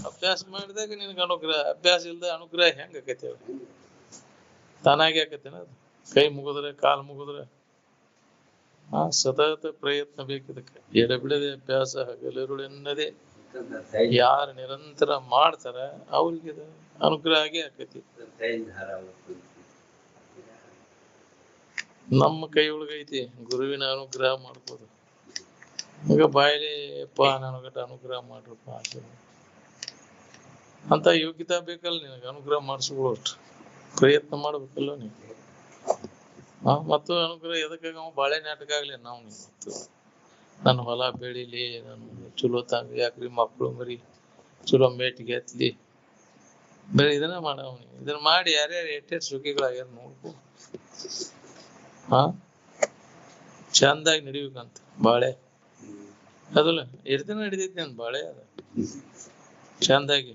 ಅಭ್ಯಾಸ ಮಾಡಿದಾಗ ನಿನಗೆ ಅನುಗ್ರಹ, ಅಭ್ಯಾಸ ಇಲ್ದ ಅನುಗ್ರಹ ಹೆಂಗ ಆಕೈತಿ? ತಾನಾಗಿ ಆಕೈತೇನ ಅದು? ಕೈ ಮುಗಿದ್ರೆ ಕಾಲ್ ಮುಗಿದ್ರೆ ಸತತ ಪ್ರಯತ್ನ ಬೇಕಿದಕ್ಕೆ. ಎಡಬಿಡದೆ ಅಭ್ಯಾಸ ಹಗಲಿರುಳೆನ್ನದೇ ಯಾರು ನಿರಂತರ ಮಾಡ್ತಾರ ಅವ್ರಿಗೆ ಅನುಗ್ರಹ ಆಗೇ ಆಕೈತಿ. ನಮ್ಮ ಕೈ ಒಳಗೈತಿ ಗುರುವಿನ ಅನುಗ್ರಹ ಮಾಡ್ಬೋದು. ಈಗ ಬಾಯಲ್ಲಿ ನನಗಟ ಅನುಗ್ರಹ ಮಾಡ್ರಪ್ಪ ಅಂತ ಯೋಗ್ಯತಾ ಬೇಕಲ್ಲ ನಿನಗೆ. ಅನುಗ್ರಹ ಮಾಡಿಸ್ಕೊಳ್ಳೋಷ್ಟು ಪ್ರಯತ್ನ ಮಾಡ್ಬೇಕಲ್ಲ ನೀವು. ಮತ್ತು ಅನುಗ್ರಹ ಎದಕ್ಕಾಗ ಬಾಳೆ ನಾಟಕ ಆಗ್ಲಿ ನಾವು ಮತ್ತು ನನ್ನ ಹೊಲ ಬೆಳಿಲಿ, ನಾನು ಚಲೋ ತಂಗ ಯಾಕ್ರಿ ಮಕ್ಕಳು ಮರಿ ಚಲೋ ಮೇಟಿಗೆ ಎತ್ಲಿ, ಬರೀ ಇದನ್ನ ಮಾಡವ. ಇದನ್ನ ಮಾಡಿ ಯಾರ್ಯಾರು ಎಷ್ಟೆಷ್ಟು ಸುಖಿಗಳಾಗ್ಯಾರ ನೋಡ್ಕೊ. ಚಂದಾಗಿ ನಡಿಬೇಕಂತ ಬಾಳೆ ಅದಲ್ಲ ಎಷ್ಟ್ ನಡಿತೈತಿ ನನ್ ಬಾಳೆ. ಅದ ಚಂದಾಗಿ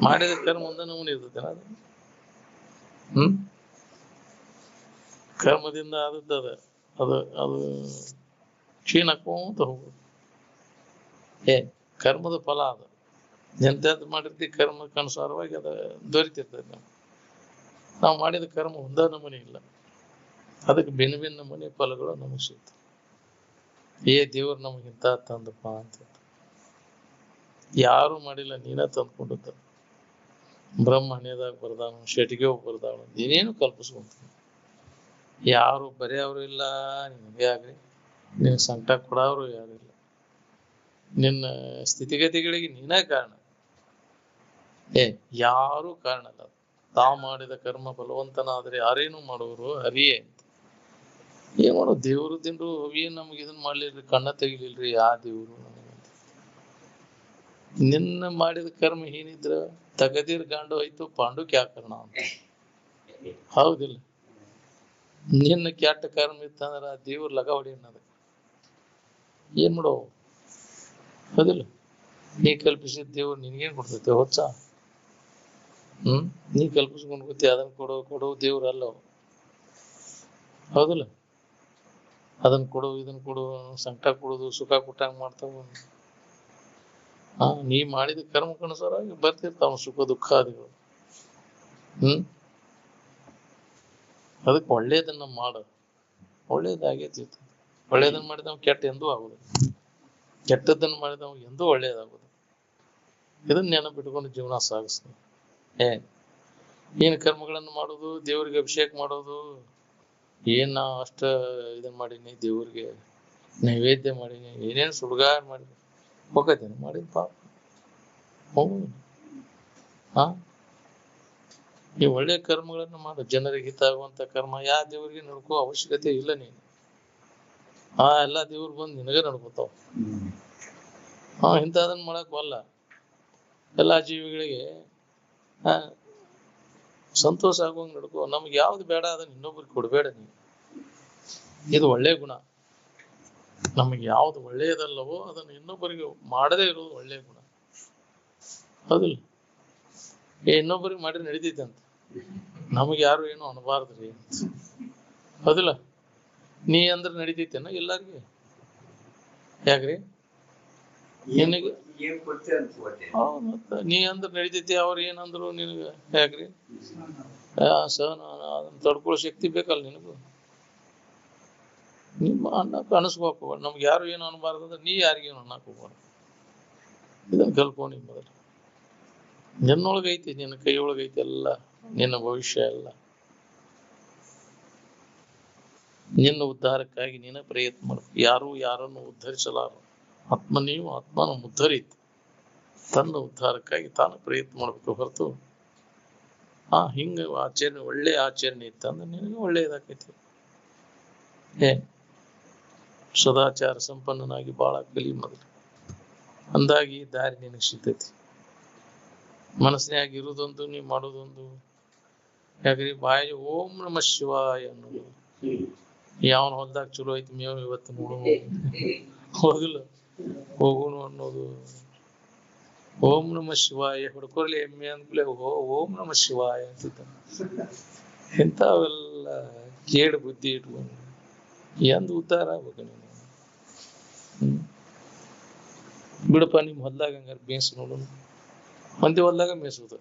ಮಾಡಿದ ಕರ್ಮ ಮುಂದೆ ನಮೂನಿ ಇರ್ತೈತೆ. ಅದು ಕರ್ಮದಿಂದ ಆದದ್ದದ ಅದು ಅದು ಕ್ಷೀಣ ಹಾಕೋಂತ ಹೋಗುದು. ಕರ್ಮದ ಫಲ ಅದು ಎಂತದ್ದು ಮಾಡಿರ್ತಿ ಕರ್ಮಕ್ಕೆ ಅನುಸಾರವಾಗಿ ಅದ ದೊರಿತಿರ್ತದೆ. ನಾವು ಮಾಡಿದ ಕರ್ಮ ಒಂದೇ ನಮೂನಿ ಇಲ್ಲ, ಅದಕ್ಕೆ ಭಿನ್ನ ಭಿನ್ನ ನಮೂನಿ ಫಲಗಳು ನಮಗೆ ಸಿಗ್ತವೆ. ದೇವ್ರು ನಮಗಿಂತ ತಂದಪ್ಪ ಅಂತ ಯಾರು ಮಾಡಿಲ್ಲ, ನೀನ ತಂದ್ಕೊಂಡದ್ದ. ಬ್ರಹ್ಮಣ್ಯದಾಗ ಬರ್ದಾನು, ಶೆಟಿಗೆ ಬರ್ದಾನು, ನೀನೇನು ಕಲ್ಪಿಸ್ಕೊಂತ. ಯಾರು ಬರೆಯವರು ಇಲ್ಲ ನಿನಗೆ ಆಗ್ಲಿ, ನಿನ್ ಸಂಕಟ ಕೊಡೋರು ಯಾರಿಲ್ಲ. ನಿನ್ನ ಸ್ಥಿತಿಗತಿಗಳಿಗೆ ನೀನೇ ಕಾರಣ. ಯಾರು ಕಾರಣ ಅಲ್ಲ. ತಾವು ಮಾಡಿದ ಕರ್ಮ ಬಲವಂತನಾದ್ರೆ ಯಾರೇನು ಮಾಡುವರು ಹರಿಯೇ. ಏನ್ ಮಾಡೋ ದೇವ್ರು ತಿಂಡು ಏನ್ ನಮ್ಗೆ ಇದನ್ ಮಾಡ್ಲಿಲ್ರಿ, ಕಣ್ಣ ತೆಗಿಲಿಲ್ರಿ ಯಾ ದೇವ್ರು ನಮಗಂತ. ನಿನ್ನ ಮಾಡಿದ ಕರ್ಮ ಏನಿದ್ರ ತಗದಿರ್ ಗಾಂಡು ಹೋಯ್ತು ಪಾಂಡು ಕ್ಯಾಕರ್ಣ ಅಂತ. ಹೌದಿಲ್ಲ? ನಿನ್ನ ಕೆಟ್ಟ ಕರ್ಮ ಇತ್ತಂದ್ರ ದೇವ್ರ ಲಗ ಹೊಡಿ ಅನ್ನೋದ ಏನ್ ಮಾಡೋ? ಹೌದಿಲ್ಲ? ನೀ ಕಲ್ಪಿಸಿದ ದೇವ್ರು ನಿನ್ಗೇನ್ ಕೊಡ್ತೈತೆ ಹೊಚ್ಚ? ನೀ ಕಲ್ಪಿಸ್ಕೊಂಡ್ ಗೊತ್ತಿ ಅದನ್ನ ಕೊಡೋ ದೇವ್ರ ಅಲ್ಲ. ಹೌದಿಲ್ಲ? ಅದನ್ನ ಕೊಡು ಇದನ್ನ ಕೊಡು, ಸಂಕಟ ಕೊಡುದು ಸುಖ ಕೊಟ್ಟಂಗ ಮಾಡ್ತಾವ. ನೀ ಮಾಡಿದ ಕರ್ಮಕ್ಕನುಸಾರವಾಗಿ ಬರ್ತಿರ್ತಾವ ಸುಖ ದುಃಖಾದಿಗಳು. ಅದಕ್ಕೆ ಒಳ್ಳೇದನ್ನ ಮಾಡ, ಒಳ್ಳೇದಾಗೈತಿ. ಒಳ್ಳೇದನ್ನ ಮಾಡಿದವ ಕೆಟ್ಟ ಎಂದೂ ಆಗುದು, ಕೆಟ್ಟದ್ದನ್ನು ಮಾಡಿದವ ಎಂದೂ ಒಳ್ಳೇದಾಗುದು. ಇದನ್ನ ನೆನಪಿಟ್ಕೊಂಡು ಜೀವನ ಸಾಗಿಸ್ತಾನೆ. ಏನ್ ಕರ್ಮಗಳನ್ನು ಮಾಡೋದು, ದೇವ್ರಿಗೆ ಅಭಿಷೇಕ ಮಾಡೋದು, ಏನ್ ನಾ ಅಷ್ಟ ಇದನ್ ಮಾಡೀನಿ, ದೇವ್ರಿಗೆ ನೈವೇದ್ಯ ಮಾಡೀನಿ, ಏನೇನ್ ಸುಡ್ಗಾರ ಮಾಡೀನಿ ಹೋಗತೇನೆ ಮಾಡಿದ ಪಾಪ ಹೋಗುದು. ಈ ಒಳ್ಳೆ ಕರ್ಮಗಳನ್ನು ಮಾಡು, ಜನರಿಗೆ ಹಿತ ಆಗುವಂತ ಕರ್ಮ. ಯಾ ದೇವ್ರಿಗೆ ನಡ್ಕೋ ಅವಶ್ಯಕತೆ ಇಲ್ಲ ನೀನು. ಎಲ್ಲಾ ದೇವ್ರು ಬಂದು ನಿನಗೆ ನಡ್ಕೋತಾವ. ಇಂಥದನ್ನ ಮಾಡಕ್ ಬಲ್ಲ. ಎಲ್ಲಾ ಜೀವಿಗಳಿಗೆ ಸಂತೋಷ ಆಗುವಂಗ್ ನಡ್ಕೋ. ನಮ್ಗೆ ಯಾವ್ದು ಬೇಡ ಅದನ್ನ ಇನ್ನೊಬ್ರಿಗೆ ಕೊಡ್ಬೇಡ ನೀನು. ಇದು ಒಳ್ಳೆ ಗುಣ. ನಮಗೆ ಯಾವ್ದು ಒಳ್ಳೆಯದಲ್ಲವೋ ಅದನ್ನು ಇನ್ನೊಬ್ಬರಿಗೆ ಮಾಡದೇ ಇರೋದು ಒಳ್ಳೆಯ ಗುಣ. ಹೌದಿಲ್ಲ? ಇನ್ನೊಬ್ಬರಿಗೆ ಮಾಡಿದ್ರೆ ನಡೀತೈತೆ ಅಂತ, ನಮಗೆ ಯಾರು ಏನು ಅನ್ಬಾರ್ದ್ರಿ ಅಂತ. ಹೌದಿಲ್ಲ? ನೀ ಅಂದ್ರೆ ನಡೀತೈತೇನ ಎಲ್ಲಾರ್ಗಿ? ಯಾಕ್ರಿ? ಮತ್ತ ನೀ ಅಂದ್ರ ನಡೀತೈತಿ, ಅವ್ರ ಏನಂದ್ರು ನಿನಗ ಯಾಕ್ರಿ? ಅದನ್ನ ತಡ್ಕೊಳ್ಳೋ ಶಕ್ತಿ ಬೇಕಲ್ಲ ನಿನಗೂ. ನಿಮ್ಮ ಅನ್ನಕ್ಕೆ ಅನಿಸ್ಬೇಕು. ನಮ್ಗೆ ಯಾರು ಏನು ಅನ್ಬಾರ್ದು ಅಂದ್ರೆ ನೀ ಯಾರಿಗೇನು ಅನ್ನಕ್ ಹೋಗ್ಬಾರ್ದು. ಇದನ್ನ ಕಲ್ಕೊಂಡು ಮೊದಲು ನಿನ್ನೊಳಗೈತಿ, ನಿನ್ನ ಕೈ ಒಳಗೈತಿ ಎಲ್ಲ. ನಿನ್ನ ಭವಿಷ್ಯ ಎಲ್ಲ ನಿನ್ನ ಉದ್ಧಾರಕ್ಕಾಗಿ ನೀನ ಪ್ರಯತ್ನ ಮಾಡ್ಬೇಕು. ಯಾರು ಯಾರನ್ನು ಉದ್ಧರಿಸಲಾರ. ಆತ್ಮನೀಯು ಆತ್ಮನ ಉದ್ಧರಿತ. ತನ್ನ ಉದ್ಧಾರಕ್ಕಾಗಿ ತಾನು ಪ್ರಯತ್ನ ಮಾಡ್ಬೇಕು ಹೊರತು ಹಿಂಗ ಆಚರಣೆ, ಒಳ್ಳೆ ಆಚರಣೆ ಇತ್ತಂದ್ರೆ ನಿನಗೆ ಒಳ್ಳೆಯದಾಕೈತಿ. ಸದಾಚಾರ ಸಂಪನ್ನನಾಗಿ ಬಾಳ ಕಲಿ ಮೊದಲು, ಅಂದಾಗಿ ದಾರಿ ನಿನಗೆ ಸಿಗ್ತೈತಿ. ಮನಸ್ಸಿನಾಗ ಇರುದೊಂದು, ನೀ ಮಾಡೋದೊಂದು. ಯಾಕ್ರಿ? ಬಾಯಿ ಓಂ ನಮಃ ಶಿವಾಯ ಅನ್ನೋದು. ಯಾವನ ಹೊಲ್ದಾಗ ಚಲೋ ಐತಿ ಮೇವ್ ಇವತ್ತು ನೋಡು ಹೋಗಿಲ್ಲ ಹೋಗುನು ಅನ್ನೋದು. ಓಂ ನಮಃ ಶಿವಾಯ ಹುಡ್ಕೋರ್ಲಿ ಎಮ್ಮೆ ಅಂದ್ಕೂಲೆ ಓಂ ನಮಃ ಶಿವಾಯ ಅಂತಿದ್ದ. ಇಂಥವೆಲ್ಲ ಕೇಡು ಬುದ್ಧಿ ಇಟ್ಕೊಂಡು ಎಂದ ಉದ್ಧಾರ ಆಗ್ಬೇಕು ನೀನು. ಬಿಡಪ್ಪ ನಿಮ್ ಹೊಲ್ದಾಗ ಹಂಗಾರ ಮೇಸ್ ನೋಡು, ಮಂದಿ ಹೊಲ್ದಾಗ ಮೇಸುದು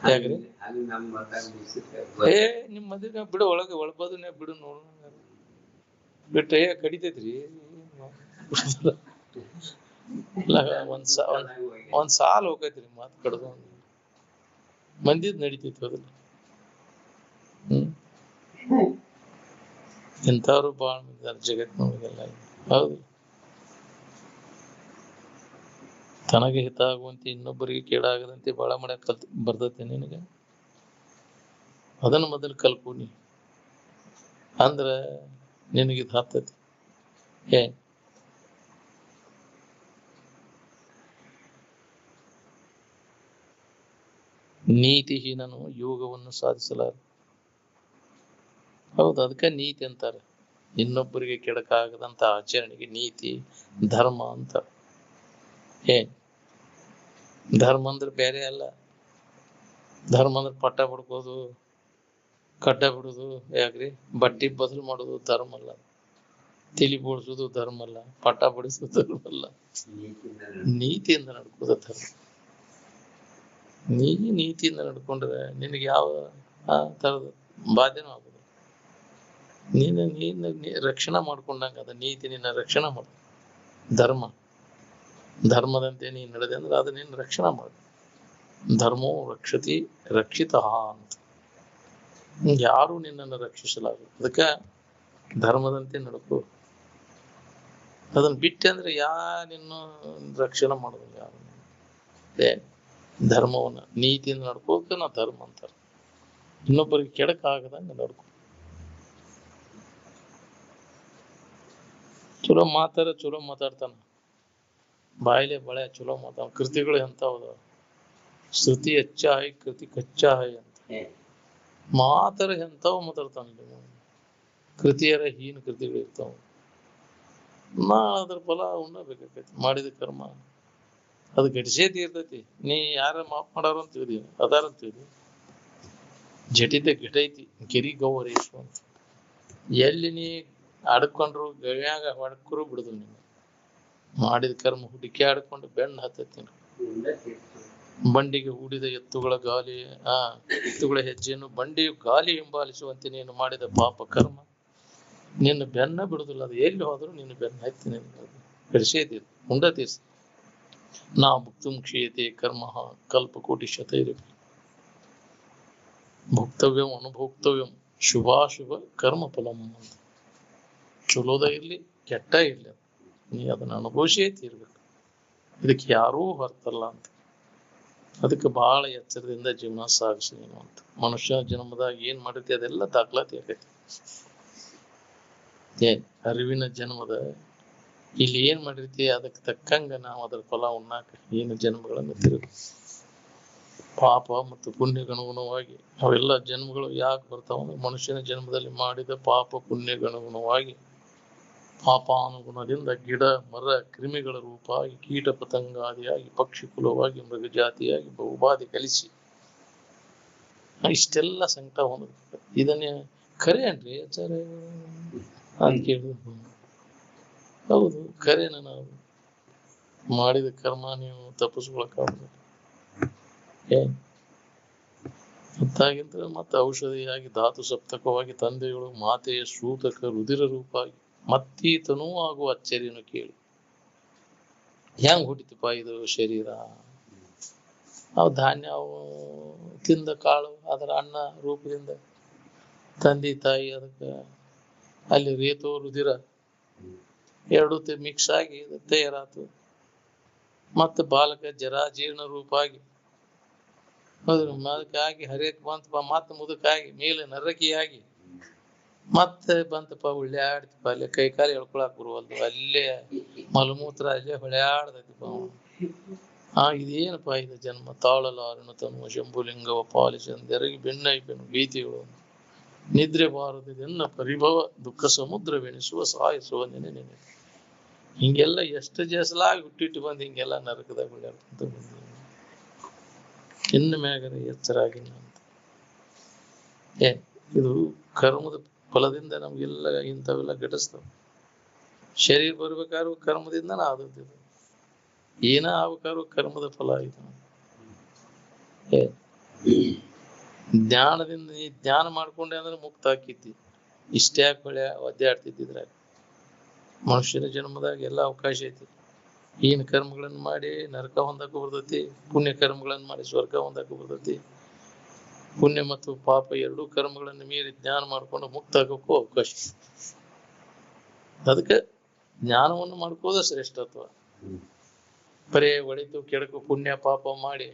ಯಾಕ್ರಿ? ನಿಮ್ ಮಂದಿನ ಬಿಡು, ಒಳಗೆ ಒಳಬದನೆ ಬಿಡು ನೋಡು. ಬಿಟ್ರೆ ಕಡಿತೈತ್ರಿ. ಒಂದ್ ಸಾಲ ಹೋಗೈತ್ರಿ ಮಾತ್ ಕಡ್ದು ಮಂದಿದ್ ನಡಿತೈತಿ ಅದನ್ನ. ಇಂಥವ್ರು ಬಾಳ ಮಂದಿ ಜಗತ್ತಿನೊಳಗೆಲ್ಲ. ಹೌದು, ತನಗೆ ಹಿತ ಆಗುವಂತೆ ಇನ್ನೊಬ್ಬರಿಗೆ ಕೇಡಾಗದಂತೆ ಬಾಳ ಮಾಡಕ್ ಬರ್ತೈತೆ ನಿನಗೆ. ಅದನ್ನ ಮೊದಲು ಕಲ್ಕೊನಿ, ಅಂದ್ರ ನಿನಗಿದ್ ಹತ್ತತಿ. ನೀತಿಹೀನನು ಯೋಗವನ್ನು ಸಾಧಿಸಲಾರ. ಹೌದು, ಅದಕ್ಕೆ ನೀತಿ ಅಂತಾರೆ. ಇನ್ನೊಬ್ಬರಿಗೆ ಕೆಡಕಾಗದಂತ ಆಚರಣೆಗೆ ನೀತಿ ಧರ್ಮ ಅಂತ. ಧರ್ಮ ಅಂದ್ರೆ ಬೇರೆ ಅಲ್ಲ. ಧರ್ಮ ಅಂದ್ರೆ ಪಟ್ಟ ಬಿಡ್ಕೋದು, ಕಡ್ಡ ಬಿಡುದು, ಯಾಕ್ರಿ? ಬಟ್ಟಿ ಬದಲು ಮಾಡುದು ಧರ್ಮ ಅಲ್ಲ. ತಿಳಿ ಬೋಳ್ಸುದು ಧರ್ಮ ಅಲ್ಲ. ಪಟ್ಟ ಬಿಡಿಸುದು ಧರ್ಮ ಅಲ್ಲ. ನೀತಿಯಿಂದ ನಡ್ಕೋದು ಧರ್ಮ. ನೀತಿಯಿಂದ ನಡ್ಕೊಂಡ್ರೆ ನಿನಗೆ ಯಾವ ತರದ ಬಾಧ್ಯನೂ ಆಗುದು. ನೀನು ರಕ್ಷಣೆ ಮಾಡ್ಕೊಂಡಂಗ ಅದ ನೀತಿ. ನಿನ್ನ ರಕ್ಷಣೆ ಮಾಡು. ಧರ್ಮದಂತೆ ನೀನ್ ನಡೆದೆ ಅಂದ್ರೆ ಅದು ನಿನ್ನ ರಕ್ಷಣೆ ಮಾಡು. ಧರ್ಮೋ ರಕ್ಷತಿ ರಕ್ಷಿತ ಅಂತ. ಯಾರು ನಿನ್ನನ್ನು ರಕ್ಷಿಸಲಾರರು. ಅದಕ್ಕ ಧರ್ಮದಂತೆ ನಡ್ಕೋ. ಅದನ್ನ ಬಿಟ್ಟೆ ಅಂದ್ರೆ ನಿನ್ನ ರಕ್ಷಣೆ ಮಾಡೋದು ಯಾರು? ಧರ್ಮವನ್ನ ನೀತಿಯಿಂದ ನಡ್ಕೋಕೆ ನಾವು ಧರ್ಮ ಅಂತಾರೆ. ಇನ್ನೊಬ್ಬರಿಗೆ ಕೆಡಕ ಆಗದಂಗ ನಡ್ಕೊ. ಚಲೋ ಮಾತಾಡ್ತಾನ, ಬಾಯಿಲೆ ಬಳೆ ಚಲೋ ಮಾತಾಡ. ಕೃತಿಗಳು ಎಂತಾವದ? ಶ್ರುತಿ ಹೆಚ್ಚಾಯಿ ಕೃತಿ ಕಚ್ಚಾಯಿ ಅಂತ. ಮಾತಾರ ಎಂತಾವ ಮಾತಾಡ್ತಾನ. ಕೃತಿಯರ ಹೀನ ಕೃತಿಗಳು ಇರ್ತಾವ. ಅದ್ರ ಫಲ ಉಣ್ಣಬೇಕಾಕೈತಿ. ಮಾಡಿದ ಕರ್ಮ ಅದು ಗಡಿಸೇ ತೀರ್ತೈತಿ. ನೀ ಯಾರ ಮಾಫ್ ಮಾಡಾರ ಅಂತ ತಿಳಿದಿ, ಅದಾರ ಅಂತ ತಿಳಿದಿ. ಜಟಿತ ಘಟೈತಿ ಗಿರಿ ಗೌರೇಶ್ ಅಂತ. ಎಲ್ಲಿ ನೀ ಆಡ್ಕೊಂಡ್ರು ಗವ್ಯಾಗ ಹೊಡ್ಕರು ಬಿಡುದು. ನೀನು ಮಾಡಿದ ಕರ್ಮ ಹುಡುಕಿ ಆಡ್ಕೊಂಡು ಬೆಣ್ಣ ಹತ್ತೈತಿ. ಬಂಡಿಗೆ ಹೂಡಿದ ಎತ್ತುಗಳ ಹೆಜ್ಜೆಯನ್ನು ಬಂಡಿಯು ಗಾಲಿ ಹಿಂಬಾಲಿಸುವಂತೆ ನೀನು ಮಾಡಿದ ಪಾಪ ಕರ್ಮ ನಿನ್ನ ಬೆನ್ನ ಬಿಡುದಿಲ್ಲ. ಅದು ಎಲ್ಲಿ ಹೋದ್ರು ನಿನ್ನ ಬೆನ್ನ ಹತ್ತಿ ಕಡಿಸೇತಿ ಉಂಡ ತೀರ್ಸ. ನಾ ಭುಕ್ತುಂ ಕ್ಷೀಯತೆ ಕರ್ಮ ಕಲ್ಪಕೋಟಿ ಶತೈರಿ. ಭುಕ್ತವ್ಯಂ ಅನುಭೋಕ್ತವ್ಯಂ ಶುಭಾಶುಭ ಕರ್ಮ ಫಲಂ ಅಂತ. ಚಲೋದ ಇರ್ಲಿ ಕೆಟ್ಟ ಇರ್ಲಿ ನೀ ಅದನ್ನ ಅನುಭವಿಸೇ ತೀರ್ಬೇಕು. ಇದಕ್ಕೆ ಯಾರೂ ಹೊರ್ತಲ್ಲ ಅಂತ. ಅದಕ್ಕೆ ಬಹಳ ಎಚ್ಚರದಿಂದ ಜೀವನ ಸಾಗಿಸಿ ನೀನು ಅಂತ. ಮನುಷ್ಯ ಜನ್ಮದಾಗ ಏನ್ ಮಾಡಿರ್ತಿ ಅದೆಲ್ಲ ದಾಖಲಾತಿ ಆಗೈತಿ. ಅರಿವಿನ ಜನ್ಮದ ಇಲ್ಲಿ ಏನ್ ಮಾಡಿರ್ತಿ ಅದಕ್ಕೆ ತಕ್ಕಂಗ ನಾವು ಅದರ ಫಲ ಉಣ್ಣಾಕ ಏನು ಜನ್ಮಗಳನ್ನು ತಿರುಗಿ. ಪಾಪ ಮತ್ತು ಪುಣ್ಯಗನುಗುಣವಾಗಿ ಅವೆಲ್ಲ ಜನ್ಮಗಳು ಯಾಕೆ ಬರ್ತಾವ? ಮನುಷ್ಯನ ಜನ್ಮದಲ್ಲಿ ಮಾಡಿದ ಪಾಪ ಪುಣ್ಯಗನುಗುಣವಾಗಿ ಪಾಪಾನುಗುಣದಿಂದ ಗಿಡ ಮರ ಕ್ರಿಮಿಗಳ ರೂಪವಾಗಿ ಕೀಟ ಪತಂಗಾದಿಯಾಗಿ ಪಕ್ಷಿ ಕುಲವಾಗಿ ಮೃಗ ಜಾತಿಯಾಗಿ ಬಹುಬಾಧಿ ಕಲಿಸಿ ಇಷ್ಟೆಲ್ಲ ಸಂಕಟ ಹೊಂದ. ಇದನ್ನೇ ಖರೆ ಅನ್ರಿ ಆಚಾರ್ಯ ಅಂತ ಕೇಳಿದ್ರು. ಹೌದು, ಖರೇನ. ನಾವು ಮಾಡಿದ ಕರ್ಮ ನೀವು ತಪ್ಪಿಸ್ಕೊಳಕ್ಕಾಗ ಮತ್ತಾಗಿಂತ ಮತ್ತೆ ಔಷಧಿಯಾಗಿ ಧಾತು ಸಪ್ತಕವಾಗಿ ತಂದೆಗಳು ಮಾತೆಯ ಸೂತಕ ರುಧಿರ ರೂಪವಾಗಿ ಮತ್ತೀತನೂ ಆಗುವ ಅಚ್ಚರಿಯನ್ನು ಕೇಳಿ. ಹೆಂಗ್ ಹುಟ್ಟಿತಪ್ಪ ಇದು ಶರೀರ? ಅವು ಧಾನ್ಯ ಅವು ತಿಂದ ಕಾಳು ಅದರ ಅನ್ನ ರೂಪದಿಂದ ತಂದೆ ತಾಯಿ ಅದಕ್ಕೆ ಅಲ್ಲಿ ರೇತೋ ರುಧಿರ ಎರಡು ಮಿಕ್ಸ್ ಆಗಿ ತಯಾರಾತು. ಮತ್ತೆ ಬಾಲಕ ಜರಾಜೀರ್ಣ ರೂಪಾಗಿ ಅದಕ್ಕಾಗಿ ಹರಿಯಕ್ ಬಂತಪ್ಪ. ಮತ್ತೆ ಮುದುಕಾಗಿ ಮೇಲೆ ನರಕಿಯಾಗಿ ಮತ್ತೆ ಬಂತಪ್ಪ. ಉಳ್ಳ್ಯಾಡ್ತಪ್ಪ ಅಲ್ಲೇ ಕೈ ಕಾಲು ಎಳ್ಕೊಳಕ್ ಬರುವಲ್ದು. ಅಲ್ಲೇ ಮಲಮೂತ್ರ ಅಲ್ಲೇ ಹೊಳ್ಯಾಡ್ದೈತಿಪ್ಪ. ಇದೇನಪ್ಪ ಇದು ಜನ್ಮ? ತಾಳಲಾರನು ತಮ್ಮ ಶಂಭುಲಿಂಗವ ಪಾಲಿಸಂದೆರಗಿ ಬೆನ್ನೈಪೆನು ಭೀತಿಗಳು ನಿದ್ರೆ ಬಾರದೆನ್ನ ಪರಿಭವ ದುಃಖ ಸಮುದ್ರವೆಣಿಸುವ ಸಾಯಿಸುವ ನೆನೆ. ಹಿಂಗೆಲ್ಲ ಎಷ್ಟು ಜಸಲಾಗಿ ಹುಟ್ಟಿಟ್ಟು ಬಂದು ಹಿಂಗೆಲ್ಲ ನರಕದಾಗ ಹೊಳ್ಯಾಡ್ಕೊಂತ ಬಂದ. ಇನ್ನು ಮ್ಯಾಗರ ಎಚ್ಚರಾಗಿ ಅಂತ. ಇದು ಕರ್ಮದ ಫಲದಿಂದ ನಮ್ಗೆಲ್ಲ ಇಂಥವೆಲ್ಲ ಘಟಿಸ್ತಾವ. ಶರೀರ ಬರ್ಬೇಕಾದ್ರೂ ಕರ್ಮದಿಂದ ಆದದ್ದು. ಏನ ಆಗ್ಬೇಕಾದ್ರೂ ಕರ್ಮದ ಫಲ ಆಯ್ತು. ಜ್ಞಾನದಿಂದ ನೀ ಜ್ಞಾನ ಮಾಡ್ಕೊಂಡೆ ಅಂದ್ರೆ ಮುಕ್ತ ಆಕೈತಿ. ಇಷ್ಟೇ ಯಾಕೆ ಒದ್ದಾಡ್ತಿದ್ದಿದ್ರೆ ಮನುಷ್ಯನ ಜನ್ಮದಾಗ ಎಲ್ಲ ಅವಕಾಶ ಐತಿ. ಏನ್ ಕರ್ಮಗಳನ್ನ ಮಾಡಿ ನರಕ ಹೊಂದಕ್ಕೂ ಬರ್ತೈತಿ, ಪುಣ್ಯ ಕರ್ಮಗಳನ್ನ ಮಾಡಿ ಸ್ವರ್ಗ ಹೊಂದಕ್ಕೂ ಬರ್ತೈತಿ. ಪುಣ್ಯ ಮತ್ತು ಪಾಪ ಎರಡೂ ಕರ್ಮಗಳನ್ನು ಮೀರಿ ಜ್ಞಾನ ಮಾಡ್ಕೊಂಡು ಮುಕ್ತ ಆಗೋಕ್ಕೂ ಅವಕಾಶ. ಅದಕ್ಕೆ ಜ್ಞಾನವನ್ನು ಮಾಡ್ಕೋದ ಶ್ರೇಷ್ಠತ್ವ. ಬರೇ ಒಳಿತು ಕೆಡಕು ಪುಣ್ಯ ಪಾಪ ಮಾಡಿ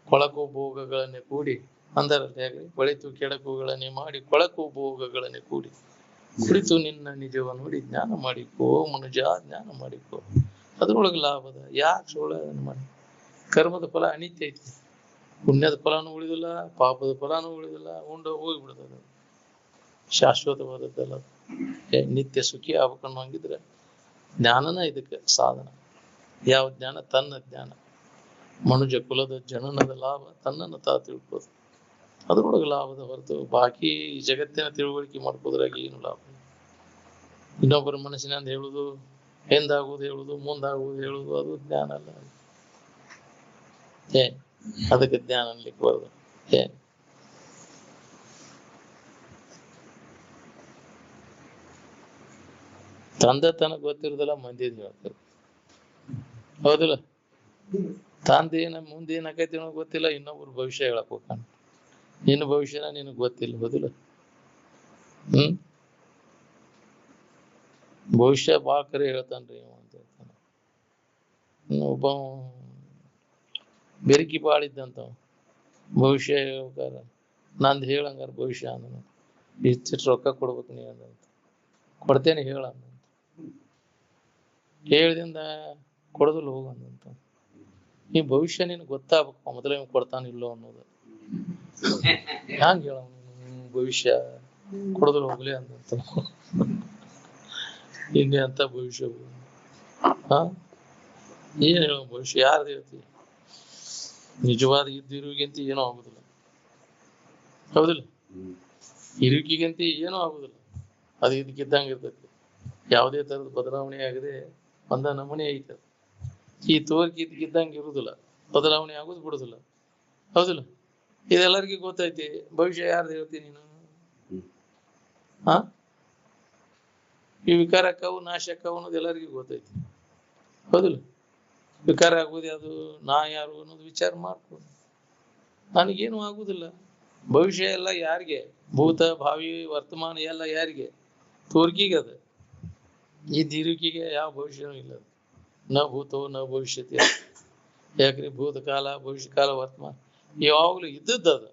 ಕೊಳಕು ಭೋಗಗಳನ್ನೇ ಕೂಡಿ ಅಂದರಲ್ಲಿ ಹೇಗೆ ಒಳಿತು ಕೆಡಕುಗಳನ್ನೇ ಮಾಡಿ ಕೊಳಕು ಭೋಗಗಳನ್ನೇ ಕೂಡಿ ಕುರಿತು ನಿನ್ನ ನಿಜವ ನೋಡಿ ಜ್ಞಾನ ಮಾಡಿಕೋ ಮನುಜ, ಜ್ಞಾನ ಮಾಡಿಕೋ. ಅದ್ರೊಳಗೆ ಲಾಭದ. ಯಾಕೆ ಸುಳ್ಳು ಮಾಡಿ? ಕರ್ಮದ ಫಲ ಅನಿತ್ಯ ಐತಿ. ಪುಣ್ಯದ ಫಲಾನು ಉಳಿದಿಲ್ಲ, ಪಾಪದ ಫಲಾನು ಉಳಿದಿಲ್ಲ, ಹೋಗ್ಬಿಡ್ತದ. ಶಾಶ್ವತವಾದದ್ದಲ್ಲ. ನಿತ್ಯ ಸುಖಿ ಆಗ್ಬೇಕನ್ನು ಹಂಗಿದ್ರೆ ಜ್ಞಾನನ ಇದಕ್ಕೆ ಸಾಧನ. ಯಾವ ಜ್ಞಾನ? ತನ್ನ ಜ್ಞಾನ. ಮನುಜ ಕುಲದ ಜನನದ ಲಾಭ ತನ್ನನ್ನು ತಾ ತಿಳ್ಕೋದು. ಅದ್ರೊಳಗೆ ಲಾಭದ ಹೊರತು ಬಾಕಿ ಜಗತ್ತಿನ ತಿಳುವಳಿಕೆ ಮಾಡ್ಕೋದ್ರಾಗ ಏನು ಲಾಭ? ಇನ್ನೊಬ್ಬರ ಮನಸ್ಸಿನಿಂದ ಹೇಳುದು, ಎಂದಾಗುವುದು ಹೇಳುದು, ಮುಂದಾಗುವುದು ಹೇಳುದು, ಅದು ಜ್ಞಾನ ಅಲ್ಲ. ಅದಕ್ಕೆ ಜ್ಞಾನ ಅನ್ಲಿಕ್ಕೆ ಬರೋದು. ತಂದೆ ತನಕ ಗೊತ್ತಿರೋದಲ್ಲ ಮಂದಿ ಹೇಳ್ತಾರೆ. ಹೌದಿಲ್ಲ? ತಂದೇನ ಮುಂದೆ ಏನಾಕೈತಿ ಅನ್ನೋ ಗೊತ್ತಿಲ್ಲ, ಇನ್ನೊಬ್ರು ಭವಿಷ್ಯ ಹೇಳಕ್ ಹೋಗ್ತಾನ. ನಿನ್ನ ಭವಿಷ್ಯನ ನಿನಗ್ ಗೊತ್ತಿಲ್ಲ. ಹೌದಿಲ್ಲ? ಭವಿಷ್ಯ ಬಾಳ ಕರೆ ಹೇಳ್ತಾನ್ರಿ ಅಂತ ಹೇಳ್ತಾನ. ಒಬ್ಬ ಬೆರಕಿ ಬಾಳಿದ್ದಂತ ಭವಿಷ್ಯ ಹೇಳ್ಬೇಕಾರ ನಂದು ಹೇಳಂಗಾರ ಭವಿಷ್ಯ ಅಂದ. ಇಷ್ಟಿಷ್ಟು ರೊಕ್ಕ ಕೊಡ್ಬೇಕು ನೀ ಅಂದಂತ. ಕೊಡ್ತೇನೆ ಹೇಳ ಅಂದಂತ. ಹೇಳ್ದಿಂದ ಕೊಡೋದಿಲ್ಲ ಹೋಗಂದಂತ. ಈ ಭವಿಷ್ಯ ನಿನ್ ಗೊತ್ತಾಗ್ಬೇಕು ಮೊದಲೇ ಕೊಡ್ತಾನಿಲ್ಲೋ ಅನ್ನೋದು. ಹ್ಯಾಂಗ ಹೇಳ ಭವಿಷ್ಯ ಕೊಡೋದಿಲ್ಲ ಹೋಗ್ಲಿ ಅಂದಂತ. ಇನ್ನೇ ಅಂತ ಭವಿಷ್ಯ ಏನ್ ಹೇಳ ಭವಿಷ್ಯ? ಯಾರ್ದು ಹೇಳ್ತೀವಿ? ನಿಜವಾದ ಇರುವಿಗಂತ ಏನೂ ಆಗುದಿಲ್ಲ. ಹೌದಿಲ್ಲ? ಇರುವಿಕೆಗಂತ ಏನೂ ಆಗುದಿಲ್ಲ. ಅದು ಇದಕ್ಕಿದ್ದಂಗೆ ಇರ್ತೈತಿ. ಯಾವುದೇ ತರದ ಬದಲಾವಣೆ ಆಗದೆ ಒಂದ ನಮೂನೆ ಐತೆ. ಈ ತೋರ್ಕಿ ಇದಕ್ಕಿದ್ದಂಗೆ ಇರುದಿಲ್ಲ, ಬದಲಾವಣೆ ಆಗುದು ಬಿಡುದಿಲ್ಲ. ಹೌದಿಲ್ಲ? ಇದೆಲ್ಲರಿಗೂ ಗೊತ್ತೈತಿ. ಭವಿಷ್ಯ ಯಾರ್ದು ಹೇಳ್ತೀನಿ ನೀನು? ಈ ವಿಕಾರಕ್ಕವು ನಾಶಕ್ಕವು ಅನ್ನೋದು ಎಲ್ಲರಿಗೂ ಗೊತ್ತೈತಿ. ಹೌದಿಲ್ಲ? ವಿಕಾರ ಆಗುವುದು ಯಾವುದು? ನಾ ಯಾರು ಅನ್ನೋದು ವಿಚಾರ ಮಾಡ್ಕೊ. ನನಗೇನು ಆಗುದಿಲ್ಲ. ಭವಿಷ್ಯ ಎಲ್ಲ ಯಾರಿಗೆ? ಭೂತ ಭಾವಿ ವರ್ತಮಾನ ಎಲ್ಲ ಯಾರಿಗೆ? ತೋರ್ಕಿಗೆ ಅದ. ಈ ದೀರ್ಘಿಗೆ ಯಾವ ಭವಿಷ್ಯನೂ ಇಲ್ಲ. ನ ಭೂತೋ ನ ಭವಿಷ್ಯತಿ. ಯಾಕ್ರಿ? ಭೂತಕಾಲ ಭವಿಷ್ಯ ಕಾಲ ವರ್ತಮಾನ ಯಾವಾಗ್ಲೂ ಇದ್ದದ್ದು ಅದ.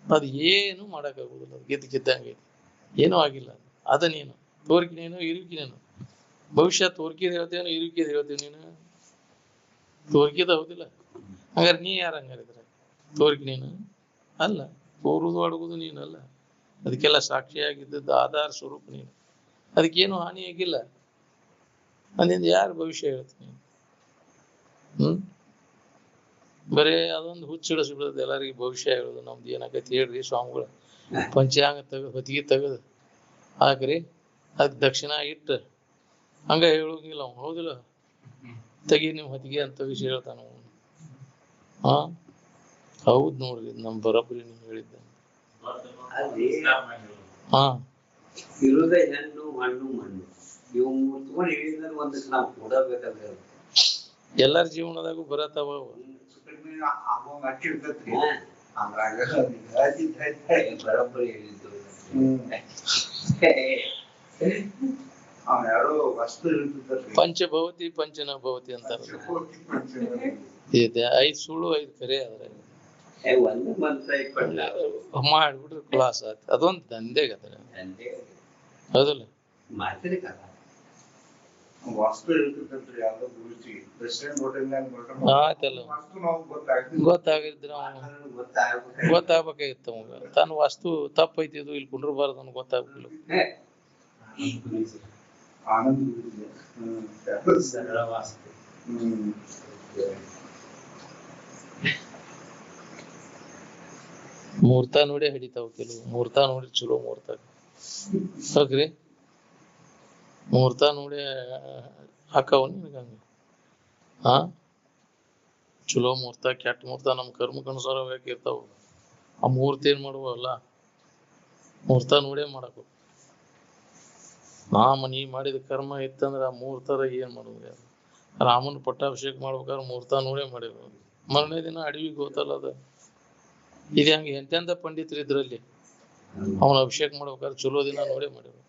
ಅದು ಏನು ಮಾಡಕ್ಕಾಗುದಿಲ್ಲ. ಗೆದ್ದಂಗೆ ಏನೂ ಆಗಿಲ್ಲ. ಅದ ನೀನು ತೋರ್ಕಿನೇನು ಇರುವಿಕಿನೇನು. ಭವಿಷ್ಯ ತೋರ್ಕಿದ್ ಹೇಳ್ತೇನು ಇರುವಿಕಿದ್ ಹೇಳ್ತೇವೆ ನೀನು? ತೋರ್ಕಿದ ಹೌದಿಲ್ಲ? ಹಂಗಾರೆ ನೀ ಯಾರು? ಹಂಗಾರಿದ್ರೆ ತೋರ್ಕಿ ನೀನು ಅಲ್ಲ. ತೋರುದು ಅಡುಗುದು ನೀನಲ್ಲ. ಅದಕ್ಕೆಲ್ಲ ಸಾಕ್ಷಿಯಾಗಿದ್ದದ್ದು ಆಧಾರ ಸ್ವರೂಪ ನೀನು. ಅದಕ್ಕೇನು ಹಾನಿ ಆಗಿಲ್ಲ. ಅಂದಿಂದ ಯಾರು ಭವಿಷ್ಯ ಹೇಳ್ತೀನಿ? ಬರೇ ಅದೊಂದು ಹುಚ್ಚಿಡಿಸ್ಬಿಡೋದು ಎಲ್ಲರಿಗೂ ಭವಿಷ್ಯ ಹೇಳೋದು. ನಮ್ದು ಏನಾಗೈತಿ ಹೇಳ್ರಿ ಸ್ವಾಮಿಗಳು, ಪಂಚಾಂಗ ತೆಗೆದು ಹೊತ್ತಿಗೆ ತೆಗೆದು ಹಾಕ್ರಿ, ಅದಕ್ಕೆ ದಕ್ಷಿಣ ಇಟ್ಟು ಹಂಗ ಹೇಳೋಂಗಿಲ್ಲ ಅವ್ನು. ಹೌದಿಲ್ಲ? ತೆಗಿ ನೀವು ಹೊತ್ತಿಗೆ ಅಂತ ವಿಷಯ ಹೇಳ್ತಾನ ಅವನು. ಹೌದ್ ನೋಡ್ರಿ, ನಮ್ ಬರೋಬ್ಬರಿ ನೀವು ಹೇಳಿದ್ದ. ಇರುವುದೇ ಹೆಣ್ಣು ಮಣ್ಣು ಮಣ್ಣು ಇವು ಮುಟ್ಕೊಂಡು ಹೇಳಿದ್ರೆ ಒಂದಕ್ಕೆ ನಾವು ಕೊಡಬೇಕಾದ್ರೆ ಎಲ್ಲರ ಜೀವನದಾಗೂ ಬರತಾವ. ಬರೋಬ್ಬರಿ ಹೇಳಿದ್ದು. ಪಂಚಭವತಿ ಪಂಚನ ಭವತಿ ಅಂತಾರ. 5 ಸುಳ್ಳು 5 ಕರೆ ಆದ್ರೆ ಒಂದು ಮಂತ್ರ ಮಾಡ್ಬಿಟ್ರೆ ಕ್ಲಾಸ್ ಆಯ್ತು. ಅದೊಂದು ದಂಧೆಗೆ ಅದ. ಹೌದಲ್ಲ? ಆಯ್ತಲ್ಲ, ಗೊತ್ತಾಗಿದ್ರೆ ಗೊತ್ತಾಗ್ಬೇಕಾಗಿತ್ತು ಅವಾಗ. ತಾನು ವಾಸ್ತು ತಪ್ಪೈತಿ, ಇದು ಇಲ್ಲಿ ಕುಂಡ್ರಬಾರ್ದು ಅವ್ನು ಗೊತ್ತಾಗ್ಬಿಲ್ಲ. ಮುಹೂರ್ತ ನೋಡಿ ಹಿಡಿತಾವ ಕೆಲವು. ಮುಹೂರ್ತ ನೋಡಿ ಚಲೋ ಮುಹೂರ್ತ ಹೋಗ್ರಿ. ಮುಹೂರ್ತ ನೋಡಿ ಹಾಕವ್ ನಿನಗಂಗ. ಹಾ ಚಲೋ ಮುಹೂರ್ತ ಕೆಟ್ಟ ಮುಹೂರ್ತ ನಮ್ಮ ಕರ್ಮಕ್ಕನುಸಾರ ಇರ್ತಾವ. ಆ ಮುಹೂರ್ತ ಏನ್ ಮಾಡುವಲ್ಲ ಮುಹೂರ್ತ ನೋಡೇ ಮಾಡಬೇಕು. ನೀ ಮಾಡಿದ ಕರ್ಮ ಇತ್ತಂದ್ರ ಆ ಮುಹೂರ್ತದಾಗ ಏನ್ ಮಾಡುದು? ರಾಮನ ಪಟ್ಟಾಭಿಷೇಕ ಮಾಡ್ಬೇಕಾದ್ರೆ ಮುಹೂರ್ತ ನೋಡೇ ಮಾಡಿದ್ರು. ಮರನೇ ದಿನ ಅಡವಿಗೆ ಹೋತಲ್ಲ ಅದ. ಇದು ಹಂಗ ಎಂತೆಂತ ಪಂಡಿತರು ಇದ್ರಲ್ಲಿ ಅವನ ಅಭಿಷೇಕ ಮಾಡ್ಬೇಕಾದ್ರೆ ಚಲೋ ದಿನ ನೋಡೇ ಮಾಡಿದ್ರು.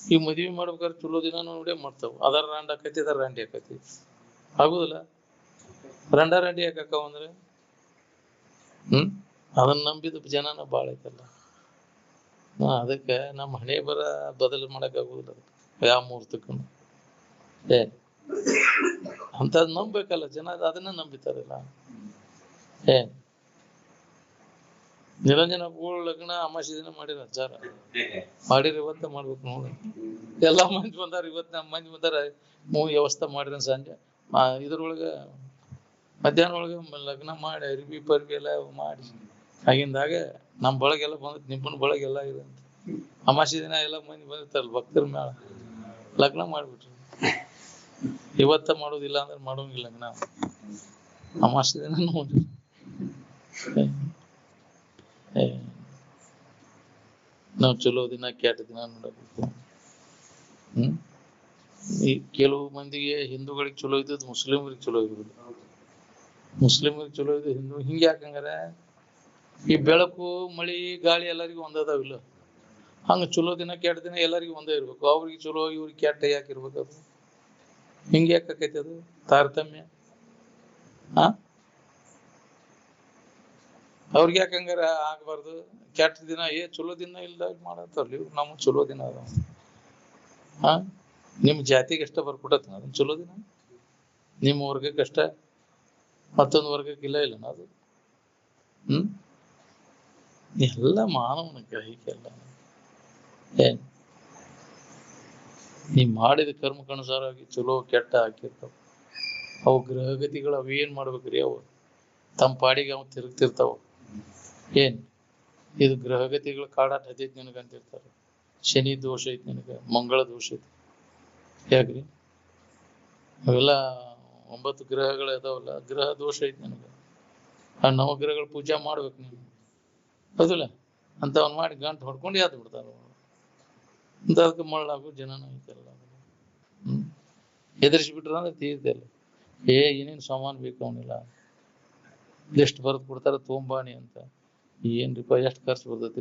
ಈಗ ಮದ್ವಿ ಮಾಡ್ಬೇಕಾದ್ರೆ ಚಲೋ ದಿನ ನೋಡೇ ಮಾಡ್ತಾವ. ಅದರ ರಾಂಡ್ ಆಕೈತಿ, ಅದರ ರಾಂಡಿ ಆಕೈತಿ, ಆಗುದಿಲ್ಲ. ರಂಡಿ ಯಾಕಾವ ಅಂದ್ರೆ ಅದನ್ನ ನಂಬಿದ ಜನನ ಬಾಳ ಐತಲ್ಲ. ಅದಕ್ಕೆ ನಮ್ಮ ಹಣೆ ಬರ ಬದಲು ಮಾಡಕ್ ಆಗುದಿಲ್ಲ. ಯಾವ ಮುಹೂರ್ತಕ್ಕೂ ಅಂತದ್ ನಂಬೇಕಲ್ಲ ಜನ, ಅದನ್ನ ನಂಬಿತಾರಲ್ಲ. ನಿರಂಜನ ಗೋಳ್ ಲಗ್ನ ಅಮಾಸಿ ದಿನ ಮಾಡಿರ ಅಜ್ಜಾರ, ಮಾಡಿರ ಇವತ್ತ ಮಾಡ್ಬೇಕು ನೋಡಿ. ಎಲ್ಲಾ ಮಂದಿ ಬಂದಾರ, ಇವತ್ ನಮ್ಮ ಮಂದಿ ಬಂದಾರ, ವ್ಯವಸ್ಥೆ ಮಾಡಿರ ಸಂಜೆ ಇದ್ರೊಳಗ ಮಧ್ಯಾಹ್ನ ಒಳಗೆ ಲಗ್ನ ಮಾಡಿ ಅರಿವಿ ಪರ್ವಿ ಎಲ್ಲ ಮಾಡಿ ಆಗಿಂದಾಗ ನಮ್ ಬಳಗೆಲ್ಲ ಬಂದೈತಿ. ನಿಮ್ಮನ ಬಳಗೆಲ್ಲ ಇದೆ ಅಂತ ಅಮಾಸಿ ದಿನ ಎಲ್ಲ ಮಂದಿ ಬಂದಿರ್ತಾರಲ್ಲ ಭಕ್ತರ ಮೇಳ, ಲಗ್ನ ಮಾಡ್ಬಿಟ್ರಿ. ಇವತ್ತ ಮಾಡೋದಿಲ್ಲ ಅಂದ್ರೆ ಮಾಡೋಂಗಿಲ್ಲ ಲಗ್ನ ಅಮಾಸಿ ದಿನ ನೋಡ್ರಿ. ನಾವು ಚಲೋ ದಿನ ಕೆಟ್ಟ ದಿನ ನೋಡಬೇಕು. ಈ ಕೆಲವು ಮಂದಿಗೆ ಹಿಂದೂಗಳಿಗೆ ಚಲೋ ಇದ್ದದ್ದು ಮುಸ್ಲಿಮ್ರಿಗೆ ಚಲೋ ಇರುದಿಲ್ಲ, ಮುಸ್ಲಿಮ್ರಿಗೆ ಚಲೋ ಇದ್ದು ಹಿಂದೂ. ಹಿಂಗೆ ಯಾಕಂಗಾರ ಈ ಬೆಳಕು ಮಳಿ ಗಾಳಿ ಎಲ್ಲರಿಗೂ ಒಂದದಾವಿಲ್ಲ. ಹಂಗ ಚಲೋ ದಿನ ಕೆಟ್ಟ ದಿನ ಎಲ್ಲರಿಗೂ ಒಂದೇ ಇರ್ಬೇಕು. ಅವ್ರಿಗೆ ಚಲೋ ಇವ್ರಿಗೆ ಕೆಟ್ಟ ಯಾಕಿರ್ಬೇಕು? ಅದು ಹಿಂಗೆ ಯಾಕೈತಿ ಅದು ತಾರತಮ್ಯ? ಅವ್ರಿಗೆ ಯಾಕಂಗಾರ ಆಗ್ಬಾರ್ದು? ಕೆಟ್ಟ ದಿನ ಚಲೋ ದಿನ ಇಲ್ದಾಗ ಮಾಡತ್ತರ್ಲಿ ಇವ್ರು. ನಮ್ಮ ಚಲೋ ದಿನ ಅದ. ನಿಮ್ ಜಾತಿಗೆ ಅಷ್ಟ ಬರ್ಕೊಟ್ಟತ್ ಅದನ್ನ ಚಲೋ ದಿನ, ನಿಮ್ಮ ವರ್ಗಕ್ಕೆ ಅಷ್ಟ, ಮತ್ತೊಂದು ವರ್ಗಕ್ಕೆ ಇಲ್ಲ ಇಲ್ಲ ಅದು. ಎಲ್ಲ ಮಾನವನ ಗ್ರಹಿಕೆ ಎಲ್ಲ. ನೀ ಮಾಡಿದ ಕರ್ಮಕ್ಕನುಸಾರವಾಗಿ ಚಲೋ ಕೆಟ್ಟ ಹಾಕಿರ್ತಾವ. ಅವು ಗ್ರಹಗತಿಗಳು ಅವೇನ್ ಮಾಡ್ಬೇಕ್ರಿ? ಅವು ತಮ್ಮ ಪಾಡಿಗೆ ಅವ್ ತಿರುಗ್ತಿರ್ತಾವ. ಇದು ಗ್ರಹಗತಿಗಳು ಕಾಡಾಟ ಹತ್ತೈತಿ ನಿನಗಂತಿರ್ತಾರೆ. ಶನಿ ದೋಷ ಐತಿ ನಿನಗ, ಮಂಗಳ ದೋಷ ಐತಿ. ಯಾಕ್ರಿ? ಅವೆಲ್ಲ 9 ಗ್ರಹಗಳು ಇದಾವಲ್ಲ, ಗ್ರಹ ದೋಷ ಐತಿ ನಿನಗ. ಆ ನವಗ್ರಹಗಳ ಪೂಜಾ ಮಾಡ್ಬೇಕು ನೀನು, ಹೌದಿಲ್ಲ? ಅಂತ ಅವ್ನ್ ಮಾಡಿ ಗಂಟು ಹೊಡ್ಕೊಂಡು ಯಾತ್ ಬಿಡ್ತಾರ. ಅಂತ ಅದಕ್ಕೆ ಮಳ್ಳಾಗು ಜನನ ಐತೆಲ್ಲ. ಎದುರಿಸ್ಬಿಟ್ರ ಅಂದ್ರೆ ತೀರ್ದಲ್ಲ. ಏನೇನ್ ಸಾಮಾನು ಬೇಕು ಅವನಿಲ್ಲ, ಎಷ್ಟು ಬರೆದು ಕೊಡ್ತಾರ ತೋಂಬಾಣಿ ಅಂತ. ಏನ್ರಿಪ್ಪ ಎಷ್ಟು ಖರ್ಚು ಬರ್ತೈತಿ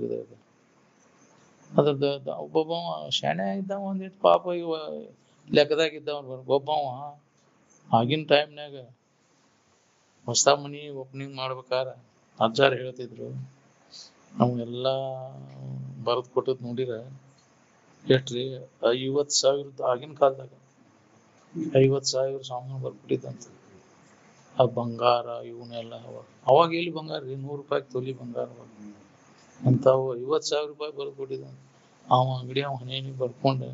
ಅದ್ರದ್ದು. ಒಬ್ಬೊಬ್ಬ ಶಾಣೆ ಇದ್ದಾವ, ಒಂದಿಟ್ಟು ಪಾಪ ಇವ ಲೆಕ್ಕದಾಗಿದ್ದವ ಒಬ್ಬವ ಆಗಿನ ಟೈಮ್ನಾಗ ಹೊಸ ಮನಿ ಓಪನಿಂಗ್ ಮಾಡ್ಬೇಕಾರ ಅಜ್ಜಾರ ಹೇಳ್ತಿದ್ರು, ನಮ್ಗೆಲ್ಲಾ ಬರೆದು ಕೊಟ್ಟದ್ ನೋಡಿರ ಎಷ್ಟ್ರಿ? 50,000 ಆಗಿನ ಕಾಲದಾಗ 50,000 ಸಾಮಾನು ಬರ್ಬಿಟ್ಟಿದ್ದಂತ. ಆ ಬಂಗಾರ ಇವನ್ನೆಲ್ಲ ಅವಾಗ ಎಲ್ಲಿ ಬಂಗಾರ ರೀ? 100 ರೂಪಾಯಿ ತೊಲಿ ಬಂಗಾರ ಅಂತಾವು 50,000 ರೂಪಾಯಿ ಬರ್ಕೊಟ್ಟಿದ್ದಂತ. ಅವ ಅಂಗಡಿ ಅವ ಹನೇನಿ ಬರ್ಕೊಂಡು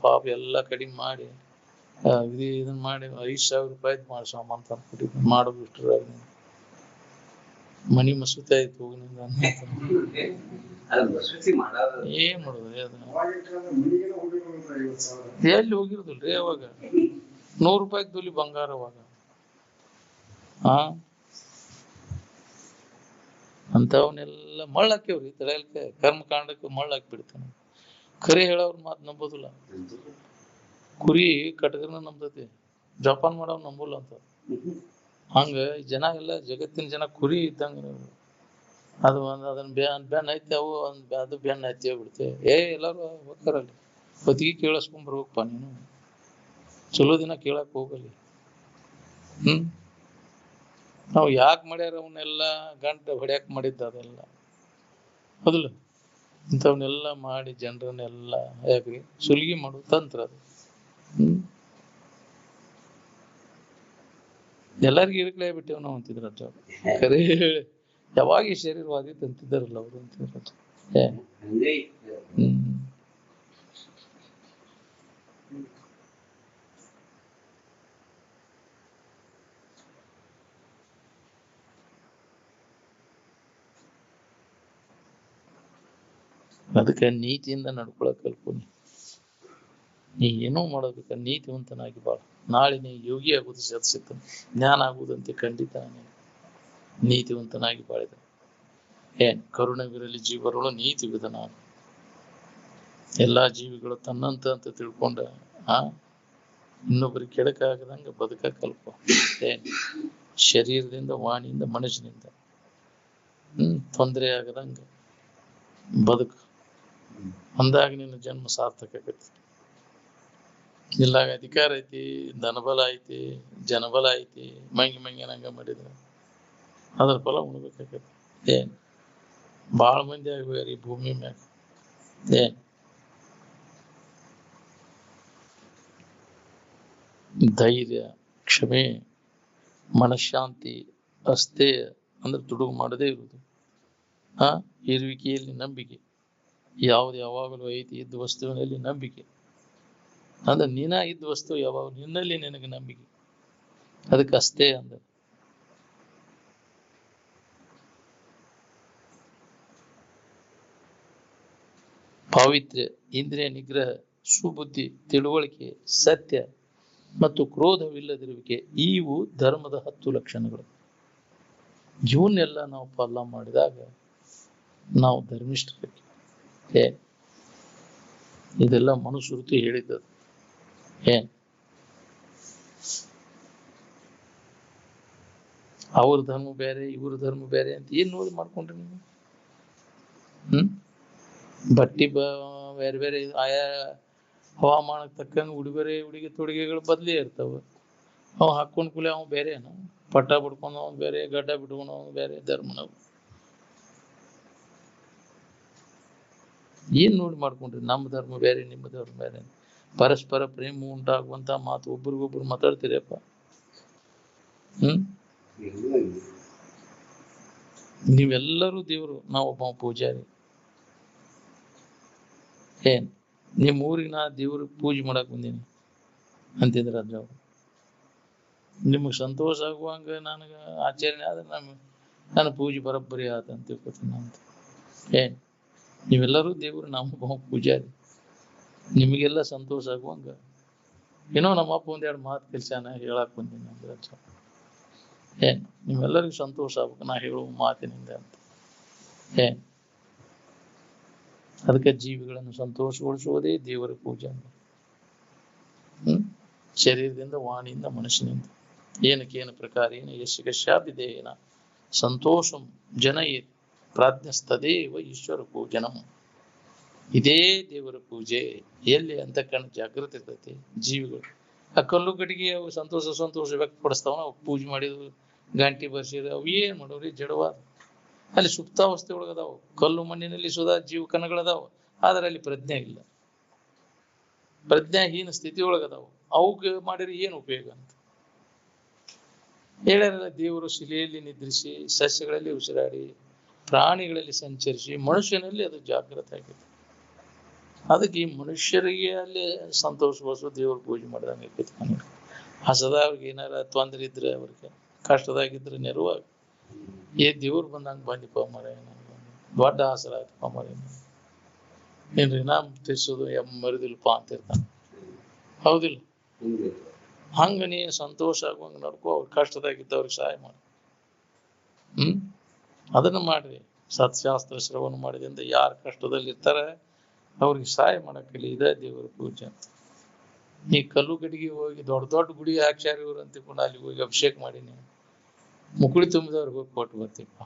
ಪಾಪ ಎಲ್ಲ ಕಡಿಮೆ ಮಾಡಿ ಇದನ್ನ ಮಾಡಿ 5,000 ರೂಪಾಯಿ ಮಾಡಿ ಸಾಮಾನು ತಂದ್ಕೊಟ್ಟಿದ್ದ. ಮಾಡೋದು ಇಷ್ಟ್ರ ಮನಿ ಮಸೂತಿ ಆಯ್ತು ಹೋಗಿನಿಂದ. ಏನ್ ಮಾಡುದು? ಎಲ್ಲಿ ಹೋಗಿರುದಿಲ್ರಿ ಅವಾಗ 100 ರೂಪಾಯಿ ತೊಲಿ ಬಂಗಾರ ಅವಾಗ. ಅಂತವನ್ನೆಲ್ಲ ಮಳ್ಳಾಕ್ಯವ್ರಿ. ತಲೆಯಲ್ಕ ಕರ್ಮಕಾಂಡಕ್ಕೆ ಮಳ್ಳಾಕಿ ಬಿಡ್ತಾನೆ. ಖರೆ ಹೇಳೋರ್ ಮಾತು ನಂಬೋದಿಲ್ಲ. ಕುರಿ ಕಟಗರನ ನಂಬತೈತಿ, ಜಪಾನ್ ಮಾಡವ್ ನಂಬಲ್ಲ ಅಂತ. ಹಂಗ ಜನ ಎಲ್ಲ ಜಗತ್ತಿನ ಜನ ಕುರಿ ಇದ್ದಂಗ. ಅದು ಅದನ್ನ ಬೆನ್ನ ಐತಿ, ಅವು ಅದು ಬೆನ್ನ ಐತಿ ಬಿಡ್ತೇವೆ. ಎಲ್ಲಾರು ಹೋಗ್ತಾರಲ್ಲಿ ಹೊತ್ತಿಗೆ ಕೇಳಿಸ್ಕೊಂಡ್ ಬರ್ಬೇಕಪ್ಪ ನೀನು. ಚಲೋ ದಿನ ಕೇಳಕ್ ಹೋಗಲಿ. ನಾವು ಯಾಕೆ ಮಾಡ್ಯಾರ ಅವನ್ನೆಲ್ಲ ಗಂಟೆ ಹೊಡ್ಯಾಕ್ ಮಾಡಿದ್ದ ಅದೆಲ್ಲ, ಹೌದಿಲ್ಲ? ಇಂಥವನ್ನೆಲ್ಲ ಮಾಡಿ ಜನರನ್ನೆಲ್ಲ ಯಾಕ್ರಿ ಸುಲಿಗೆ ಮಾಡೋ ತಂತ್ರ ಅದು. ಎಲ್ಲರಿಗೂ ಇರ್ಕಲೇ ಬಿಟ್ಟೇವ್ ನಾವು ಅಂತಿದ್ರ ಅಜ್ಜ. ಖರೆ ಯಾವಾಗ ಈ ಶರೀರವಾದಿ ಅಂತಿದ್ದಾರಲ್ಲ ಅವರು ಅಂತಿದ್ರ. ಅದಕ್ಕೆ ನೀತಿಯಿಂದ ನಡ್ಕೊಳಕ್ ಕಲ್ಕೊನಿ. ನೀ ಏನೋ ಮಾಡೋದಕ್ಕೆ ನೀತಿವಂತನಾಗಿ ಬಾಳ. ನಾಳೆ ನೀ ಯೋಗಿ ಆಗುವುದು ಸಿಗ್ತಾನೆ, ಜ್ಞಾನ ಆಗುವುದಂತೆ ಖಂಡಿತ ನೀತಿವಂತನಾಗಿ ಬಾಳಿದ. ಕರುಣವಿರಲಿ ಜೀವರುಳು ನೀತಿ ವಿಧಾನ. ಎಲ್ಲಾ ಜೀವಿಗಳು ತನ್ನಂತ ಅಂತ ತಿಳ್ಕೊಂಡ ಇನ್ನೊಬ್ಬರಿಗೆ ಕೆಡಕಾಗದಂಗ ಬದುಕ ಕಲ್ಪ. ಶರೀರದಿಂದ, ವಾಣಿಯಿಂದ, ಮನುಷ್ಯನಿಂದ ತೊಂದರೆ ಆಗದಂಗ ಬದುಕು. ಅಂದಾಗ ನಿನ್ನ ಜನ್ಮ ಸಾರ್ಥಕ ಆಗೈತಿ. ಇಲ್ಲ ಅಧಿಕಾರ ಐತಿ, ಧನಬಲ ಐತಿ, ಜನಬಲ ಐತಿ, ಮಂಗಿನಂಗ ಮಾಡಿದ್ರ ಅದ್ರ ಫಲ ಉಣ್ಬೇಕಾಗೈತಿ. ಬಾಳ ಮಂದಿ ಆಗ್ಬೇಕ್ರಿ ಈ ಭೂಮಿ ಮ್ಯಾಗ. ಧೈರ್ಯ, ಕ್ಷಮೆ, ಮನಃಶಾಂತಿ, ಅಸ್ಥೇಯ ಅಂದ್ರೆ ತುಡುಗು ಮಾಡದೇ ಇರುವುದು. ಇರುವಿಕೆಯಲ್ಲಿ ನಂಬಿಕೆ, ಯಾವ್ದು ಯಾವಾಗಲೂ ಐತಿ. ಇದ್ದ ವಸ್ತುವಿನಲ್ಲಿ ನಂಬಿಕೆ ಅಂದ್ರೆ ನೀನ ಇದ್ದ ವಸ್ತು ಯಾವಾಗ ನಿನ್ನಲ್ಲಿ ನಿನಗೆ ನಂಬಿಕೆ, ಅದಕ್ಕೆ ಅಸ್ಥೇಯ ಅಂದ. ಪಾವಿತ್ರ್ಯ, ಇಂದ್ರಿಯ ನಿಗ್ರಹ, ಸುಬುದ್ಧಿ, ತಿಳುವಳಿಕೆ, ಸತ್ಯ ಮತ್ತು ಕ್ರೋಧವಿಲ್ಲದಿರುವಿಕೆ ಇವು ಧರ್ಮದ 10 ಲಕ್ಷಣಗಳು. ಇವನ್ನೆಲ್ಲ ನಾವು ಪಾಲನೆ ಮಾಡಿದಾಗ ನಾವು ಧರ್ಮಿಷ್ಠರಿಗೆ. ಇದೆಲ್ಲ ಮನುಶ್ರುತಿ ಹೇಳಿದ್ದದು. ಅವ್ರ ಧರ್ಮ ಬೇರೆ, ಇವ್ರ ಧರ್ಮ ಬೇರೆ ಅಂತ ಏನ್ ನೋಡಿ ಮಾಡ್ಕೊಂಡ್ರಿ ನೀವು? ಬಟ್ಟಿ ಬೇರೆ ಬೇರೆ, ಆಯಾ ಹವಾಮಾನಕ್ಕೆ ತಕ್ಕಂಗೆ ಉಡುಗೆ ತೊಡುಗೆಗಳು ಬದಲೇ ಇರ್ತಾವ. ಅವ್ ಹಾಕೊಂಡ್ ಕೂಲೆ ಅವ್ ಬೇರೆನ, ಪಟ್ಟ ಬಿಡ್ಕೊಂಡು ಅವ್ ಬೇರೆ, ಗಡ್ಡ ಬಿಟ್ಕೊಂಡು ಅವ್ ಬೇರೆ ಧರ್ಮನವ್. ಏನ್ ನೋಡಿ ಮಾಡ್ಕೊಂಡ್ರಿ? ನಮ್ಮ ಧರ್ಮ ಬೇರೆ, ನಿಮ್ಮ ಧರ್ಮ ಬೇರೆ. ಪರಸ್ಪರ ಪ್ರೇಮ ಉಂಟಾಗುವಂತ ಮಾತು ಒಬ್ರಿಗೊಬ್ರು ಮಾತಾಡ್ತೀರಪ್ಪ. ನೀವೆಲ್ಲರೂ ದೇವ್ರು, ನಾವೊಬ್ಬ ಪೂಜಾರಿ. ನಿಮ್ ಊರಿಗೆ ನಾ ದೇವ್ರ ಪೂಜೆ ಮಾಡಕ್ ಬಂದೀನಿ ಅಂತಿದ್ರ ಅದ್ರ ನಿಮಗ್ ಸಂತೋಷ ಆಗುವಂಗ ನನಗ ಆಚರಣೆ ಆದ್ರೆ ನನ್ನ ಪೂಜೆ ಬರೋಬ್ಬರಿ ಆತ ಅಂತ ತಿಳ್ಕೊತೀನಿ ಅಂತ. ನೀವೆಲ್ಲರೂ ದೇವ್ರು, ನಾವೊಬ್ಬ ಪೂಜಾರಿ. ನಿಮಗೆಲ್ಲ ಸಂತೋಷ ಆಗುವಂಗ ಏನೋ ನಮ್ಮಪ್ಪ ಒಂದೆರಡು ಮಾತು ಕೆಲ್ಸಾನ ಹೇಳಕ್ ಬಂದೀನಿ ಅಂದ್ರೆ ನಿಮ್ಮೆಲ್ಲರಿಗೂ ಸಂತೋಷ ಆಗ್ಬೇಕು ನಾ ಹೇಳುವ ಮಾತಿನಿಂದ ಅಂತ. ಅದಕ್ಕೆ ಜೀವಿಗಳನ್ನು ಸಂತೋಷಗೊಳಿಸುವುದೇ ದೇವರ ಪೂಜೆ. ಶರೀರದಿಂದ, ವಾಣಿಯಿಂದ, ಮನುಷ್ಯನಿಂದ ಏನಕ್ಕೇನು ಪ್ರಕಾರ ಏನು ಯಶಿಕಶ್ಯಾಭಿದೇಯನ ಸಂತೋಷಂ ಜನಯೇತ್ ಪ್ರಾಜ್ಞಸ್ತದೇವ ಈಶ್ವರ ಪೂಜನಂ. ಇದೇ ದೇವರ ಪೂಜೆ. ಎಲ್ಲಿ ಅಂತ ಕಣ್ ಜಾಗೃತಿ ಇರ್ತೈತಿ ಜೀವಿಗಳು. ಆ ಕಲ್ಲು ಕಟ್ಟಿಗೆ ಅವು ಸಂತೋಷ ವ್ಯಕ್ತಪಡಿಸ್ತಾವ. ಅವು ಪೂಜೆ ಮಾಡಿದ್ವು, ಗಂಟಿ ಬರ್ಸಿದ್ರು, ಅವು ಏನ್ ಮಾಡೋರಿ ಜಡವಾದ. ಅಲ್ಲಿ ಸುಪ್ತಾವಸ್ಥೆ ಒಳಗದಾವ. ಕಲ್ಲು ಮಣ್ಣಿನಲ್ಲಿ ಸುಧಾ ಜೀವ ಕಣಗಳದಾವ, ಆದ್ರೆ ಅಲ್ಲಿ ಪ್ರಜ್ಞೆ ಇಲ್ಲ. ಪ್ರಜ್ಞಾಹೀನ ಸ್ಥಿತಿ ಒಳಗದಾವ. ಅವಕ್ಕೆ ಮಾಡಿದ್ರೆ ಏನು ಉಪಯೋಗ ಅಂತ ಹೇಳ್ಯಾರಲ್ಲ. ದೇವರು ಶಿಲೆಯಲ್ಲಿ ನಿದ್ರಿಸಿ, ಸಸ್ಯಗಳಲ್ಲಿ ಉಸಿರಾಡಿ, ಪ್ರಾಣಿಗಳಲ್ಲಿ ಸಂಚರಿಸಿ, ಮನುಷ್ಯನಲ್ಲಿ ಅದು ಜಾಗೃತ ಆಗಿದೆ. ಅದಕ್ಕೆ ಈ ಮನುಷ್ಯರಿಗೆ ಅಲ್ಲಿ ಸಂತೋಷವಸು ದೇವ್ರ ಪೂಜೆ ಮಾಡಿದಂಗೆ ಆಕೈತಿ. ಹಸದ ಅವ್ರಿಗೆ ಏನಾರ ತೊಂದ್ರೆ ಇದ್ರೆ, ಅವ್ರಿಗೆ ಕಷ್ಟದಾಗಿದ್ರೆ ನೆರವಾಗ ದೇವ್ರು ಬಂದಂಗ ಬಂದಿಪ್ಪ ಮರ, ದೊಡ್ಡ ಆಸರ ಆಯ್ತಪ್ಪ ಮರ, ಏನ್ರಿ ನಾಮ್ ತಿರ್ಸೋದು ಮರಿದಿಲ್ಪ ಅಂತಿರ್ತಾನ. ಹೌದಿಲ್ಲ? ಹಂಗ ನೀ ಸಂತೋಷ ಆಗುವಂಗ ನಡ್ಕೋ. ಅವ್ರ ಕಷ್ಟದಾಗಿದ್ದವ್ರಿಗೆ ಸಹಾಯ ಮಾಡಿ. ಅದನ್ನ ಮಾಡ್ರಿ. ಸತ್ಶಾಸ್ತ್ರ ಶ್ರವಣ ಮಾಡಿದಿಂದ ಯಾರು ಕಷ್ಟದಲ್ಲಿ ಇರ್ತಾರ ಅವ್ರಿಗೆ ಸಹಾಯ ಮಾಡಕ್ಕಲ್ಲಿ ಇದೇ ದೇವರ ಪೂಜೆ. ಈ ಕಲ್ಲು ಗಡಿಗೆ ಹೋಗಿ ದೊಡ್ಡ ಗುಡಿ ಹಾಕ್ಸ್ಯಾರ ಇವ್ರು ಅಂತಿಕೊಂಡು ಅಲ್ಲಿ ಹೋಗಿ ಅಭಿಷೇಕ ಮಾಡೀನಿ, ಮುಕುಳಿ ತುಂಬಿದವ್ರಿಗೆ ಹೋಗಿ ಕೊಟ್ಟು ಬರ್ತಿಪ್ಪ.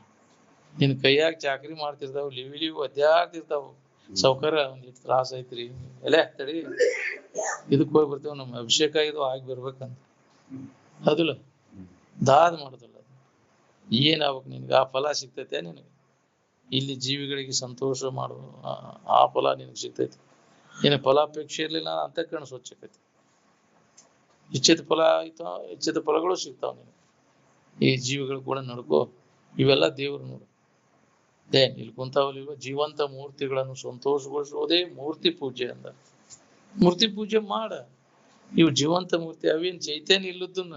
ನಿನ್ ಕೈಯಾಗ ಚಾಕರಿ ಮಾಡ್ತಿರ್ತಾವ, ಲಿವಿ ಒದ್ದಾಡ್ತಿರ್ತಾವ. ಸೌಕರ್ಯ ಒಂದಿಟ್ಟು ತ್ರಾಸ ಐತ್ರಿ, ಎಲೆ ತಡಿ ಇದಕ್ ಹೋಗಿ ಬರ್ತೇವ, ನಮ್ಮ ಅಭಿಷೇಕ ಇದು ಆಗಿ ಬರ್ಬೇಕಂತ. ಅದಿಲ್ಲ ದಾದ ಮಾಡುದಿಲ್ಲ. ಏನಾಗ್ಬೇಕು ನಿನ್ಗೆ? ಆ ಫಲ ಸಿಗ್ತೈತೆ ನಿನಗೆ. ಇಲ್ಲಿ ಜೀವಿಗಳಿಗೆ ಸಂತೋಷ ಮಾಡುವ ಆ ಫಲ ನಿನಗೆ ಸಿಗ್ತೈತಿ. ಏನ ಫಲಾಪೇಕ್ಷೆ ಇರ್ಲಿಲ್ಲ ಅಂತ ಕಣ ಸ್ವಚ್ಛಕೈತಿ. ಇಚ್ಛಿತ ಫಲ ಆಯ್ತು, ಇಚ್ಛಿತ ಫಲಗಳು ಸಿಗ್ತಾವ ನಿನಗೆ. ಈ ಜೀವಿಗಳು ಕೂಡ ನಡ್ಕೋ. ಇವೆಲ್ಲ ದೇವ್ರು ನೋಡು. ಇಲ್ಲಿ ಕುಂತಾವಲ್ಲಿವ ಜೀವಂತ ಮೂರ್ತಿಗಳನ್ನು ಸಂತೋಷಗೊಳಿಸುವುದೇ ಮೂರ್ತಿ ಪೂಜೆ ಅಂದ. ಮೂರ್ತಿ ಪೂಜೆ ಮಾಡ. ಇವು ಜೀವಂತ ಮೂರ್ತಿ, ಅವೇನ್ ಚೈತನ್ಯ ಇಲ್ಲದನ್ನ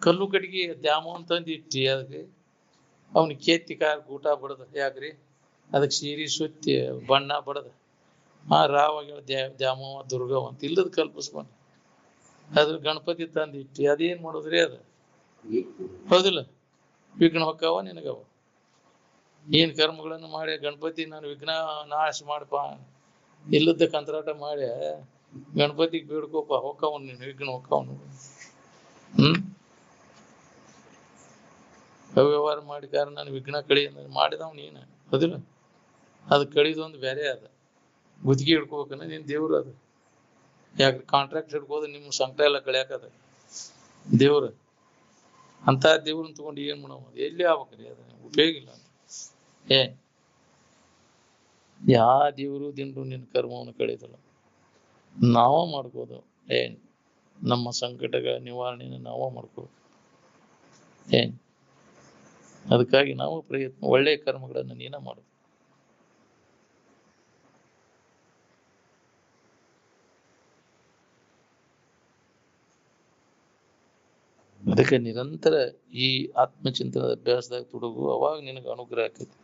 ಕಲ್ಲು ಕಟ್ಟಿಗೆ ದ್ಯಾಮ ಅಂತಂದು ಇಟ್ಟಿ, ಅದಕ್ಕೆ ಅವನಿಗೆ ಕೇತಿ ಕಾರ್ ಗೂಟ ಬಡದ. ಯಾಕ್ರಿ? ಅದಕ್ಕೆ ಸೀರಿ ಸುತ್ತಿ ಬಣ್ಣ ಬಡದ ರಾವಾಗ ದ್ಯಾಮವ್ವ ದುರ್ಗವ್ವ ಅಂತ ಇಲ್ಲದ ಕಲ್ಪಿಸ್ಕೊಂಡು ಅದ್ರ ಗಣಪತಿ ತಂದು ಇಟ್ಟು ಅದೇನ್ ಮಾಡೋದ್ರಿ ಅದ ಹೌದಿಲ್ಲ? ವಿಘ್ನ ಹೊಕ್ಕವ ನಿನಗವ. ಏನ್ ಕರ್ಮಗಳನ್ನು ಮಾಡಿ ಗಣಪತಿ ನಾನು ವಿಘ್ನ ನಾಶ ಮಾಡಪ್ಪ ಇಲ್ಲದ ಕಂತ್ರಾಟ ಮಾಡಿ ಗಣಪತಿಗೆ ಬೇಡ್ಕೋಪ ಹೊಕ್ಕವನ್ ನೀನು ವಿಘ್ನ ಹೊಕ್ಕವನು. ಅವ್ಯವಹಾರ ಮಾಡಿ ಕಾರಣ ನಾನು ವಿಘ್ನ ಕಳಿ ಮಾಡಿದವ್ ನೀನು ಹೌದಿಲ್ಲ? ಅದು ಕಳಿದೊಂದು ಬೇರೆ ಅದ. ಗುತ್ತಿಗೆ ಹಿಡ್ಕೋಬೇಕನ್ನ ನೀನ್ ದೇವ್ರು ಅದು. ಯಾಕೆ ಕಾಂಟ್ರಾಕ್ಟ್ ಹಿಡ್ಕೋದು ನಿಮ್ಮ ಸಂಕಟ ಎಲ್ಲ ಕಳಿಯಾಕದ ದೇವ್ರ. ಅಂತ ದೇವ್ರನ್ನ ತಗೊಂಡು ಏನ್ ಮಾಡೋ ಎಲ್ಲಿ ಆಗ್ಬೇಕ್ರಿ? ಅದ ಉಪಯೋಗ ಇಲ್ಲ ಅಂತ. ಯಾ ದೇವ್ರು ದಿಂಡ್ರು ನಿನ್ನ ಕರ್ಮವನ್ನು ಕಳೀತಲ್ಲ. ನಾವ ಮಾಡ್ಬೋದು. ನಮ್ಮ ಸಂಕಟಗಳ ನಿವಾರಣೆನ ನಾವ ಮಾಡ್ಕೋದು. ಅದಕ್ಕಾಗಿ ನಾವು ಪ್ರಯತ್ನ ಒಳ್ಳೆಯ ಕರ್ಮಗಳನ್ನು ನೀನ ಮಾಡೋದು. ಅದಕ್ಕೆ ನಿರಂತರ ಈ ಆತ್ಮಚಿಂತನದ ಅಭ್ಯಾಸದಾಗ ತೊಡಗು. ಅವಾಗ ನಿನಗೆ ಅನುಗ್ರಹ ಆಕೈತಿ.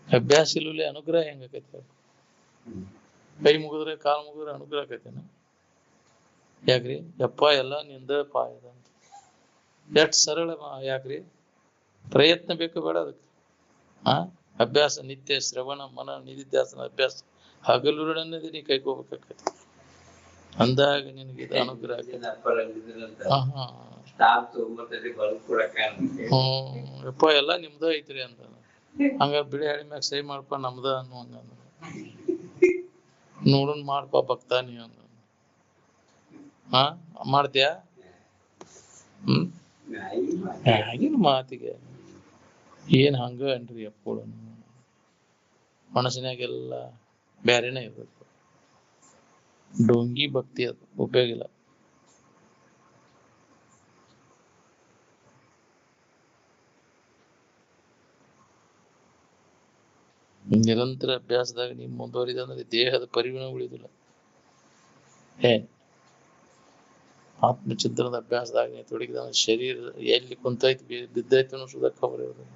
ಅಭ್ಯಾಸ ಇಲ್ಲೇ ಅನುಗ್ರಹ ಹೆಂಗ ಆಕೈತಿ? ಕೈ ಮುಗಿದ್ರೆ ಕಾಲು ಮುಗಿದ್ರೆ ಅನುಗ್ರಹ ಆಕೈತೇನ? ಯಾಕ್ರಿ? ಯಪ್ಪ ಎಲ್ಲ ನಿಂದ ಪಾಯದ ಅಂತ ಎಷ್ಟ್ ಸರಳ. ಯಾಕ್ರಿ? ಪ್ರಯತ್ನ ಬೇಕು ಬೇಡ ಅದಕ್ಕೆ? ಅಭ್ಯಾಸ ನಿತ್ಯ ಶ್ರವಣ ಮನ ನಿಧಿಧ್ಯಾಸನ ಅಭ್ಯಾಸ ಹಗಲುರಡನ್ನದೇ ನೀ ಕೈಕೋಬೇಕಾಕೈತಿ. ಅಂದಾಗ ನಿನಗೆ ಇದು ಅನುಗ್ರಹ ಯಪ್ಪ ಎಲ್ಲ ನಿಮ್ದ ಐತ್ರಿ ಅಂತ. ಹಂಗ ಬಿಳಿ ಹಳಿ ಮ್ಯಾಗ ಸೈ ಮಾಡ್ಪ ನಮ್ದ ಅನ್ನುವಂಗ ನೋಡನ್ ಮಾಡ್ಪ ಭಕ್ತ ನೀ ಅಂದ. ಮಾಡ್ತೀಯ? ಆಗಿನ ಮಾತಿಗೆ ಏನ್ ಹಂಗ ಅನ್ರಿ ಅಪ್ಪೋಳ ಮನಸ್ಸಿನಾಗೆಲ್ಲ ಬ್ಯಾರೇನೆ ಇರ್ಬೇಕು. ಡೋಂಗಿ ಭಕ್ತಿ ಅದು ಉಪಯೋಗ ಇಲ್ಲ. ನಿರಂತರ ಅಭ್ಯಾಸದಾಗ ನೀವು ಮುಂದುವರಿದ ಅಂದ್ರೆ ದೇಹದ ಪರಿಮಾಣ ಉಳಿದಿಲ್ಲ. ಆತ್ಮಚಿಂತನದ ಅಭ್ಯಾಸದಾಗ ನೀವು ತೊಡಗಿದ ಶರೀರ ಎಲ್ಲಿ ಕುಂತೈತಿ ಬಿದ್ದೈತಿ ಅನ್ನೋ ಸುದ ಖಬರ್ ಇರೋದಿಲ್ಲ.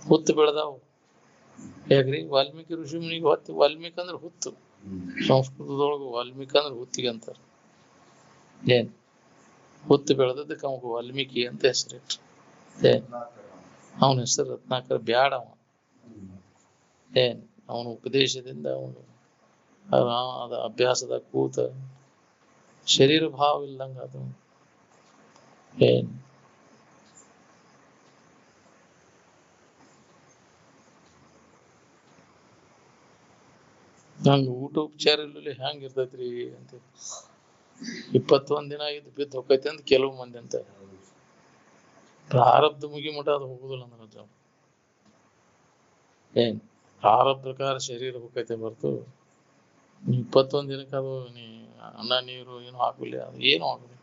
ಹುತ್ತು ಬೆಳೆದಾವು. ಹೇಗ್ರಿ? ವಾಲ್ಮೀಕಿ ಋಷಿ ಮುನಿಗೆ ಹೊತ್ತು. ವಾಲ್ಮೀಕಿ ಅಂದ್ರೆ ಹುತ್ತು. ಸಂಸ್ಕೃತದೊಳಗು ವಾಲ್ಮೀಕಿ ಅಂದ್ರೆ ಹುತ್ತಿಗೆ ಅಂತಾರ. ಹುತ್ತು ಬೆಳೆದದಕ್ಕೆ ಅವಾಗ ವಾಲ್ಮೀಕಿ ಅಂತ ಹೆಸರಿಟ್ರು. ಅವನ ಹೆಸರು ರತ್ನಾಕರ ಬ್ಯಾಡ. ಅವನ ಉಪದೇಶದಿಂದ ಅವನು ಅದ ಅಭ್ಯಾಸದ ಕೂತ ಶರೀರ ಭಾವ ಇಲ್ಲಂಗ ಅದು. ಹಂಗ ಊಟ ಉಪಚಾರ ಇಲ್ಲ ಹೆಂಗ ಇರ್ತೈತ್ರಿ ಅಂತ. 21 ದಿನ ಇದು ಬಿದ್ದು ಹೋಗೈತಿ ಅಂತ ಕೆಲವು ಮಂದಿ ಅಂತ. ಪ್ರಾರಬ್ಧ ಮುಗಿ ಮಠ ಅದು ಹೋಗುದಿಲ್ಲ ಅಂದ್ರೆ ಪ್ರಾರಬ್ಧ ಪ್ರಕಾರ ಶರೀರ ಹೋಗೈತೆ ಬರ್ತು 21 ದಿನಕ್ಕೆ ಅದು ನೀ ಅನ್ನ ನೀರು ಏನು ಹಾಕಲಿ ಅದು ಏನು ಆಗುದಿಲ್ಲ.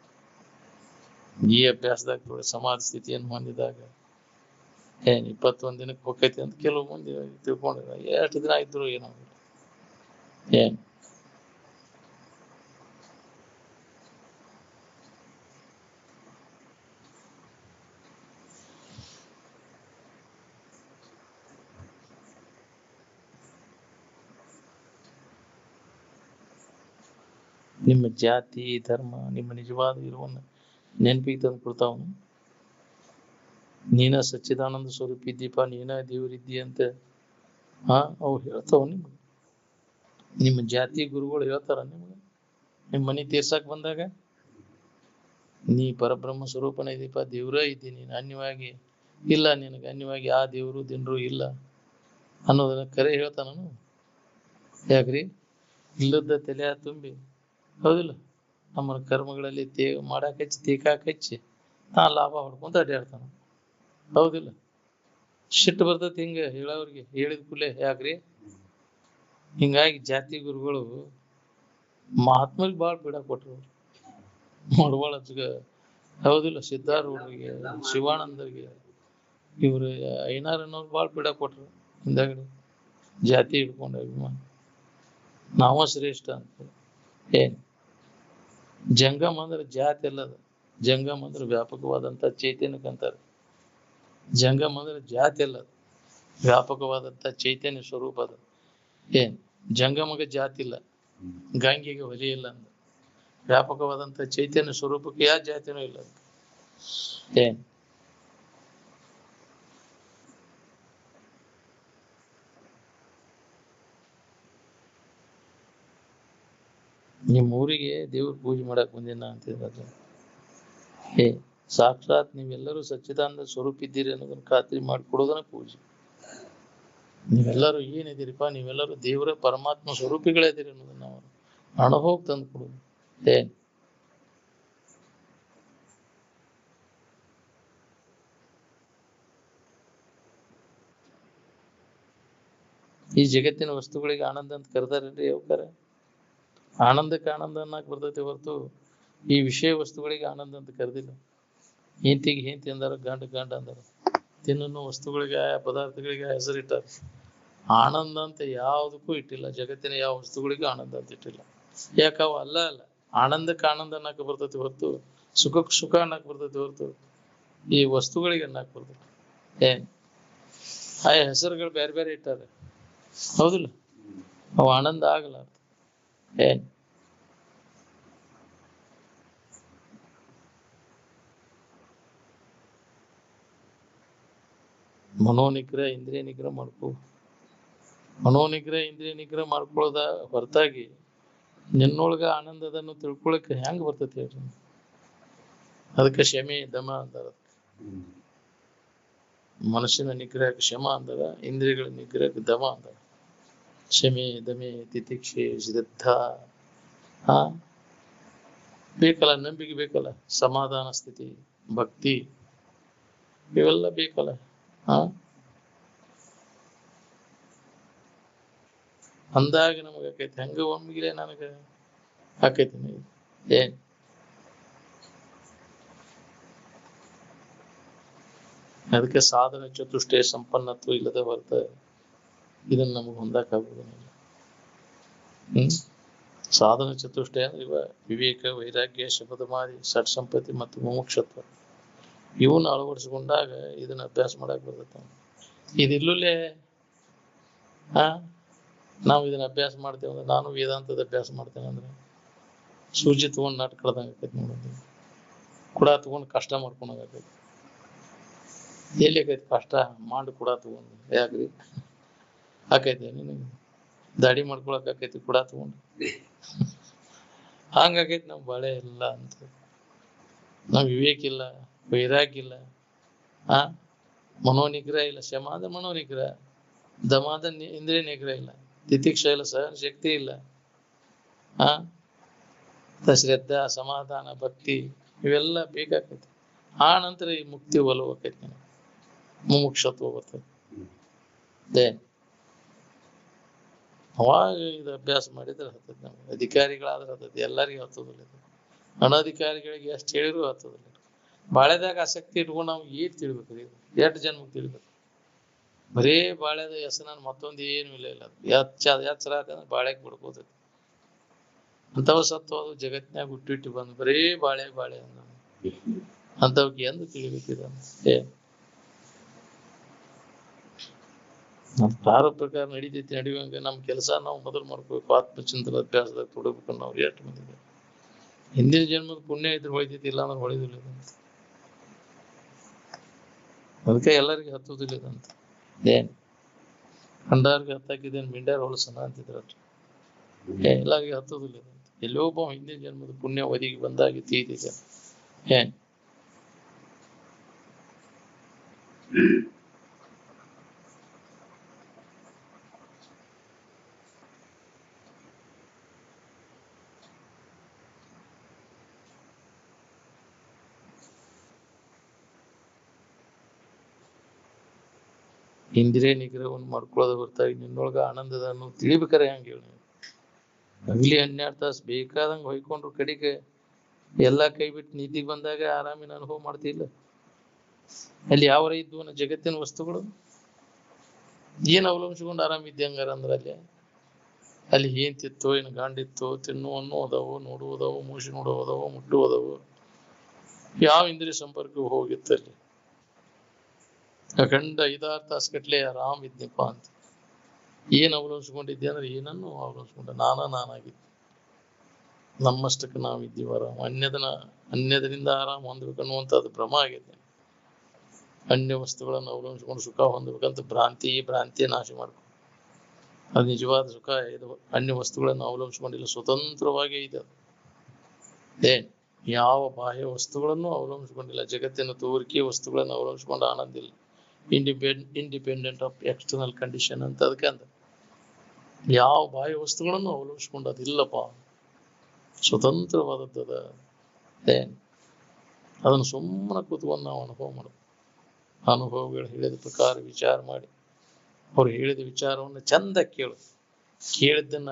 ಈ ಅಭ್ಯಾಸದಾಗ ಸಮಾಧಿ ಸ್ಥಿತಿಯನ್ನು ಹೊಂದಿದಾಗ 21 ದಿನಕ್ಕೆ ಹೋಗೈತಿ ಅಂತ ಕೆಲವು ಮಂದಿ ತಿಳ್ಕೊಂಡಿರ. ಎಷ್ಟು ದಿನ ಇದ್ರು ಏನಾಗುದಿಲ್ಲ. ನಿಮ್ಮ ಜಾತಿ ಧರ್ಮ ನಿಮ್ಮ ನಿಜವಾದ ಇರುವನ್ನ ನೆನಪಿಗೆ ತಂದು ಕೊಡ್ತಾವನು. ನೀನ ಸಚ್ಚಿದಾನಂದ ಸ್ವರೂಪ ಇದ್ದೀಪ, ನೀನ ದೇವರಿದ್ದಿ ಅಂತ ಅವು ಹೇಳ್ತಾವ ನಿಮ್ಗೆ. ನಿಮ್ಮ ಜಾತಿ ಗುರುಗಳು ಹೇಳ್ತಾರ ನಿಮ್ಗೆ ನಿಮ್ ಮನಿ ತೀರ್ಸಾಕ್ ಬಂದಾಗ ನೀ ಪರಬ್ರಹ್ಮ ಸ್ವರೂಪನ ಇದೀಪ, ದೇವ್ರ ಇದ್ದಿ ನೀನು, ಅನ್ಯವಾಗಿ ಇಲ್ಲ, ನಿನಗೆ ಅನ್ಯವಾಗಿ ಆ ದೇವ್ರು ದಿಂಡ್ರು ಇಲ್ಲ ಅನ್ನೋದನ್ನ ಕರೆ ಹೇಳ್ತಾನು. ಯಾಕ್ರಿ? ಇಲ್ಲದ ತಲೆಯ ತುಂಬಿ ಹೌದಿಲ್ಲ ನಮ್ಮ ಕರ್ಮಗಳಲ್ಲಿ ಮಾಡಾಕ ಹಚ್ಚಿ ತೀಕಾಕ ಹಚ್ಚಿ ಲಾಭ ಹೊಡ್ಕೊಂತ ಅಡ್ಡಾಡ್ತಾನ. ಹೌದಿಲ್ಲ? ಸಿಟ್ಟು ಬರ್ತೈತಿ ಹಿಂಗ ಹೇಳೋವ್ರಿಗೆ ಹೇಳಿದ ಕೂಡಲೇ. ಯಾಕ್ರಿ? ಹಿಂಗಾಗಿ ಜಾತಿ ಗುರುಗಳು ಮಹಾತ್ಮರಿಗೆ ಬಾಳ್ ಬಿಡ ಕೊಟ್ರು. ಮಡವಾಳ ಹೌದಿಲ್ಲ? ಸಿದ್ಧಾರೂಢರಿಗೆ, ಶಿವಾನಂದರಿಗೆ, ಇವ್ರು ಐನಾರ್ ಅನ್ನೋರು ಬಾಳ್ ಬಿಡ ಕೊಟ್ರು. ಹಿಂದಾಗಡೆ ಜಾತಿ ಹಿಡ್ಕೊಂಡ ಅಭಿಮಾನ ನಾವ ಶ್ರೇಷ್ಠ ಅಂತ. ಜಂಗಮ ಅಂದ್ರೆ ಜಾತಿ ಅಲ್ಲದ. ಜಂಗಮ ಅಂದ್ರೆ ವ್ಯಾಪಕವಾದಂತ ಚೈತನ್ಯಕ್ಕಂತಾರೆ. ಜಂಗಮ ಅಂದ್ರೆ ಜಾತಿ ಅಲ್ಲದ, ವ್ಯಾಪಕವಾದಂತ ಚೈತನ್ಯ ಸ್ವರೂಪ ಅದ. ಏನ್ ಜಂಗಮಗ ಜಾತಿ ಇಲ್ಲ, ಗಂಗೆಗೆ ಹೊಲಿ ಇಲ್ಲ ಅಂದ. ವ್ಯಾಪಕವಾದಂತ ಚೈತನ್ಯ ಸ್ವರೂಪಕ್ಕೆ ಯಾವ ಜಾತಿನೂ ಇಲ್ಲ ಅಂತ. ಏನ್ ನಿಮ್ ಊರಿಗೆ ದೇವ್ರ ಪೂಜೆ ಮಾಡಕ್ ಬಂದಿನ ಅಂತಿದ್ರೆ ಸಾಕ್ಷಾತ್ ನೀವೆಲ್ಲರೂ ಸಚ್ಚಿದಾನಂದ ಸ್ವರೂಪ ಇದ್ದೀರಿ ಅನ್ನೋದನ್ನ ಖಾತ್ರಿ ಮಾಡಿಕೊಡೋದನ್ನ ಪೂಜೆ. ನೀವೆಲ್ಲರೂ ಏನಿದ್ದೀರಿಪ್ಪ, ನೀವೆಲ್ಲರೂ ದೇವರ ಪರಮಾತ್ಮ ಸ್ವರೂಪಿಗಳೇ ಇದೀರಿ ಅನ್ನೋದನ್ನ ನಾವು ಅನುಭವ ತಂದು ಕೊಡೋದು. ಏನ್ ಈ ಜಗತ್ತಿನ ವಸ್ತುಗಳಿಗೆ ಆನಂದ ಅಂತ ಕರೆದಾರಲ್ರಿ ಯಾವ್ಕಾರ? ಆನಂದಕ್ಕೆ ಆನಂದ ಅನ್ನಕ್ ಬರ್ತೈತೆ ಹೊರತು ಈ ವಿಷಯ ವಸ್ತುಗಳಿಗೆ ಆನಂದ ಅಂತ ಕರೆದಿಲ್ಲ. ಹೆಂಡತಿಗೆ ಹೆಂಡತಿ ಅಂದಾರ, ಗಂಡ ಗಂಡ ಅಂದಾರ. ತಿನ್ನೋ ವಸ್ತುಗಳಿಗೆ ಆಯಾ ಪದಾರ್ಥಗಳಿಗೆ ಹೆಸರಿಟ್ಟಾರ. ಆನಂದ ಅಂತ ಯಾವುದಕ್ಕೂ ಇಟ್ಟಿಲ್ಲ. ಜಗತ್ತಿನ ಯಾವ ವಸ್ತುಗಳಿಗೂ ಆನಂದ ಅಂತ ಇಟ್ಟಿಲ್ಲ. ಯಾಕವ ಅಲ್ಲ ಅಲ್ಲ ಆನಂದಕ್ಕೆ ಆನಂದ ಅನ್ನಕ್ ಬರ್ತೈತಿ ಹೊರತು ಸುಖಕ್ಕೆ ಸುಖ ಅನ್ನಕ್ ಬರ್ತೈತಿ ಹೊರತು ಈ ವಸ್ತುಗಳಿಗೆ ಅನ್ನಕ್ ಬರ್ತೈತಿ. ಏನ್ ಆಯಾ ಹೆಸರುಗಳು ಬೇರೆ ಬೇರೆ ಇಟ್ಟಾರೆ, ಹೌದಿಲ್ಲ? ಅವು ಆನಂದ ಆಗಲ್ಲ. ಏನ್ ಮನೋನಿಗ್ರಹ ಇಂದ್ರಿಯ ನಿಗ್ರಹ ಮಾಡ್ಕೋ. ಮನೋನಿಗ್ರಹ ಇಂದ್ರಿಯ ನಿಗ್ರಹ ಮಾಡ್ಕೊಳ್ಳೋದ ಹೊರತಾಗಿ ನಿನ್ನೊಳಗ ಆನಂದದನ್ನು ತಿಳ್ಕೊಳಕ್ ಹೆಂಗ್ ಬರ್ತೈತಿ ಹೇಳ್ರಿ? ಅದಕ್ಕೆ ಶಮೆ ದಮ ಅಂತಾರ. ಮನಸ್ಸಿನ ನಿಗ್ರಹಕ್ಕೆ ಶಮ ಅಂತಾರ, ಇಂದ್ರಿಯಗಳ ನಿಗ್ರಹಕ್ಕೆ ದಮ ಅಂತಾರ. ಶಮೆ ದಮೆ ತಿತಿಕ್ಷೆ ಶ್ರದ್ಧ ಬೇಕಲ್ಲ, ನಂಬಿಕೆ ಬೇಕಲ್ಲ, ಸಮಾಧಾನ ಸ್ಥಿತಿ, ಭಕ್ತಿ ಇವೆಲ್ಲ ಬೇಕಲ್ಲ. ಅಂದಾಗ ನಮಗ ಆಕೈತಿ. ಹಂಗ ಒಮ್ಮಿಗೆ ನನಗ ಆಕೈತಿ. ಏನ್ ಅದಕ್ಕೆ ಸಾಧನ ಚತುಷ್ಟಯ ಸಂಪನ್ನತ್ವ ಇಲ್ಲದ ಹೊರತ ಇದನ್ನ ನಮಗ್ ಹೊಂದಕ್ ಆಗುದಿಲ್ಲ. ಸಾಧನ ಚತುಷ್ಟಯ ಅಂದ್ರೆ ಇವ ವಿವೇಕ, ವೈರಾಗ್ಯ, ಶಬ್ದಮಾದಿ, ಷಟ್ ಸಂಪತ್ತಿ ಮತ್ತು ಮುಮುಕ್ಷತ್ವ ಇವನ್ನ ಅಳವಡಿಸಿಕೊಂಡಾಗ ಇದನ್ನ ಅಭ್ಯಾಸ ಮಾಡಕ್ ಬರ್ತೈತೆ. ಇದಿಲ್ಲೇ ನಾವು ಇದನ್ನ ಅಭ್ಯಾಸ ಮಾಡ್ತೇವೆ ಅಂದ್ರೆ, ನಾನು ವೇದಾಂತದ ಅಭ್ಯಾಸ ಮಾಡ್ತೇನೆ ಅಂದ್ರೆ ಸೂಜಿ ತಗೊಂಡ್ ನಾಟ್ ಕಳ್ದಂಗ ಆಕೈತಿ ನೋಡೋದು. ಕುಡ ತಗೊಂಡ್ ಕಷ್ಟ ಮಾಡ್ಕೊಂಡಾಗ ಆಕೈತಿ. ಎಲ್ಲಿ ಆಕೈತಿ ಕಷ್ಟ? ಮಾಡಿ ಕುಡ ತಗೊಂಡು ಯಾಕ್ರಿ ಆಕೈತಿ? ನಿನಗೆ ದಾಡಿ ಮಾಡ್ಕೊಳಕ್ ಆಕೈತಿ ಕುಡ ತಗೊಂಡು? ಹಂಗಾಕೈತಿ ನಮ್ ಬಾಳೆ ಇಲ್ಲ ಅಂತ. ನಾವ್ ವಿವೇಕ ಇಲ್ಲ, ವೈರಾಗ್ಯ ಇಲ್ಲ, ಮನೋನಿಗ್ರಹ ಇಲ್ಲ. ಶಮ ಅಂದ್ರೆ ಮನೋನಿಗ್ರಹ, ದಮ ಅಂದ್ರೆ ಇಂದ್ರಿಯ ನಿಗ್ರಹ ಇಲ್ಲ, ತಿತಿಕ್ಷ ಇಲ್ಲ, ಸಹನ ಶಕ್ತಿ ಇಲ್ಲ, ಶ್ರದ್ಧಾ, ಸಮಾಧಾನ, ಭಕ್ತಿ ಇವೆಲ್ಲ ಬೇಕಾಕೈತಿ. ಆ ನಂತರ ಈ ಮುಕ್ತಿ ಒಲವು ಆಕೈತಿ, ಮುಮುಕ್ಷತ್ವ ಬರ್ತೈತಿ. ಅವಾಗ ಇದು ಅಭ್ಯಾಸ ಮಾಡಿದ್ರೆ ಹತ್ತೈತಿ. ನಮ್ಗೆ ಅಧಿಕಾರಿಗಳಾದ್ರೆ ಹತ್ತೈತಿ, ಎಲ್ಲರಿಗೂ ಹತ್ತೋದಿಲ್ಲ. ಅನಧಿಕಾರಿಗಳಿಗೆ ಎಷ್ಟು ಹೇಳಿದ್ರು ಹತ್ತೋದಿಲ್ಲ. ಬಾಳೆದಾಗ ಆಸಕ್ತಿ ಇಟ್ಕೊಂಡು ನಾವು ಏನ್ ತಿಳ್ಬೇಕ್ರಿ? ಎಷ್ಟು ಜನ್ಮಕ್ಕೆ ತಿಳ್ಬೇಕು? ಬರೇ ಬಾಳೆದ ಹೆಸನ ಮತ್ತೊಂದು ಏನು ಇಲ್ಲ. ಎಚ್ಚರ ಆತಂದ್ರೆ ಬಾಳೆಗೆ ಬಿಡ್ಬೋದೈತಿ. ಅಂತವ ಸತ್ತು ಅದು ಜಗತ್ನ್ಯಾಗ ಹುಟ್ಟಿಟ್ಟು ಬಂದು ಬರೇ ಬಾಳೆ ಬಾಳೆ ಅಂದ ಅಂತವಕ್ಕೆ ಎಂದು ತಿಳಿಬೇಕಿದ? ನಮ್ ಪ್ರಾರಬ್ಧ ಪ್ರಕಾರ ನಡೀತೈತಿ. ನಡಿಯುವಂಗ ನಮ್ ಕೆಲಸ ನಾವು ಮೊದಲು ಮಾಡ್ಕೋಬೇಕು. ಆತ್ಮಚಿಂತನ ಅಭ್ಯಾಸದಾಗ ತೊಡಬೇಕು. ನಾವು ಎಷ್ಟು ಮಂದಿ ಹಿಂದಿನ ಜನ್ಮದ ಪುಣ್ಯ ಇದ್ರೆ ಹೊಳಿತೈತಿ, ಇಲ್ಲ ಅಂದ್ರೆ ಹೊಳಿದಿಲ್ಲ ಅಂತ. ಅದಕ್ಕೆ ಎಲ್ಲರಿಗೂ ಹತ್ತುದಿಲ್ಲ ಅಂತ. ಏನ್ ಕಂಡಾರ್ಗೆ ಹತ್ತಾಕಿದ್ದೇನು ಮಿಂಡ್ಯಾರ ಹೊಲಸನ ಅಂತಿದ್ರ. ಎಲ್ಲರಿಗೂ ಹತ್ತುದಿಲ್ಲ ಅಂತ. ಎಲ್ಲೊಬ್ಬ ಹಿಂದಿನ ಜನ್ಮದ ಪುಣ್ಯ ಒದಗಿ ಬಂದಾಗಿ ತೀತಿದೆ. ಏನ್ ಇಂದ್ರಿಯ ನಿಗ್ರಹವನ್ನು ಮಾಡ್ಕೊಳ್ಳೋದ ಹೊರತಾಗಿ ನಿನ್ನೊಳಗ ಆನಂದದ ಅನ್ನೋದು ತಿಳಿಬೇಕಾರೆ ಹೆಂಗ ಹೇಳಿ? ಅಗ್ಲಿ 12 ತಾಸು ಬೇಕಾದಂಗ ಹೊಯ್ಕೊಂಡ್ರು ಕಡಿಗೆ ಎಲ್ಲಾ ಕೈ ಬಿಟ್ಟು ನಿದ್ದಿಗೆ ಬಂದಾಗ ಆರಾಮಿನ ಅನುಭವ ಮಾಡ್ತಿಲ್ಲ. ಅಲ್ಲಿ ಯಾವರ ಇದ್ವು ಜಗತ್ತಿನ ವಸ್ತುಗಳು ಏನ್ ಅವಲಂಬಿಸ್ಕೊಂಡು ಆರಾಮಿದ್ದೆ ಹಂಗಾರ ಅಂದ್ರೆ ಅಲ್ಲಿ ಏನ್ ತಿತ್ತೋ ಏನ್ ಗಾಂಡಿತ್ತೋ, ತಿನ್ನುವನ್ನು ಅದಾವು, ನೋಡುವುದವು, ಮೂಸಿ ನೋಡುವುದವು, ಮುಟ್ಟುವುದವು, ಯಾವ ಇಂದ್ರಿಯ ಸಂಪರ್ಕವು ಹೋಗಿತ್ತಲ್ಲಿ. ಅಖಂಡ 5-6 ತಾಸು ಗಟ್ಲೆ ಆರಾಮ್ ಇದ್ನಪ್ಪ ಅಂತ. ಏನ್ ಅವಲಂಬಿಸ್ಕೊಂಡಿದ್ದೆ ಅಂದ್ರೆ ಏನನ್ನು ಅವಲಂಬಿಸ್ಕೊಂಡೆ, ನಾನಾಗಿದ್ದೆ. ನಮ್ಮಷ್ಟಕ್ಕೆ ನಾವಿದ್ದೀವಿ ಆರಾಮ್, ಅನ್ಯದರಿಂದ ಆರಾಮ್ ಹೊಂದ್ಬೇಕನ್ನುವಂಥದ್ದು ಭ್ರಮ ಆಗೈತೆ. ಅನ್ಯ ವಸ್ತುಗಳನ್ನು ಅವಲಂಬಿಸ್ಕೊಂಡು ಸುಖ ಹೊಂದಬೇಕಂತ ಭ್ರಾಂತಿ ನಾಶ ಮಾಡ್ಕೊ. ಅದು ನಿಜವಾದ ಸುಖ ಇದು ಅನ್ಯ ವಸ್ತುಗಳನ್ನು ಅವಲಂಬಿಸ್ಕೊಂಡಿಲ್ಲ, ಸ್ವತಂತ್ರವಾಗಿ ಇದೆ. ಏನ್ ಯಾವ ಬಾಹ್ಯ ವಸ್ತುಗಳನ್ನು ಅವಲಂಬಿಸ್ಕೊಂಡಿಲ್ಲ, ಜಗತ್ತಿನ ತೋರಿಕೆ ವಸ್ತುಗಳನ್ನು ಅವಲಂಬಿಸ್ಕೊಂಡು ಆನಂದ ಇಲ್ಲ. ಇಂಡಿಪೆಂಡೆಂಟ್ ಆಫ್ ಎಕ್ಸ್ಟರ್ನಲ್ ಕಂಡೀಷನ್ ಅಂತ ಅದಕ್ಕೆ ಅಂದ. ಯಾವ ಬಾಹ್ಯ ವಸ್ತುಗಳನ್ನು ಅವಲಂಬಿಸ್ಕೊಂಡು ಅದಿಲ್ಲಪ್ಪ, ಸ್ವತಂತ್ರವಾದದ್ದದ. ಏನ್ ಅದನ್ನು ಸುಮ್ಮನೆ ಕೂತ್ಕೊಂಡು ನಾವು ಅನುಭವ ಮಾಡಬೇಕು. ಅನುಭವಗಳು ಹೇಳಿದ ಪ್ರಕಾರ ವಿಚಾರ ಮಾಡಿ, ಅವ್ರು ಹೇಳಿದ ವಿಚಾರವನ್ನು ಚಂದ ಕೇಳಿದ್ದನ್ನು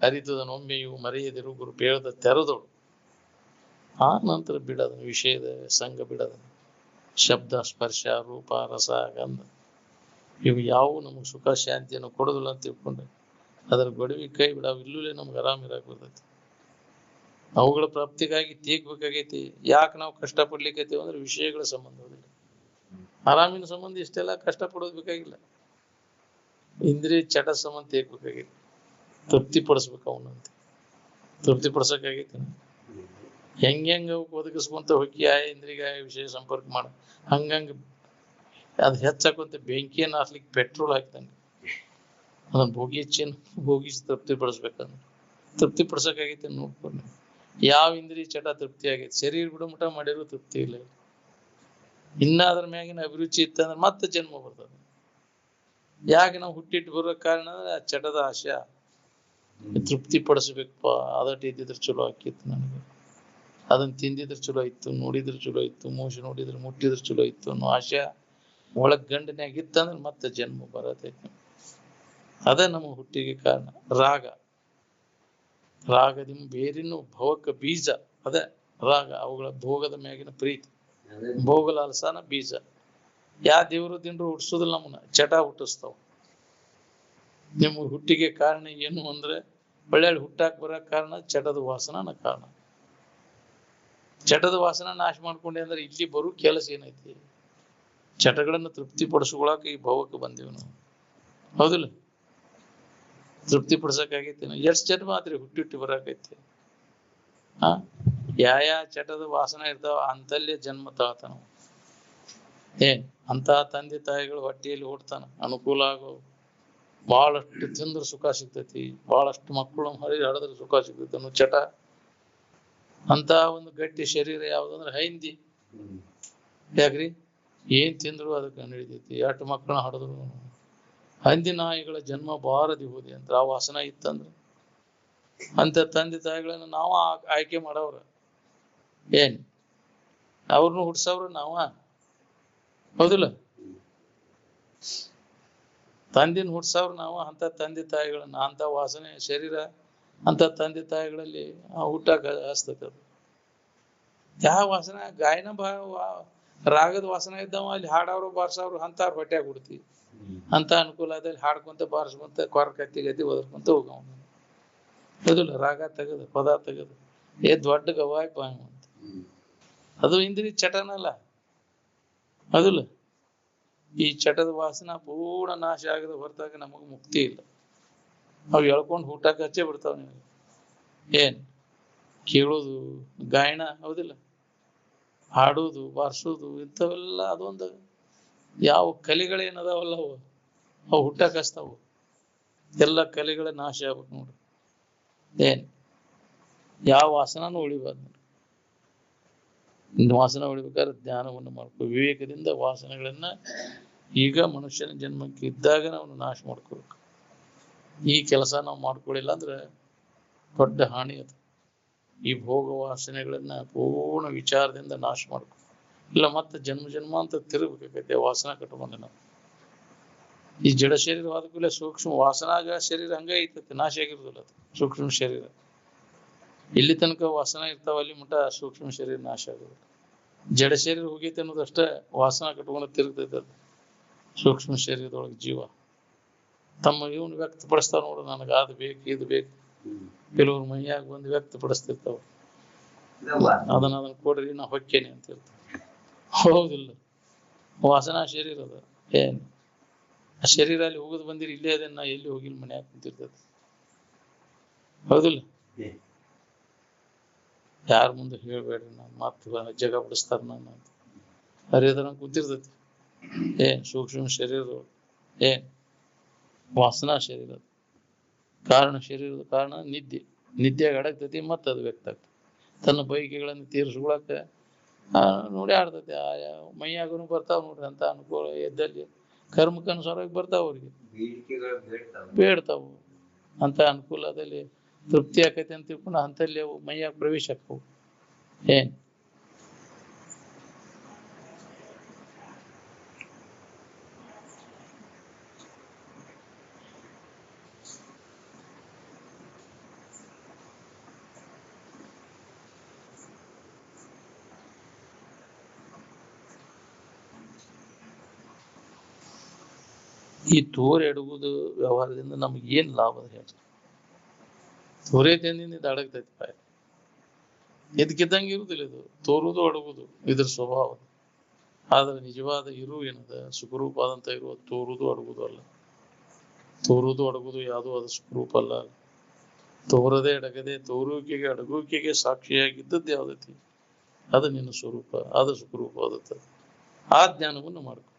ಅರಿತದನ್ನು ಒಮ್ಮೆಯೂ ಮರೆಯದಿರು ಗುರು ಬೇಳದ ತೆರೆದೋಳು. ಆ ನಂತರ ಬಿಡೋದನ್ನು, ವಿಷಯದ ಸಂಘ ಬಿಡೋದನ್ನು, ಶಬ್ದ ಸ್ಪರ್ಶ ರೂಪ ರಸ ಗಂಧ ಇವು ಯಾವ ನಮಗೆ ಸುಖ ಶಾಂತಿಯನ್ನು ಕೊಡೋದಿಲ್ಲ ಅಂತ ತಿಳ್ಕೊಂಡೆ ಅದರ ಗೊಡವಿ ಕೈ ಬಿಡಾವು, ಇಲ್ಲೂಲೇ ನಮ್ಗೆ ಆರಾಮ್ ಇರಾಕ್ ಬರ್ತೈತಿ. ಅವುಗಳ ಪ್ರಾಪ್ತಿಗಾಗಿ ತೀರ್ಬೇಕಾಗೈತಿ. ಯಾಕೆ ನಾವು ಕಷ್ಟಪಡ್ಲಿಕ್ಕೈತೀವಿ ಅಂದ್ರೆ ವಿಷಯಗಳ ಸಂಬಂಧವಿಲ್ಲ. ಆರಾಮಿನ ಸಂಬಂಧ ಇಷ್ಟೆಲ್ಲ ಕಷ್ಟಪಡೋದು ಬೇಕಾಗಿಲ್ಲ. ಇಂದ್ರಿಯ ಚಟ ಸಂಬಂಧ ತೀರ್ಬೇಕಾಗೈತಿ, ತೃಪ್ತಿ ಪಡಿಸ್ಬೇಕು ಅವನಂತೆ. ತೃಪ್ತಿ ಪಡಿಸೋಕ್ಕಾಗೈತಿ. ಹೆಂಗ ಒದಗಿಸ್ಕೊಂತ ಹೋಗಿ ಇಂದ್ರಿಯ ವಿಷಯ ಸಂಪರ್ಕ ಮಾಡ, ಹಂಗಂಗ ಅದು ಹೆಚ್ಚಾಕೊಂತ ಬೆಂಕಿಯನ್ನು ಹಾಕ್ಲಿಕ್ಕೆ ಪೆಟ್ರೋಲ್ ಹಾಕ್ತಾನೆ. ಅದನ್ನ ಭೋಗಿಸಿ ತೃಪ್ತಿ ಪಡಿಸ್ಬೇಕಂದ್ರೆ ತೃಪ್ತಿ ಪಡಿಸೋಕ್ಕಾಗೈತೆ ನೋಡ್ಕೊಂಡು. ಯಾವ ಇಂದ್ರಿಯ ಚಟ ತೃಪ್ತಿ ಆಗೈತಿ, ಶರೀರ ಬಿಡಮುಟ ಮಾಡಿರೋ ತೃಪ್ತಿ ಇಲ್ಲ. ಇನ್ನ ಅದ್ರ ಮ್ಯಾಗಿನ ಅಭಿರುಚಿ ಇತ್ತಂದ್ರೆ ಮತ್ತೆ ಜನ್ಮ ಬರ್ತದೆ. ಯಾಕೆ ನಾವು ಹುಟ್ಟಿಟ್ಟು ಬರೋ ಕಾರಣ ಅಂದ್ರೆ ಆ ಚಟದ ಆಶೆ. ತೃಪ್ತಿ ಪಡಿಸ್ಬೇಕಪ್ಪ, ಅದಟ್ಟು ಇದ್ದಿದ್ರೆ ಚಲೋ ಆಕಿತ್ತು ನನಗೆ, ಅದನ್ನ ತಿಂದಿದ್ರೆ ಚಲೋ ಇತ್ತು, ನೋಡಿದ್ರೆ ಚಲೋ ಇತ್ತು, ಮೋಶ ನೋಡಿದ್ರೆ ಮುಟ್ಟಿದ್ರೆ ಚಲೋ ಇತ್ತು ಅನ್ನೋ ಆಶೆ ಒಳಗ್ ಗಂಡನ್ಯಾಗ ಇತ್ತಂದ್ರೆ ಮತ್ತೆ ಜನ್ಮ ಬರತೈತಿ. ಅದೇ ನಮ್ಮ ಹುಟ್ಟಿಗೆ ಕಾರಣ. ರಾಗದಿಂದ ಬೇರಿನ ಭವಕ ಬೀಜ ಅದೇ ರಾಗ. ಅವುಗಳ ಭೋಗದ ಮ್ಯಾಗಿನ ಪ್ರೀತಿ, ಭೋಗಲಾಲಸನ ಬೀಜ. ಯಾ ದೇವರು ದಿನರು ಹುಟ್ಟಿಸೋದಿಲ್ಲ, ನಮ್ಮನ್ನ ಚಟ ಹುಟ್ಟಿಸ್ತಾವ. ನಿಮ್ಮ ಹುಟ್ಟಿಗೆ ಕಾರಣ ಏನು ಅಂದ್ರೆ ಒಳ್ಳೆ ಹುಟ್ಟಾಕ್ ಬರಕ್ ಕಾರಣ ಚಟದ ವಾಸನ ಕಾರಣ. ಚಟದ ವಾಸನ ನಾಶ ಮಾಡ್ಕೊಂಡೆ ಅಂದ್ರೆ ಇಲ್ಲಿ ಬರೋ ಕೆಲಸ ಏನೈತಿ? ಚಟಗಳನ್ನು ತೃಪ್ತಿ ಪಡಿಸ್ಕೊಳಕ ಈ ಭವಕ್ಕೆ ಬಂದೀವಿ ನಾವು, ಹೌದಿಲ್ಲ? ತೃಪ್ತಿ ಪಡಿಸಕ್ಕಾಗೈತಿ? ಎಷ್ಟ್ ಜನ್ಮ ಆದ್ರಿ ಹುಟ್ಟಿ ಬರಾಕೈತಿ. ಯಾವ ಚಟದ ವಾಸನ ಇರ್ತಾವ ಅಂತಲ್ಲೇ ಜನ್ಮ ತಾಳ್ತಾನ. ಅಂತ ತಂದೆ ತಾಯಿಗಳು ಹೊಟ್ಟೆಯಲ್ಲಿ ಹುಡ್ತಾನ, ಅನುಕೂಲ ಆಗೋ ಬಹಳಷ್ಟು ತಿಂದ್ರೆ ಸುಖ ಸಿಗ್ತೈತಿ, ಬಹಳಷ್ಟು ಮಕ್ಕಳು ಹರಿದ್ರೆ ಸುಖ ಸಿಗ್ತೈತಿ ಅನ್ನೋ ಚಟ. ಅಂತ ಒಂದು ಗಟ್ಟಿ ಶರೀರ ಯಾವ್ದಂದ್ರೆ ಹೈಂದಿ. ಯಾಕ್ರಿ? ಏನ್ ತಿಂದ್ರು ಅದಕ್ಕೆ ನಡಿತೈತಿ, ಎಷ್ಟು ಮಕ್ಕಳನ್ನ ಹಡಿದ್ರು. ಹಂದಿ ನಾಯಿಗಳ ಜನ್ಮ ಬಾರದಿ ಹೋದಿ ಅಂತ ಆ ವಾಸನ ಇತ್ತಂದ್ರೆ ಅಂತ ತಂದೆ ತಾಯಿಗಳನ್ನ ನಾವ ಆಯ್ಕೆ ಮಾಡವ್ರ. ಅವ್ರನ್ನ ಹುಡ್ಸವ್ರ ನಾವ, ಹೌದಿಲ್ಲ? ತಂದಿನ ಹುಡ್ಸವ್ರ ನಾವ. ಅಂತ ತಂದೆ ತಾಯಿಗಳನ್ನ, ಅಂತ ವಾಸನೆ ಶರೀರ ಅಂತ ತಂದೆ ತಾಯಿಗಳಲ್ಲಿ ಹುಟ್ಟಾಕ ಹಸ್ತದ. ಯಾವ ವಾಸನ ಗಾಯನ ರಾಗದ ವಾಸನ ಇದ್ದಾವ ಅಲ್ಲಿ ಹಾಡವ್ರು ಬಾರ್ಸವ್ರು ಅಂತವ್ರ ಹೊಟ್ಯಾಗ ಹುಡ್ತಿ. ಅಂತ ಅನುಕೂಲ ಆದಲ್ಲಿ ಹಾಡ್ಕೊಂತ ಬಾರಿಸ್ಕೊಂತ ಕೊರ ಗತಿ ಒದರ್ಕೊಂತ ಹೋಗವ, ಹೌದಿಲ್ಲ? ರಾಗ ತೆಗದು ಪದ ತೆಗದು ದೊಡ್ಡ ಗವಾಯ್ಪ ಅಂತ. ಅದು ಇಂದ್ರಿಯ ಚಟನಲ್ಲ, ಹೌದಿಲ್ಲ? ಈ ಚಟದ ವಾಸನ ಪೂರ್ಣ ನಾಶ ಆಗದ ಹೊರತಾಗ ನಮಗ ಮುಕ್ತಿ ಇಲ್ಲ. ಅವು ಎಳ್ಕೊಂಡು ಊಟಕ್ಕೆ ಹಚ್ಚೇ ಬಿಡ್ತಾವ. ನೀವು ಕೇಳೋದು ಗಾಯನ, ಹೌದಿಲ್ಲ? ಹಾಡೋದು ಬಾರ್ಸೋದು ಇಂಥವೆಲ್ಲ ಅದೊಂದು ಯಾವ ಕಲೆಗಳೇನದಾವಲ್ಲ ಅವು ಹುಟ್ಟಕ್ಕೆ ಹಚ್ತಾವು. ಎಲ್ಲ ಕಲೆಗಳ ನಾಶ ಆಗ್ಬೇಕು ನೋಡ್ರಿ. ಯಾವ ವಾಸನೂ ಉಳಿಬಾರ್ದು ನೋಡ್ರಿ. ವಾಸನ ಉಳಿಬೇಕಾದ್ರೆ ಜ್ಞಾನವನ್ನು ಮಾಡ್ಕೋ, ವಿವೇಕದಿಂದ ವಾಸನೆಗಳನ್ನ ಈಗ ಮನುಷ್ಯನ ಜನ್ಮಕ್ಕೆ ಇದ್ದಾಗ ನಾವು ನಾಶ ಮಾಡ್ಕೋಬೇಕು. ಈ ಕೆಲಸ ನಾವು ಮಾಡ್ಕೊಳ್ಳಿಲ್ಲ ಅಂದ್ರೆ ದೊಡ್ಡ ಹಾನಿ ಅದು. ಈ ಭೋಗ ವಾಸನೆಗಳನ್ನ ಪೂರ್ಣ ವಿಚಾರದಿಂದ ನಾಶ ಮಾಡ್ಕೊ, ಇಲ್ಲ ಮತ್ತೆ ಜನ್ಮ ಅಂತ ತಿರುಗಬೇಕಾಗೈತೆ ವಾಸನ ಕಟ್ಕೊಂಡೆ ನಾವು. ಈ ಜಡ ಶರೀರವಾದ ಕೂಡಲೇ ಸೂಕ್ಷ್ಮ ವಾಸನಾಗ ಶರೀರ ಹಂಗ ಐತೈತಿ, ನಾಶ ಆಗಿರುದಿಲ್ಲ ಅದು ಸೂಕ್ಷ್ಮ ಶರೀರ. ಇಲ್ಲಿ ತನಕ ವಾಸನ ಇರ್ತಾವ ಅಲ್ಲಿ ಮಟ್ಟ ಸೂಕ್ಷ್ಮ ಶರೀರ ನಾಶ ಆಗುದಿಲ್ಲ. ಜಡ ಶರೀರ ಹೋಗೈತೆ ಅನ್ನೋದಷ್ಟೇ ವಾಸನ ಕಟ್ಕೊಂಡು ತಿರುಗ್ತೈತೆ ಅದು. ಸೂಕ್ಷ್ಮ ಶರೀರದೊಳಗೆ ಜೀವ ತಮ್ಮ ಇವನು ವ್ಯಕ್ತಪಡಿಸ್ತಾವ ನೋಡು, ನನಗೆ ಅದು ಬೇಕು ಇದು ಬೇಕು. ಕೆಲವ್ರು ಮೈಯಾಗ ಬಂದು ವ್ಯಕ್ತಪಡಿಸ್ತಿರ್ತಾವ, ಅದನ್ನ ಕೊಡ್ರಿ ನಾ ಹೊಕ್ಕೇನೆ ಅಂತ ಇರ್ತಾವ, ಹೌದಿಲ್ಲ? ವಾಸನಾ ಶರೀರ ಅದ. ಆ ಶರೀರ ಅಲ್ಲಿ ಹೋಗೋದು ಬಂದಿರಿ ಇಲ್ಲೇ ಅದೇ, ನಾ ಎಲ್ಲಿ ಹೋಗಿಲ್ಲ, ಮನ್ಯಾಗ ಕುಂತಿರ್ತದೆ. ಹೌದಿಲ್ಲ? ಯಾರ ಮುಂದೆ ಹೇಳ್ಬೇಡ್ರಿ, ನಾನು ಮತ್ತೆ ಜಗ ಬಿಡಿಸ್ತಾರ ನಾನು ಅಂತ ಹರಿಯದ್ರ ಕುಂತಿರ್ತೈತಿ. ಸೂಕ್ಷ್ಮ ಶರೀರ, ವಾಸನಾ ಶರೀರ, ಕಾರಣ ಶರೀರದ ಕಾರಣ ನಿದ್ದೆಯಾಗ ಅಡಗ್ತೈತಿ, ಮತ್ತೆ ಅದು ವ್ಯಕ್ತ ಆಗ್ತದೆ. ತನ್ನ ಬೈಕೆಗಳನ್ನು ತೀರಿಸ್ಕೊಳಕ ನೋಡಿ ಆಡ್ತೈತಿ. ಮೈಯಾಗೂ ಬರ್ತಾವ ನೋಡ್ರಿ ಅಂತ ಅನುಕೂಲ, ಎದ್ದಲ್ಲಿ ಕರ್ಮಕ್ಕನುಸಾರವಾಗಿ ಬರ್ತಾವ, ಅವ್ರಿಗೆ ಬೇಡ್ತಾವು. ಅಂತ ಅನುಕೂಲದಲ್ಲಿ ತೃಪ್ತಿ ಆಕೈತಿ ಅಂತ ತಿಳ್ಕೊಂಡು ಅಂತಲ್ಲಿ ಅವು ಮೈಯಾಗ ಪ್ರವೇಶ ಆಕ್ಕವು. ಈ ತೋರೆ ಅಡಗುದು ವ್ಯವಹಾರದಿಂದ ನಮ್ಗೆ ಏನ್ ಲಾಭ ಅದ ಹೇಳಿ? ತೋರೆದಿಂದ ಇದು ಅಡಗ್ತೈತಿ ಪಾಯ, ಇದಕ್ಕಿದ್ದಂಗೆ ಇರುದಿಲ್ಲ. ಇದು ತೋರುದು ಅಡಗುದು ಇದ್ರ ಸ್ವಭಾವ. ಆದ್ರೆ ನಿಜವಾದ ಇರು ಏನದ, ಸುಖರೂಪ ಆದಂತ ಇರುವ ತೋರುದು ಅಡಗುದು ಅಲ್ಲ. ತೋರುದು ಅಡಗುದು ಯಾವುದು ಅದು ಸುಖರೂಪ ಅಲ್ಲ. ತೋರದೆ ಅಡಗದೆ ತೋರುವಿಕೆಗೆ ಅಡಗುವಿಕೆಗೆ ಸಾಕ್ಷಿಯಾಗಿದ್ದದ್ದು ಯಾವ್ದೈತಿ ಅದು ನಿನ್ನ ಸ್ವರೂಪ, ಅದು ಸುಖರೂಪ ಆದತ್ತ. ಆ ಜ್ಞಾನವನ್ನು ಮಾಡ್ಕೊ.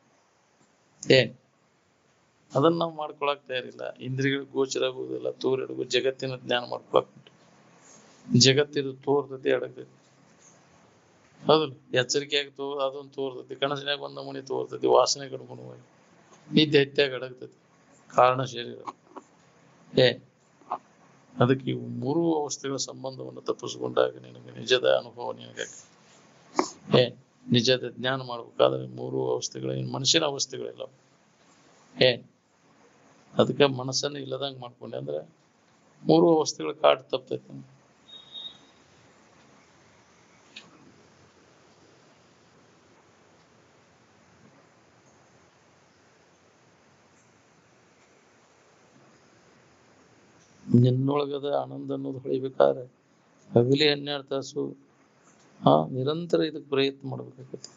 ಅದನ್ನ ನಾವು ಮಾಡ್ಕೊಳಕ್ ತಯಾರಿಲ್ಲ. ಇಂದ್ರಿಯಗಳಿಗೆ ಗೋಚರ ಆಗುವುದಿಲ್ಲ. ತೋರಡುಗು ಜಗತ್ತಿನ ಜ್ಞಾನ ಮಾಡ್ಕೊಳಕ್ ಜಗತ್ತಿದು ತೋರ್ತತಿ ಅಡಗ್ತೈತಿ. ಹೌದಲ್ಲ? ಎಚ್ಚರಿಕೆಯಾಗಿ ಅದೊಂದು ತೋರ್ತತಿ, ಕನಸಿನಾಗ ಒಂದು ನಮೂನಿ ತೋರ್ತತಿ, ವಾಸನೆ ಗಣಗುಣವಾಗಿ ನಿದ್ದೆ ಹೆಚ್ಚಾಗಿ ಅಡಗ್ತತಿ. ಕಾರಣ ಶರೀರ. ಅದಕ್ಕೆ ಇವು ಮೂರು ಅವಸ್ಥೆಗಳ ಸಂಬಂಧವನ್ನು ತಪ್ಪಿಸ್ಕೊಂಡಾಗ ನಿನಗೆ ನಿಜದ ಅನುಭವ ನಿನಗೆ ನಿಜದ ಜ್ಞಾನ ಮಾಡ್ಬೇಕಾದ್ರೆ ಮೂರು ಅವಸ್ಥೆಗಳ ಮನುಷ್ಯನ ಅವಸ್ಥೆಗಳಿಲ್ಲ. ಅದಕ್ಕೆ ಮನಸ್ಸನ್ನು ಇಲ್ಲದಂಗ ಮಾಡ್ಕೊಂಡೆ ಅಂದ್ರೆ ಮೂರು ಅವಸ್ಥೆಗಳ ಕಾಡು ತಪ್ತೈತಿ. ನಿನ್ನೊಳಗದ ಆನಂದ ಅನ್ನೋದು ಹೊಳಿಬೇಕಾದ್ರೆ ಹಗಲಿ 12 ತಾಸು ನಿರಂತರ ಇದಕ್ಕೆ ಪ್ರಯತ್ನ ಮಾಡ್ಬೇಕಾಗತ್ತೆ.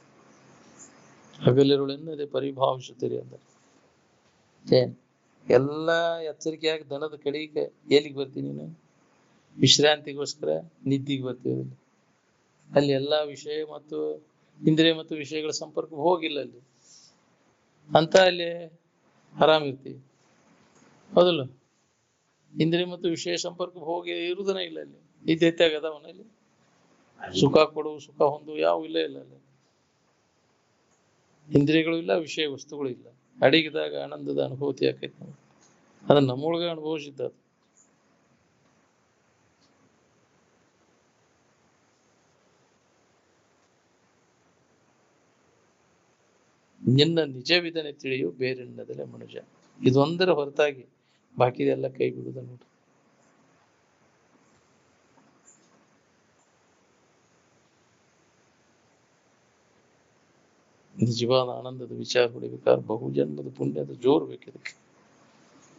ಹಗಲಿರುಳೆನ್ನದೆ ಪರಿಭಾವಿಸುತ್ತೀರಿ ಅಂದ್ರೆ ಎಲ್ಲ ಎಚ್ಚರಿಕೆಯಾಗಿ ದನದ ಕಡೆಗೆ ಎಲ್ಲಿಗೆ ಬರ್ತೀನಿ ನೀನು? ವಿಶ್ರಾಂತಿಗೋಸ್ಕರ ನಿದ್ದಿಗೆ ಬರ್ತೀವಿ. ಅಲ್ಲಿ ಎಲ್ಲಾ ವಿಷಯ ಮತ್ತು ಇಂದ್ರಿಯ ಮತ್ತು ವಿಷಯಗಳ ಸಂಪರ್ಕ ಹೋಗಿಲ್ಲ ಅಲ್ಲಿ ಅಂತ ಅಲ್ಲಿ ಆರಾಮಿರ್ತೀವಿ. ಹೌದಲ್ಲ? ಇಂದ್ರಿಯ ಮತ್ತು ವಿಷಯ ಸಂಪರ್ಕ ಹೋಗಿ ಇರುವುದನೇ ಇಲ್ಲ ಅಲ್ಲಿ. ನಿದ್ದೆ ಅದಾವನಲ್ಲಿ ಸುಖ ಕೊಡು ಸುಖ ಹೊಂದು ಯಾವ ಇಲ್ಲ ಅಲ್ಲಿ. ಇಂದ್ರಿಯಗಳು ಇಲ್ಲ, ವಿಷಯ ವಸ್ತುಗಳು ಇಲ್ಲ. ಅಡಿಗಿದಾಗ ಆನಂದದ ಅನುಭೂತಿ ಆಕೈತಿ. ಅದನ್ನ ನಮ್ಮೊಳಗೆ ಅನುಭವಿಸಿದ್ದ. ನಿನ್ನ ನಿಜವಿದನೆ ತಿಳಿಯು ಬೇರೆನ್ನದಲ್ಲೇ ಮನುಜ. ಇದೊಂದರ ಹೊರತಾಗಿ ಬಾಕಿದೆಲ್ಲ ಕೈ ಬಿಡುದ ನೋಡ್ರಿ. ನಿಜವಾದ ಆನಂದದ ವಿಚಾರ ಹೊಡಿಬೇಕಾದ್ರೆ ಬಹುಜನ್ಮದ ಪುಣ್ಯದ ಜೋರ್ ಬೇಕಿದಕ್ಕೆ.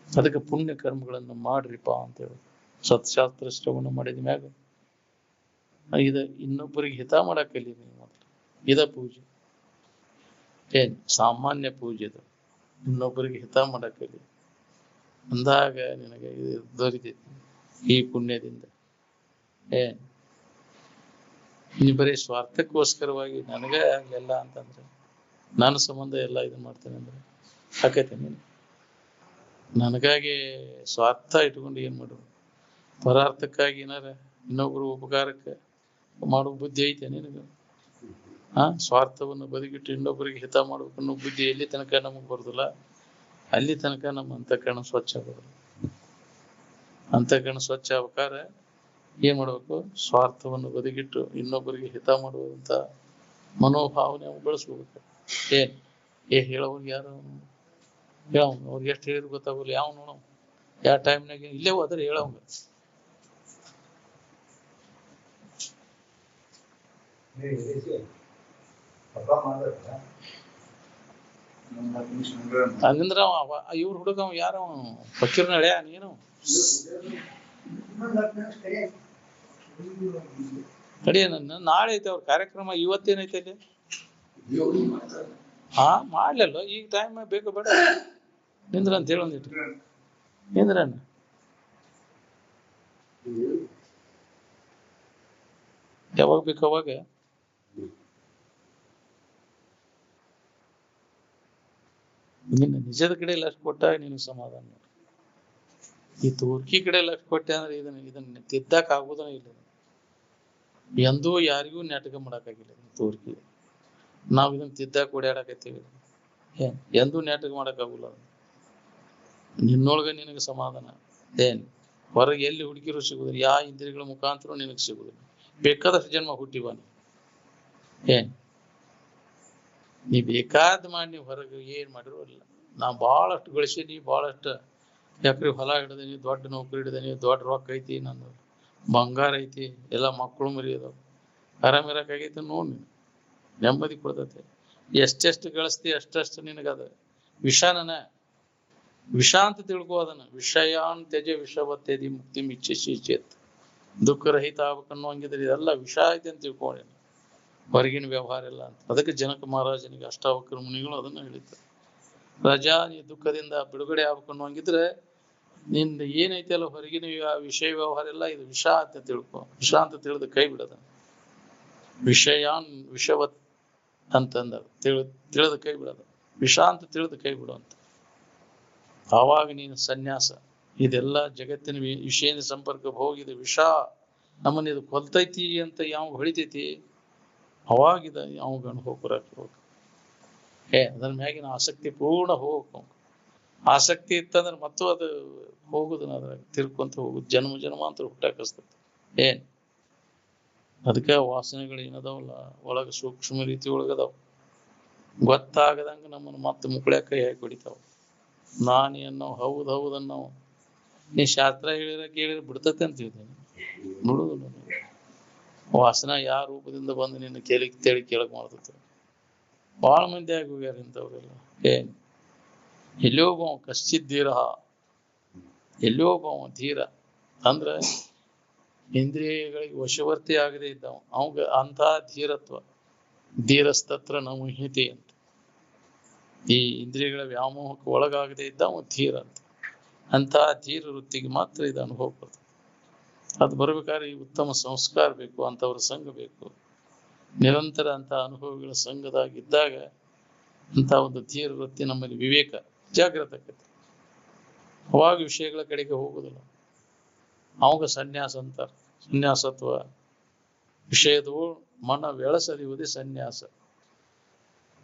ಅದಕ್ಕೆ ಪುಣ್ಯ ಕರ್ಮಗಳನ್ನು ಮಾಡ್ರಿಪ್ಪ ಅಂತ ಹೇಳಿ ಸತ್ಶಾಸ್ತ್ರ ಶ್ರವಣ ಮಾಡಿದ ಮ್ಯಾಗ ಇನ್ನೊಬ್ಬರಿಗೆ ಹಿತ ಮಾಡಕ್ಕಲ್ಲಿ ನೀವು ಮೊದಲು ಇದ ಪೂಜೆ. ಸಾಮಾನ್ಯ ಪೂಜೆ ಇದು. ಇನ್ನೊಬ್ಬರಿಗೆ ಹಿತ ಮಾಡಕ್ಕಲ್ಲಿ ಅಂದಾಗ ನಿನಗೆ ಇದು ದೊರಿತೈತಿ ಈ ಪುಣ್ಯದಿಂದ. ನೀ ಬರೀ ಸ್ವಾರ್ಥಕ್ಕೋಸ್ಕರವಾಗಿ ನನಗೆ ಆಗ್ಲಿಲ್ಲ ಅಂತಂದ್ರೆ, ನನ್ನ ಸಂಬಂಧ ಎಲ್ಲ ಇದನ್ನ ಮಾಡ್ತೇನೆ ಅಂದ್ರೆ ಆಕೈತೆ ನೀನು. ನನಗಾಗಿ ಸ್ವಾರ್ಥ ಇಟ್ಕೊಂಡು ಏನ್ ಮಾಡೋದು? ಪರಾರ್ಥಕ್ಕಾಗಿ ಏನಾರ ಇನ್ನೊಬ್ರು ಉಪಕಾರಕ್ಕೆ ಮಾಡೋ ಬುದ್ಧಿ ಐತೆ ನಿನಗೆ? ಸ್ವಾರ್ಥವನ್ನು ಬದಿಗಿಟ್ಟು ಇನ್ನೊಬ್ಬರಿಗೆ ಹಿತ ಮಾಡ್ಬೇಕು ಅನ್ನೋ ಬುದ್ಧಿ ಎಲ್ಲಿ ತನಕ ನಮಗ್ ಬರುದಿಲ್ಲ ಅಲ್ಲಿ ತನಕ ನಮ್ಮ ಅಂತಃಕರಣ ಸ್ವಚ್ಛ ಆಗೋದಿಲ್ಲ. ಅಂತಃಕರಣ ಸ್ವಚ್ಛ ಆಗ್ಬೇಕಾದ್ರೆ ಏನ್ ಮಾಡ್ಬೇಕು? ಸ್ವಾರ್ಥವನ್ನು ಬದಿಗಿಟ್ಟು ಇನ್ನೊಬ್ಬರಿಗೆ ಹಿತ ಮಾಡುವಂತ ಮನೋಭಾವನೆ ಬೆಳೆಸ್ಕೋಬೇಕು. ಹೇಳೋರ್ಗೆ ಯಾರು ಅವ್ರಿಗೆ ಎಷ್ಟು ಹೇಳಿದ್ರು ಗೊತ್ತಾಗಲ್ಲ. ಯಾವ ನೋಡೋ ಯಾವ ಟೈಮ್ನಾಗ ಇಲ್ಲೇ ಹೋದ್ರೆ ಹೇಳೋಂಗ ಅಲ್ಲಿಂದ್ರ ಇವ್ರ ಹುಡುಗ ಯಾರ ಫಕೀರ್ನ ಹಳೆಯ ನೀನು ಕಡಿಯ ನನ್ನ ನಾಳೆ ಐತೆ ಅವ್ರ ಕಾರ್ಯಕ್ರಮ. ಇವತ್ತೇನೈತೆ ಅಲ್ಲಿ? ಮಾಡ್ಲಲ್ಲ ಈಗ ಟೈಮ್ ಬೇಕು ಬೇಡ? ನಿಂದ್ರ ಅಂತ ಹೇಳಿ ಒಂದಿಟ್ಟು ನಿಂದ್ರಣ್ಣ. ಯಾವಾಗ ಬೇಕು ಅವಾಗ ನಿನ್ನ ನಿಜದ ಕಡೆ ಲಕ್ಷ ಕೊಟ್ಟಾಗ ನಿನಗೆ ಸಮಾಧಾನ. ಈ ತೂರ್ಕಿ ಕಡೆ ಲಕ್ಷ ಕೊಟ್ಟೆ ಅಂದ್ರೆ ಇದನ್ನ ತಿದ್ದಕ್ ಆಗುದನ ಇಲ್ಲ. ಎಂದೂ ಯಾರಿಗೂ ನಾಟಕ ಮಾಡಕ್ಕಾಗಿಲ್ಲ ತೂರ್ಕಿ. ನಾವ್ ಇದನ್ನ ತಿದ್ದಾಕ್ ಓಡಾಡಕತ್ತೀವಿ, ಎಂದೂ ನಾಟಕ ಮಾಡಕ್ ಆಗುಲ್ಲ. ನಿನ್ನೊಳಗ ನಿನಗೆ ಸಮಾಧಾನ ಏನ್ ಹೊರಗೆ ಎಲ್ಲಿ ಹುಡುಕಿರು ಸಿಗುದಿಲ್ಲ, ಯಾವ ಇಂದ್ರಿಯಗಳ ಮುಖಾಂತರ ನಿನಗೆ ಸಿಗುದಿಲ್ಲ. ಬೇಕಾದಷ್ಟು ಜನ್ಮ ಹುಟ್ಟಿವಾನಿ ಏನ್ ನೀ ಬೇಕಾದ ಮಾಡಿ ನೀವು ಹೊರಗೆ ಏನ್ ಮಾಡಿರೋ ಇಲ್ಲ. ನಾ ಬಹಳಷ್ಟು ಗಳಿಸೀನಿ, ಬಹಳಷ್ಟು ಎಕರೆ ಹೊಲ ಹಿಡಿದೀನಿ, ದೊಡ್ಡ ನೌಕರಿ ಹಿಡಿದೀನಿ, ದೊಡ್ಡ ರೊಕ್ಕ ಐತಿ, ನಂದು ಬಂಗಾರ ಐತಿ, ಎಲ್ಲ ಮಕ್ಕಳು ಮರಿ ಅದಾವ, ಆರಾಮಿರಕಾಗೈತಿ. ನೋಡಿ ನೆಮ್ಮದಿ ಕೊಡ್ತೈತೆ. ಎಷ್ಟೆಷ್ಟು ಗಳಿಸ್ತಿ ಅಷ್ಟಷ್ಟು ನಿನಗದ ವಿಷಾನನ ವಿಷ ಅಂತ ತಿಳ್ಕೋ. ಅದನ್ನ ವಿಷಯಾನ್ ತ್ಯಜ ವಿಷವತ್ಯದಿ ಮುಕ್ತಿ ಇಚ್ಛಿಸಿ ಚೇತ್. ದುಃಖ ರಹಿತ ಆಗ್ಬೇಕನ್ನೋ ಹಂಗಿದ್ರೆ ಇದೆಲ್ಲ ವಿಷ ಐತಿ ಅಂತ ತಿಳ್ಕೊಂಡೆ. ಹೊರಗಿನ ವ್ಯವಹಾರ ಎಲ್ಲ ಅಂತ. ಅದಕ್ಕೆ ಜನಕ ಮಹಾರಾಜನಿಗೆ ಅಷ್ಟಾವಕ್ರ ಮುನಿಗಳು ಅದನ್ನ ಹೇಳಿದ್ದಾರೆ. ರಾಜಾ, ನೀ ದುಃಖದಿಂದ ಬಿಡುಗಡೆ ಆಗ್ಬೇಕನ್ನೋ ಹಂಗಿದ್ರೆ ನಿಂದ ಏನೈತಿ ಅಲ್ಲ ಹೊರಗಿನ ವಿಷಯ ವ್ಯವಹಾರ ಎಲ್ಲ ಇದು ವಿಷ ಅಂತ ತಿಳ್ಕೊ. ವಿಷ ಅಂತ ತಿಳಿದು ಕೈ ಬಿಡದ. ವಿಷಯಾನ್ ವಿಷವತ್ ಅಂತಂದ ತಿಳಿದು ಕೈ ಬಿಡದ. ವಿಷ ಅಂತ ತಿಳಿದು ಕೈ ಬಿಡುವಂತ. ಆವಾಗ ನೀನು ಸನ್ಯಾಸ. ಇದೆಲ್ಲ ಜಗತ್ತಿನ ವಿಷಯದ ಸಂಪರ್ಕ ಹೋಗಿದೆ. ವಿಷ ನಮ್ಮನ್ನ ಇದು ಕೊಲ್ತೈತಿ ಅಂತ ಯಾವ ಹೊಳಿತೈತಿ ಅವಾಗಿದ ಯಾವ ಗಂಡು ಹೋಗ್ಬರಕ್ ಅದ್ರ ಮ್ಯಾಗಿನ ಆಸಕ್ತಿ ಪೂರ್ಣ ಹೋಗ್ಬೇಕು. ಆಸಕ್ತಿ ಇತ್ತಂದ್ರೆ ಮತ್ತು ಅದು ಹೋಗುದನ್ನ ಅದ್ರಾಗ ತಿರ್ಕೊಂತ ಹೋಗುದು. ಜನ್ಮ ಜನ್ಮಾಂತರ ಹುಟ್ಟಾಕಸ್ತೈತಿ ಏನ್. ಅದಕ್ಕೆ ವಾಸನೆಗಳು ಏನದಾವಲ್ಲ ಒಳಗ ಸೂಕ್ಷ್ಮ ರೀತಿ ಒಳಗದಾವ. ಗೊತ್ತಾಗದಂಗ ನಮ್ಮನ್ನು ಮತ್ತೆ ಮುಕ್ಕಳ್ಯಾಕ ಕೈ ಹಾಕಿ ಹೊಡಿತಾವ. ನಾನು ಅನ್ನೋ ಹೌದ್ ಅನ್ನೋ ನೀ ಶಾಸ್ತ್ರ ಹೇಳಿರ ಕೇಳಿದ್ರೆ ಬಿಡ್ತತೆ ಅಂತ ಹೇಳ್ತೇನೆ. ನೋಡುದಿಲ್ಲ ವಾಸನ ಯಾವ ರೂಪದಿಂದ ಬಂದು ನಿನ್ನ ತೇಳಿ ಕೇಳಕ್ ಮಾಡ್ತೈತೆ. ಬಹಳ ಮಂದಿ ಆಗಿ ಹೋಗ್ಯಾರ ಇಂಥವ್ರೆಲ್ಲ. ಏನ್ ಎಲ್ಲೋಬ ಕಶ್ಚಿತ್ ಧೀರ, ಎಲ್ಲೋಬ ಧೀರ ಅಂದ್ರ ಇಂದ್ರಿಯಗಳಿಗೆ ವಶವರ್ತಿ ಆಗದೆ ಇದ್ದಾವ. ಅವಾಗ ಅಂತ ಧೀರತ್ವ. ಧೀರಸ್ತತ್ರ ನಮುಹ್ಯತೆ ಅಂತ. ಈ ಇಂದ್ರಿಯಗಳ ವ್ಯಾಮೋಹಕ್ಕೆ ಒಳಗಾಗದೆ ಇದ್ದಾವ ಧೀರ ಅಂತ. ಅಂತ ಧೀರ ವೃತ್ತಿಗೆ ಮಾತ್ರ ಇದು ಅನುಭವ ಬರ್ತದೆ. ಅದು ಬರ್ಬೇಕಾದ್ರೆ ಈ ಉತ್ತಮ ಸಂಸ್ಕಾರ ಬೇಕು, ಅಂತವ್ರ ಸಂಘ ಬೇಕು. ನಿರಂತರ ಅಂತ ಅನುಭವಗಳ ಸಂಘದಾಗಿದ್ದಾಗ ಅಂತ ಒಂದು ಧೀರ ವೃತ್ತಿ ನಮ್ಮಲ್ಲಿ ವಿವೇಕ ಜಾಗೃತ ಆಕೈತಿ. ಅವಾಗ ವಿಷಯಗಳ ಕಡೆಗೆ ಹೋಗುದಿಲ್ಲ. ಅವಾಗ ಸನ್ಯಾಸ ಅಂತಾರ. ಸನ್ಯಾಸತ್ವ ವಿಷಯದವು ಮನ ಬೆಳೆಸದಿರುವುದೇ ಸನ್ಯಾಸ.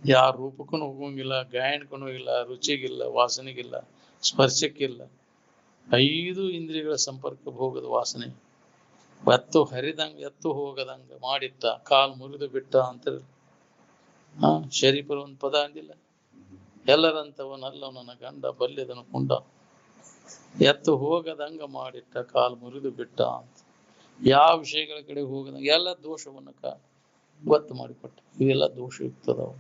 ಯಾರ ರೂಪಕ್ಕೂ ಹೋಗಂಗಿಲ್ಲ, ಗಾಯನಕ್ಕೂ ಇಲ್ಲ, ರುಚಿಗಿಲ್ಲ, ವಾಸನೆಗಿಲ್ಲ, ಸ್ಪರ್ಶಕ್ಕಿಲ್ಲ. 5 ಇಂದ್ರಿಯಗಳ ಸಂಪರ್ಕ ಹೋಗದ ವಾಸನೆ. ಎತ್ತು ಹರಿದಂಗ ಎತ್ತು ಹೋಗದಂಗ ಮಾಡಿಟ್ಟ, ಕಾಲ್ ಮುರಿದು ಬಿಟ್ಟ ಅಂತ ಶರೀಫರ ಒಂದು ಪದ ಅಂದಿಲ್ಲ. ಎಲ್ಲರಂತವನಲ್ಲ ನನ್ನ ಗಂಡ ಬಲ್ಯದನು ಕುಂಡ, ಎತ್ತು ಹೋಗದಂಗ ಮಾಡಿಟ್ಟ, ಕಾಲ್ ಮುರಿದು ಬಿಟ್ಟ ಅಂತ. ಯಾವ ವಿಷಯಗಳ ಕಡೆ ಹೋಗದಂಗ ಎಲ್ಲ ದೋಷವನ್ನ ಗೊತ್ತು ಮಾಡಿಕೊಟ್ಟ. ಇವೆಲ್ಲ ದೋಷ ಇರ್ತದವ.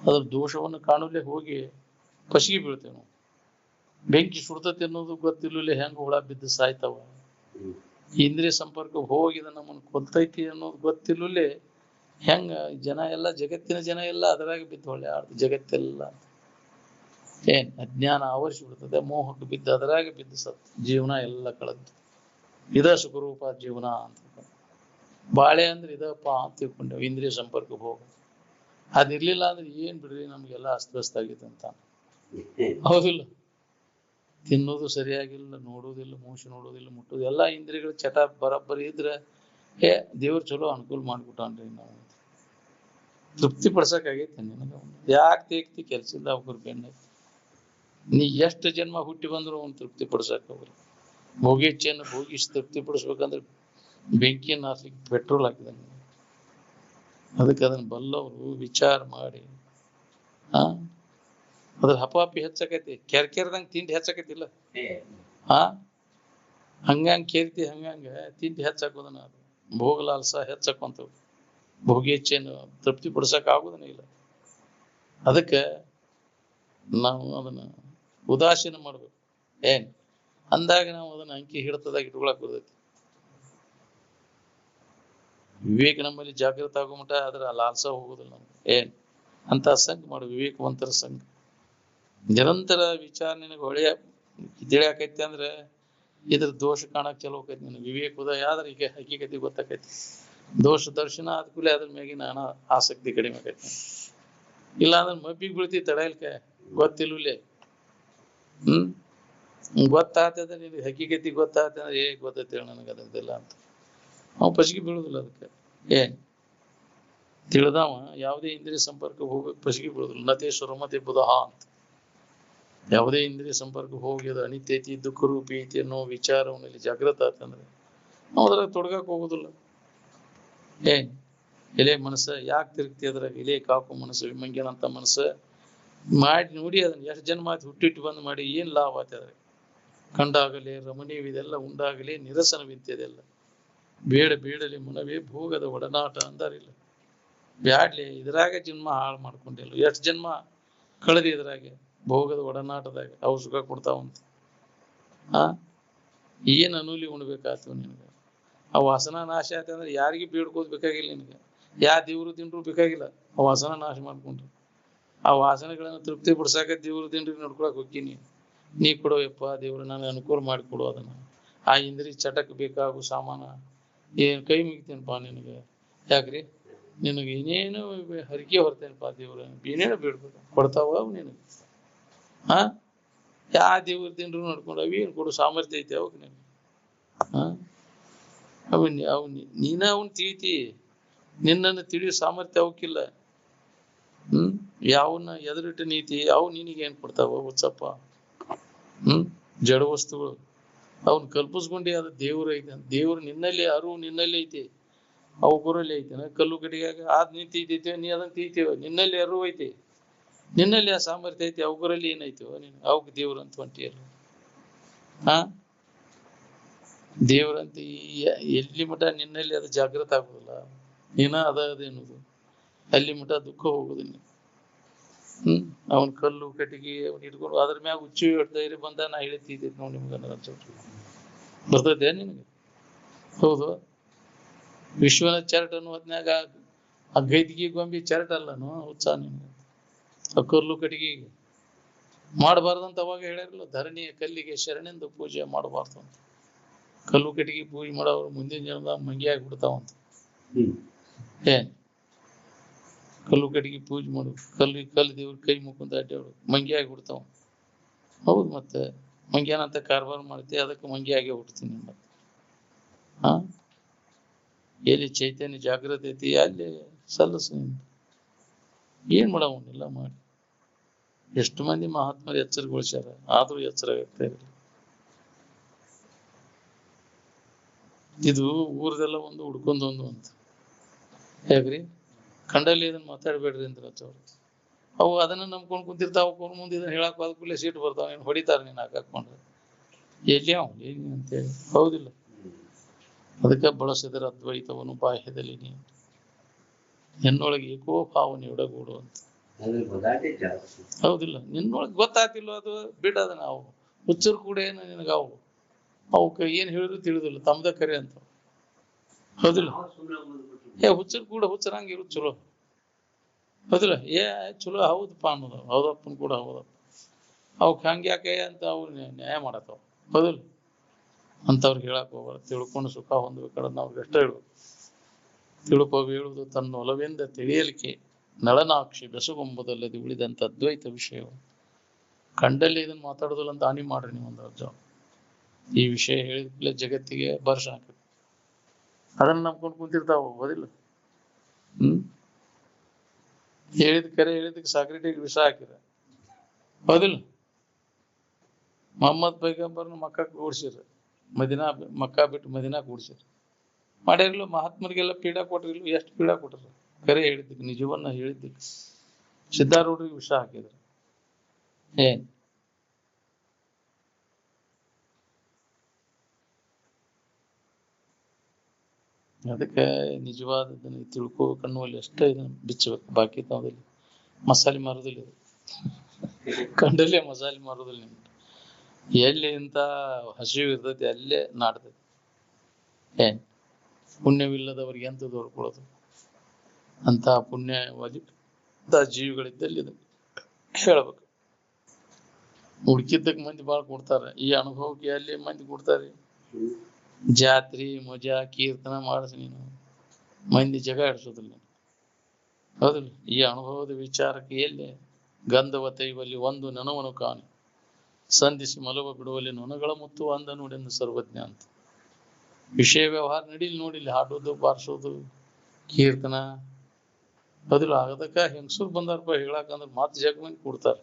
ಅದ್ರ ದೋಷವನ್ನು ಕಾಣಲೇ ಹೋಗಿ ಕಸಿಗೆ ಬೀಳ್ತೇವೆ ನಾವು. ಬೆಂಕಿ ಸುಡ್ತತಿ ಅನ್ನೋದು ಗೊತ್ತಿಲ್ಲ, ಹೆಂಗ ಹುಳ ಬಿದ್ದು ಸಾಯ್ತಾವ. ಇಂದ್ರಿಯ ಸಂಪರ್ಕ ಹೋಗಿದ ನಮ್ಮನ್ನು ಕೊಲ್ತೈತಿ ಅನ್ನೋದು ಗೊತ್ತಿಲ್ಲೇ ಹೆಂಗ ಜನ ಎಲ್ಲ, ಜಗತ್ತಿನ ಜನ ಎಲ್ಲ ಅದರಾಗ ಬಿದ್ದು ಹೊಳ್ಳೆ ಆಡ್ತು. ಜಗತ್ತೆಲ್ಲ ಏನ್ ಅಜ್ಞಾನ ಆವರಿಸಿ ಬಿಡ್ತದೆ, ಮೋಹಕ್ಕೆ ಬಿದ್ದು ಅದರಾಗ ಬಿದ್ದು ಸತ್ತು ಜೀವನ ಎಲ್ಲ ಕಳೆದು. ಇದ ಸುಖರೂಪ ಜೀವನ ಅಂತ ಬಾಳೆ ಅಂದ್ರೆ ಇದಪ್ಪ ಅಂತ ತಿಳ್ಕೊಂಡೇವು. ಇಂದ್ರಿಯ ಸಂಪರ್ಕ ಹೋಗ ಅದಿರ್ಲಿಲ್ಲ ಅಂದ್ರೆ ಏನ್ ಬಿಡ್ರಿ, ನಮ್ಗೆಲ್ಲ ಅಸ್ತವ್ಯಸ್ತ ಆಗೈತೆ ಅಂತ. ಹೌದಿಲ್ಲ? ತಿನ್ನೋದು ಸರಿಯಾಗಿಲ್ಲ, ನೋಡೋದಿಲ್ಲ, ಮೂಸಿ ನೋಡೋದಿಲ್ಲ, ಮುಟ್ಟೋದು ಎಲ್ಲ ಇಂದ್ರಿಯಗಳು ಚಟ ಬರಬ್ಬರಿ ಇದ್ರೆ ದೇವ್ರು ಚಲೋ ಅನುಕೂಲ ಮಾಡ್ಬಿಟ್ಟಾನ್ರಿ. ನಾವು ತೃಪ್ತಿ ಪಡ್ಸಕ್ಕಾಗೈತೆ ನಿನಗ? ಯಾಕೆ ತೇಗ್ತಿ ಕೆಲ್ಸದಿಂದ ಅವ್ರ ಬೆಣ್ಣ? ನೀ ಎಷ್ಟು ಜನ್ಮ ಹುಟ್ಟಿ ಬಂದ್ರು ಅವ್ನು ತೃಪ್ತಿ ಪಡ್ಸಕ್ ಹೋಗ್ರಿ. ಭೋಗಿಚ್ಛೆಯನ್ನು ಭೋಗಿಸಿ ತೃಪ್ತಿ ಪಡಿಸ್ಬೇಕಂದ್ರೆ ಬೆಂಕಿಯನ್ನು ಹಾಕ್ಲಿಕ್ಕೆ ಪೆಟ್ರೋಲ್ ಹಾಕಿದಂಗೆ. ಅದಕ್ಕೆ ಅದನ್ನ ಬಲ್ಲವರು ವಿಚಾರ ಮಾಡಿ ಅದ್ರ ಹಪಾಪಿ ಹೆಚ್ಚಕೈತಿ. ಕೆರ್ದಂಗ ತಿಂಡಿ ಹೆಚ್ಚಕೈತಿಲ್ಲ. ಹಂಗಂಗ ಕೇರ್ತಿ ಹಂಗಂಗ ತಿಂಡಿ ಹೆಚ್ಚಾಕೋದನ್ನ ಅದು ಭೋಗಲಾಲ್ಸ ಹೆಚ್ಚಾಕೊಂತವ್. ಭೋಗಿಚ್ಛೆಯನ್ನು ತೃಪ್ತಿ ಪಡಿಸಕ್ ಆಗುದನ್ನ ಇಲ್ಲ. ಅದಕ್ಕೆ ನಾವು ಅದನ್ನ ಉದಾಸೀನ ಮಾಡ್ಬೇಕು. ಏನ್ ಅಂದಾಗ ನಾವು ಅದನ್ನ ಅಂಕಿ ಹಿಡಿತದಾಗ ಇಟ್ಕೊಳಕ್ ಬರ್ತೈತಿ. ವಿವೇಕ ನಮ್ಮಲ್ಲಿ ಜಾಗೃತ ಆಗೋ ಮಟ ಅದ್ರ ಲಾಲ್ಸ ಹೋಗುದಿಲ್ಲ ನಮ್ಗೆ. ಏನ್ ಅಂತ ಸಂಘ ಮಾಡು, ವಿವೇಕವಂತರ ಸಂಘ. ನಿರಂತರ ವಿಚಾರ ನಿನಗೆ ಒಳ್ಳೆಯ ತಿಳಿಯಾಕೈತಿ ಅಂದ್ರೆ ಇದ್ರ ದೋಷ ಕಾಣಕ್ ಚಲೋ ಆಕೈತಿ. ನಿನಗೆ ವಿವೇಕ ಉದಯ ಆದ್ರೆ ಈಗ ಹಕ್ಕಿಕತಿ ಗೊತ್ತಾಕೈತಿ. ದೋಷ ದರ್ಶನ ಆದ ಕೂಡಲೇ ಅದ್ರ ಮ್ಯಾಗಿನ ಆಸಕ್ತಿ ಕಡಿಮೆ ಆಕೈತಿ. ಇಲ್ಲ ಅಂದ್ರೆ ಮಬ್ಬಿಗೆ ಬೀಳ್ತಿ ತಡೆಯಲ್ಕ ಗೊತ್ತಿಲ್ಲೇ. ಗೊತ್ತಾಗ್ತದೆ ನಿನಗೆ ಹಕ್ಕಿಕತಿ ಗೊತ್ತಾಗ್ತದೆ ಅಂದ್ರೆ ಗೊತ್ತೈತಿ ಹೇಳ ನನಗೆ ಅದರದೆಲ್ಲ ಅಂತ ಅವ್ ಪಸಿಗೆ ಬೀಳುದಿಲ್ಲ. ಅದಕ್ಕೆ ತಿಳಿದವ ಯಾವುದೇ ಇಂದ್ರಿಯ ಸಂಪರ್ಕ ಹೋಗಿ ಪಸಿಗೆ ಬೀಳುದಿಲ್ಲ. ನತೇಶ್ವರ ಮತ್ತೆ ಬುಧಃ ಅಂತ ಯಾವುದೇ ಇಂದ್ರಿಯ ಸಂಪರ್ಕ ಹೋಗಿ ಅದು ಅನಿತ್ಯ ಐತಿ ದುಃಖ ರೂಪಿ ಐತಿ ಅನ್ನೋ ವಿಚಾರವನ್ನಲ್ಲಿ ಜಾಗೃತ ಆತಂದ್ರೆ ನಾವು ಅದ್ರಾಗ ತೊಡಗಕ್ ಹೋಗುದಿಲ್ಲ. ಎಲೆ ಮನಸ್ಸ ಯಾಕೆ ತಿರುಗ್ತಿ ಅದ್ರಾಗ ಎಲೆ ಕಾಕು ಮನಸ್ಸು ವಿಮಂಗ್ಯನಂತ ಮನಸ್ಸ ಮಾಡಿ ನೋಡಿ ಅದನ್ನ ಎಷ್ಟು ಜನ್ಮ ಆಯ್ತು ಹುಟ್ಟಿಟ್ಟು ಬಂದ್ ಮಾಡಿ ಏನ್ ಲಾಭ ಆಯ್ತು ಅದ್ರಾಗ. ಕಂಡಾಗಲೇ ರಮಣೀಯವಿದೆಲ್ಲ ಉಂಡಾಗಲೇ ನಿರಸನವಿಂತೆದೆಲ್ಲ ಬೇಡಲಿ ಮನವೇ ಭೋಗದ ಒಡನಾಟ ಅಂದಾರಿಲ್ಲ. ಬ್ಯಾಡ್ಲಿ ಇದ್ರಾಗ ಜನ್ಮ ಹಾಳು ಮಾಡ್ಕೊಂಡಿಲ್ಲ. ಎಷ್ಟು ಜನ್ಮ ಕಳೆದಿ ಇದ್ರಾಗೆ ಭೋಗದ ಒಡನಾಟದಾಗ ಅವು ಸುಖ ಕೊಡ್ತಾವಂತ. ಏನ್ ಅನುಲಿ ಉಣ್ಬೇಕಾಗ್ತವ ನಿನಗೆ. ಆ ವಾಸನ ನಾಶ ಆಯ್ತು ಅಂದ್ರೆ ಯಾರಿಗೂ ಬೇಡ್ಕೋದ್ ಬೇಕಾಗಿಲ್ಲ ನಿನಗೆ. ಯಾ ದೇವ್ರು ತಿಂಡ್ರು ಬೇಕಾಗಿಲ್ಲ. ಆ ವಾಸನ ನಾಶ ಮಾಡ್ಕೊಂಡ್ರು ಆ ವಾಸನೆಗಳನ್ನ ತೃಪ್ತಿ ಬಿಡ್ಸಾಕ ದೇವ್ರು ತಿಂಡ್ರಿಗೆ ನಡ್ಕೊಳಕ್ ಹೋಗ್ತೀನಿ. ನೀ ಕೊಡೋಯಪ್ಪ ದೇವ್ರು ನನಗೆ ಅನುಕೂಲ ಮಾಡಿಕೊಡು ಅದನ್ನ. ಆ ಇಂದ್ರಿ ಚಟಕ್ ಬೇಕಾಗು ಸಾಮಾನ ಏನ್ ಕೈ ಮುಗಿತೇನಪ್ಪಾ ನಿನಗೆ. ಯಾಕ್ರಿ ನಿನಗೆ ಏನೇನು ಹರಿಕೆ ಹೊರ್ತೇನಪ್ಪಾ ದೇವ್ರ ಏನೇನು ಬೇಡ್ಬೇಕು ಕೊಡ್ತಾವ ಅವು ನಿನಗೆ. ಯಾ ದೇವ್ರ ತಿಂಡ್ರು ನಡ್ಕೊಂಡು ಅವೇನ್ ಕೊಡು ಸಾಮರ್ಥ್ಯ ಐತಿ ಅವಾಗ ನಿನಗೆ. ಅವ್ ನೀನ ಅವನ್ ತಿಳಿತಿ. ನಿನ್ನನ್ನು ತಿಳಿಯೋ ಸಾಮರ್ಥ್ಯ ಅವಕ್ಕಿಲ್ಲ. ಯಾವನ್ನ ಎದುರಿಟ್ಟು ನೀತಿ ಅವು ನಿನಗೆ ಏನ್ ಕೊಡ್ತಾವ ಹುಚ್ಚಪ್ಪ. ಜಡ ವಸ್ತುಗಳು ಅವನ್ ಕಲ್ಪಿಸ್ಕೊಂಡಿ ಅದು ದೇವ್ರ ಐತೆ. ದೇವ್ರು ನಿನ್ನಲ್ಲಿ ಅರಿವು ನಿನ್ನಲ್ಲಿ ಐತಿ. ಅವು ಗುರಲ್ಲಿ ಐತೆ. ಕಲ್ಲು ಕಟ್ಟಿಗಾಗ ಆದ್ ನೀ ತೀತೈತೆ ನೀ ಅದನ್ನ ತೀತೇವ. ನಿನ್ನಲ್ಲಿ ಅರಿವು ಐತಿ. ನಿನ್ನಲ್ಲಿ ಆ ಸಾಮರ್ಥ್ಯ ಐತಿ. ಅವುಗಳಲ್ಲಿ ಏನೈತಿವ ನೀನು ಅವಕ್ ದೇವ್ರ ಅಂತ ಹೊಂಟಿಯಲ್ಲ. ದೇವ್ರಂತ ಎಲ್ಲಿ ಮಠ ನಿನ್ನಲ್ಲಿ ಅದು ಜಾಗೃತ ಆಗುದಿಲ್ಲ ನೀನ ಅದೇನುದು ಅಲ್ಲಿ ಮಠ ದುಃಖ ಹೋಗುದಿಲ್ಲ. ಅವನ್ ಕಲ್ಲು ಕಟ್ಟಿಗೆ ಅವನ್ ಇಟ್ಕೊಂಡು ಅದ್ರ ಮ್ಯಾಗ ಹುಚ್ಚಿ ಧೈರ್ಯ ಬಂದ ನಾ ಹೇಳ್ತಿದ್ದೆ ನೋಡಿ ನಿಮ್ಗೆ ಬರ್ತೈತೆ ನಿನಗೆ. ಹೌದು ವಿಶ್ವನ ಚರಟ್ ಅನ್ನೋ ಹೊತ್ನ್ಯಾಗ ಆ ಗೈದಿಗೆ ಗೊಂಬಿ ಚರಟ್ ಅಲ್ಲನು ಉತ್ಸಾಹ ನಿಮ್ಗೆ. ಆ ಕಲ್ಲು ಕಟ್ಟಿಗೆ ಮಾಡಬಾರ್ದಂತ ಅವಾಗ ಹೇಳಿರಲ್ಲ. ಧರಣಿಯ ಕಲ್ಲಿಗೆ ಶರಣೆಂದು ಪೂಜೆ ಮಾಡಬಾರ್ದು ಅಂತ. ಕಲ್ಲು ಕಟ್ಟಿಗೆ ಪೂಜೆ ಮಾಡೋರು ಮುಂದಿನ ಜನದ ಮಂಗಿ ಆಗಿಬಿಡ್ತಾವಂತ. ಕಲ್ಲು ಕಟ್ಟಿಗೆ ಪೂಜೆ ಮಾಡು ಕಲ್ಲು ದೇವ್ರ ಕೈ ಮುಖಂತ ಅಡ್ಡಾಡು ಮಂಗಿ ಆಗಿಬಿಡ್ತಾವ. ಹೌದು ಮತ್ತೆ ಮಂಗ್ಯಾನಂತ ಕಾರ್ಬಾರ ಮಾಡ್ತಿ ಅದಕ್ಕೆ ಮಂಗಿ ಆಗೇ ಹುಡ್ತೀನಿ. ಮತ್ತೆ ಎಲ್ಲಿ ಚೈತನ್ಯ ಜಾಗೃತಿ ಐತಿ ಅಲ್ಲಿ ಸಲ್ಲಸ ಏನ್ ಮಾಡವನ್ನೆಲ್ಲ ಮಾಡಿ. ಎಷ್ಟು ಮಂದಿ ಮಹಾತ್ಮರು ಎಚ್ಚರಗೊಳಿಸ್ಯಾರ ಆದ್ರೂ ಎಚ್ಚರ ಆಗ್ತಾ ಇರಲಿಲ್ಲ. ಇದು ಊರದೆಲ್ಲ ಒಂದು ಹುಡ್ಕೊಂಡೊಂದು ಅಂತ ಹೇಗ್ರಿ ಕಂಡಲ್ಲಿ ಇದನ್ನ ಮಾತಾಡ್ಬೇಡ್ರಿ ಅಂತ ಅವ್ರು. ಅವು ಅದನ್ನ ನಂಬ್ಕೊಂಡ್ ಕುಂತಿರ್ತಾವ. ಅವ್ರ ಮುಂದೆ ಇದನ್ನ ಹೇಳಕ್ ಹೋದ ಕೂಡಲೇ ಸೀಟ್ ಬರ್ತಾವ. ನೀನ್ ಹೊಡಿತಾರ ನೀನ್ ಹಾಕಾಕೊಂಡ್ರೆ ಎಲ್ಲಿ ಅವ್ ಏನು ಅಂತೇಳಿ. ಹೌದಿಲ್ಲ. ಅದಕ್ಕೆ ಬಳಸಿದರೆ ಅದ್ವೈತವನ್ನು ಬಾಹ್ಯದಲ್ಲಿ ನೀನು ನಿನ್ನೊಳಗೆ ಏಕೋ ಭಾವನೆ ಒಡಗೂಡು ಅಂತ. ಹೌದಿಲ್ಲ. ನಿನ್ನೊಳಗೆ ಗೊತ್ತಾಗ್ತಿಲ್ಲ ಅದು ಬಿಡದ. ನಾವು ಹುಚ್ಚರು ಕೂಡ ಏನು ನಿನಗಾವು ಅವಕ್ಕ ಏನ್ ಹೇಳಿದ್ರು ತಿಳಿದಿಲ್ಲ ತಮ್ದ ಕರೆ ಅಂತ. ಹೌದಿಲ್ಲ. ಹುಚ್ಚರು ಕೂಡ ಹುಚ್ಚರಂಗ ಇರುದು ಚಲೋ. ಹೌದಿಲ್ಲ. ಚಲೋ ಹೌದಪ್ಪ ಅನ್ನೋದು ಹೌದಪ್ಪನ್ ಕೂಡ ಹೌದಪ್ಪ. ಅವಕ್ ಹಂಗ ಯಾಕೆ ಅಂತ ಅವ್ರು ನ್ಯಾಯ ಮಾಡತ್ತವ. ಹೌದಿಲ್ಲ. ಅಂತವ್ರಿಗೆ ಹೇಳಕ್ ಹೋಗ್ಬಾರ್ದು. ತಿಳ್ಕೊಂಡು ಸುಖ ಹೊಂದ್ಬೇಕಾದ್ರೆ ಅವ್ರಿಗೆ ಎಷ್ಟ ಹೇಳ್ಬೇಕು. ತಿಳ್ಕೊ ಹೇಳುವುದು ತನ್ನ ಒಲವೆಂದ ತಿಳಿಯಲಿಕ್ಕೆ ನಳನಾಕ್ಷಿ ಬೆಸುಗೊಂಬುದಲ್ಲದೆ ಉಳಿದಂತ ಅದ್ವೈತ ವಿಷಯ. ಕಂಡಲ್ಲಿ ಇದನ್ನ ಮಾತಾಡೋದಿಲ್ಲ ಅಂತ ಹಾನಿ ಮಾಡ್ರಿ ನೀವು ಒಂದು ಅರ್ಜ. ಈ ವಿಷಯ ಹೇಳಿದ್ಮೇಲೆ ಜಗತ್ತಿಗೆ ಬರ್ಷ ಹಾಕಿ ಅದನ್ನ ನಂಬ್ಕೊಂಡು ಕುಂತಿರ್ತಾವ. ಹೋದಿಲ್ಲ. ಹೇಳಿದ ಕರೆ ಹೇಳಿದಕ್ಕೆ ಸಾಕ್ರೆಟಿಗೆ ವಿಷ ಹಾಕಿರ. ಹೌದಿಲ್ಲ. ಮೊಹಮ್ಮದ್ ಪೈಗಂಬರ್ನ ಮಕ್ಕ ಕೂಡ್ಸಿರ. ಮಕ್ಕಾ ಬಿಟ್ಟು ಮದಿನಾ ಕೂಡ್ಸಿರ. ಮಾಡಿರ್ಲು ಮಹಾತ್ಮರಿಗೆಲ್ಲ ಪೀಡಾ ಕೊಟ್ರಿಲ್ಲು. ಎಷ್ಟು ಪೀಡಾ ಕೊಟ್ರ ಕರೆ ಹೇಳಿದ್ದಕ್ಕೆ ನಿಜವನ್ನ ಹೇಳಿದ್ದಕ್ಕೆ. ಸಿದ್ಧಾರೂಢರಿಗೆ ವಿಷ ಹಾಕಿದ್ರು. ಅದಕ್ಕೆ ನಿಜವಾದದನ್ನ ತಿಳ್ಕೋಬೇಕನ್ನುವಲ್ಲಿ ಅಷ್ಟೇ ಇದನ್ನ ಬಿಚ್ಚಬೇಕು. ಬಾಕಿ ತಾವಲ್ಲಿ ಮಸಾಲೆ ಮಾರುದಿಲ್ಲ. ಕಂಡಲ್ಲೇ ಮಸಾಲೆ ಮಾರುದಿಲ್ಲ. ನಿಮ್ಗೆ ಎಲ್ಲಿ ಇಂತ ಹಸಿವು ಇರ್ತೈತಿ ಅಲ್ಲೇ ನಾಡ್ತೈತಿ. ಪುಣ್ಯವಿಲ್ಲದವ್ರಿಗೆ ಎಂತ ದೊರಕೊಳ್ಳೋದು ಅಂತ ಪುಣ್ಯವಾದ ಜೀವಿಗಳಿದ್ದಲ್ಲಿ ಇದನ್ನು ಹೇಳ್ಬೇಕು. ಹುಡುಕಿದ್ದಕ್ಕೆ ಮಂದಿ ಬಾಳ ಕೊಡ್ತಾರ, ಈ ಅನುಭವಕ್ಕೆ ಅಲ್ಲಿ ಮಂದಿ ಕೊಡ್ತಾರೆ. ಜಾತ್ರಿ ಮಜಾ ಕೀರ್ತನ ಮಾಡಿಸಿ ನೀನು ಮಂದಿ ಜಗ ಹಿಡ್ಸೋದಿಲ್ಲ. ಹೌದಿಲ್ಲ? ಈ ಅನುಭವದ ವಿಚಾರಕ್ಕೆ ಎಲ್ಲಿ ಗಂಧವತ ಇವಲ್ಲಿ ಒಂದು ನನವನು ಕಾಣಿ, ಸಂಧಿಸಿ ಮಲವ ಬಿಡುವಲ್ಲಿ ನೊನಗಳ ಮುತ್ತು ಅಂದ ನೋಡಿಂದ ಸರ್ವಜ್ಞ ಅಂತ. ವಿಷಯ ವ್ಯವಹಾರ ನಡೀಲಿ ನೋಡಿಲಿ, ಹಾಡೋದು ಬಾರಿಸೋದು ಕೀರ್ತನ. ಹೌದಿಲ್ಲ? ಅದಕ್ಕ ಹೆಂಗಸೂರ್ ಬಂದಾರಪ್ಪ ಹೇಳಾಕಂದ್ರ ಮಾತು ಜಗ ಮಂದಿ ಕೊಡ್ತಾರ.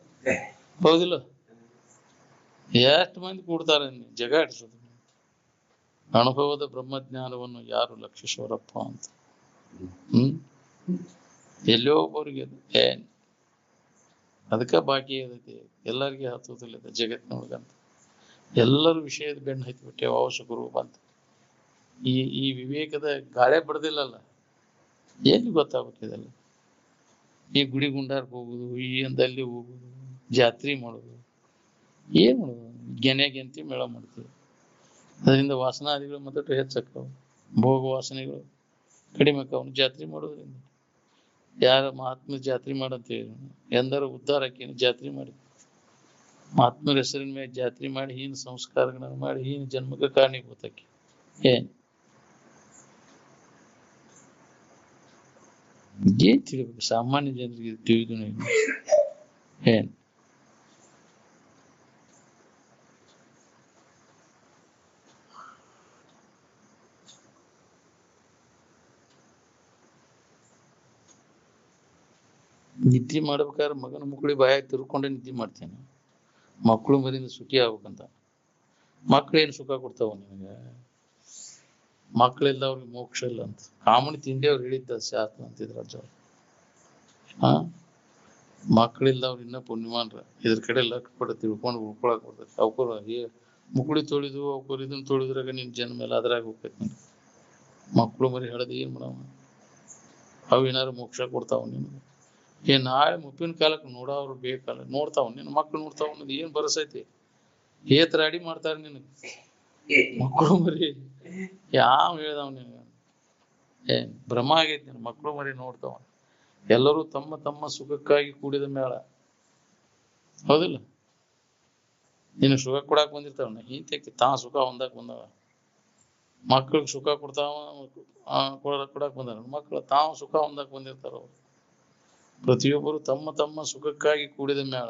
ಹೌದಿಲ್ಲ? ಎಷ್ಟು ಮಂದಿ ಕೊಡ್ತಾರ ಜಗ ಹಿಡ್ಸೋದು. ಅನುಭವದ ಬ್ರಹ್ಮಜ್ಞಾನವನ್ನು ಯಾರು ಲಕ್ಷಿಸೋರಪ್ಪ ಅಂತ. ಎಲ್ಲೋ ಒಬ್ಬರಿಗೆ ಏನ್ ಅದಕ್ಕ ಬಾಕಿ ಅದೈತಿ, ಎಲ್ಲರಿಗೆ ಹತ್ತೋದಿಲ್ಲ ಜಗತ್ತಿನೊಳಗಂತ. ಎಲ್ಲರೂ ವಿಷಯದ ಬೆನ್ನು ಹತ್ತಿಬಿಟ್ಟೆ ಅವಶ್ಯಕರು ಬಂತ. ಈ ವಿವೇಕದ ಗಾಳೆ ಬಡ್ದಿಲ್ಲಲ್ಲ, ಎಲ್ಲಿ ಗೊತ್ತಾಗ್ಬೇಕಿದೆಲ್ಲ. ಈ ಗುಡಿ ಗುಂಡಾರ್ಕ್ ಹೋಗುದು, ಈ ಅಂದಲ್ಲಿ ಹೋಗುದು, ಜಾತ್ರೆ ಮಾಡೋದು, ಏನ್ ಮಾಡೋದು? ಗೆಂತಿ ಮೇಳ ಮಾಡ್ತೀವಿ. ಅದರಿಂದ ವಾಸನಾದಿಗಳು ಮತ್ತಷ್ಟು ಹೆಚ್ಚಾಕ್ಕವು, ಭೋಗ ವಾಸನೆಗಳು ಕಡಿಮೆ ಆಕ್ಕವು ಜಾತ್ರೆ ಮಾಡೋದ್ರಿಂದ. ಯಾರ ಮಹಾತ್ಮ ಜಾತ್ರೆ ಮಾಡಂತೇಳಿ ಎಂದರ ಉದ್ಧಾರ ಆಕೇನು ಜಾತ್ರೆ ಮಾಡಿ, ಮಹಾತ್ಮರ ಹೆಸರಿನ ಮೇಲೆ ಜಾತ್ರೆ ಮಾಡಿ ಹೀನ ಸಂಸ್ಕಾರಗಳನ್ನ ಮಾಡಿ ಹೀನ ಜನ್ಮಕ್ಕೆ ಕಾರಣೀಭೂತಕ್ಕೆ ಏನ್ ತಿಳಿಬೇಕು? ಸಾಮಾನ್ಯ ಜನರಿಗೆ ತಿಳಿದು ಏನ್ ನಿದ್ದೆ ಮಾಡ್ಬೇಕಾದ್ರೆ ಮಗನ ಮಕ್ಕಳಿ ಬಾಯಾಗಿ ತಿರ್ಕೊಂಡೆ ನಿದ್ದೆ ಮಾಡ್ತೇನೆ. ಮಕ್ಕಳು ಮರಿಂದ ಸುಖಿ ಆಗ್ಬೇಕಂತ. ಮಕ್ಳೇನ್ ಸುಖ ಕೊಡ್ತಾವ ನಿನಗೆ? ಮಕ್ಳಿಲ್ಲ ಅವ್ರಿಗೆ ಮೋಕ್ಷ ಇಲ್ಲ ಅಂತ ಕಾಮಣಿ ತಿಂಡಿ ಅವ್ರು ಹೇಳಿದ್ದ ಶಾಸ್ತ್ರ ಅಂತಿದ್ರ ಅಜ್ಜ. ಮಕ್ಳಿಲ್ಲ ಅವ್ರು ಇನ್ನ ಪುಣ್ಯಮಾನ್ರ. ಇದ್ರ ಕಡೆ ಲಕ್ಷ ಪಡ ತಿಳ್ಕೊಂಡು ಉಳ್ಕೊಳಕ್ ಬರ್ತೈತಿ. ಅವ್ಕರು ಮುಕುಳಿ ತೊಳಿದು ಅವ್ಕರು ಇದನ್ನ ತೊಳಿದ್ರಾಗ ನಿನ್ ಜನ್ಮ ಎಲ್ಲ ಅದ್ರಾಗ ಹೋಗ್ತೈತಿ. ನಿನ್ ಮಕ್ಳು ಮರಿ ಹೇಳದ್ ಏನ್ ಮಾಡವ? ಅವ್ ಏನಾರು ಮೋಕ್ಷ ಕೊಡ್ತಾವ ನಿನ್ಗೆ? ನಾಳೆ ಮುಪ್ಪಿನ ಕಾಲಕ್ಕೆ ನೋಡವ್ರು ಬೇಕಲ್ಲ, ನೋಡ್ತಾವ ನಿನ್ನ ಮಕ್ಳು ನೋಡ್ತಾವ ಅನ್ನೋದು ಏನ್ ಬರಸೈತಿ? ಏತರ ಅಡಿ ಮಾಡ್ತಾರ ನಿನಗ ಮಕ್ಕಳು ಮರಿ? ಯಾವ ಹೇಳ್ದಾವ್ ನಿನಗ? ಭ್ರಮ ಆಗೈತಿ. ನಿನ್ ಮಕ್ಕಳು ಮರಿ ನೋಡ್ತಾವ. ಎಲ್ಲರೂ ತಮ್ಮ ತಮ್ಮ ಸುಖಕ್ಕಾಗಿ ಕೂಡಿದ ಮೇಳ. ಹೌದಿಲ್ಲ? ನೀನು ಸುಖ ಕೊಡಾಕ್ ಬಂದಿರ್ತಾವ, ಹಿಂತಕ್ಕೆ ತಾ ಸುಖ ಹೊಂದಾಕ್ ಬಂದವ. ಮಕ್ಳಿಗೆ ಸುಖ ಕೊಡ್ತಾವ ಕೊಡಾಕ್ ಬಂದಾರ. ಮಕ್ಳು ತಾವು ಸುಖ ಹೊಂದಾಕ್ ಬಂದಿರ್ತಾರ. ಅವ್ರು ಪ್ರತಿಯೊಬ್ಬರು ತಮ್ಮ ತಮ್ಮ ಸುಖಕ್ಕಾಗಿ ಕೂಡಿದ ಮೇಳ.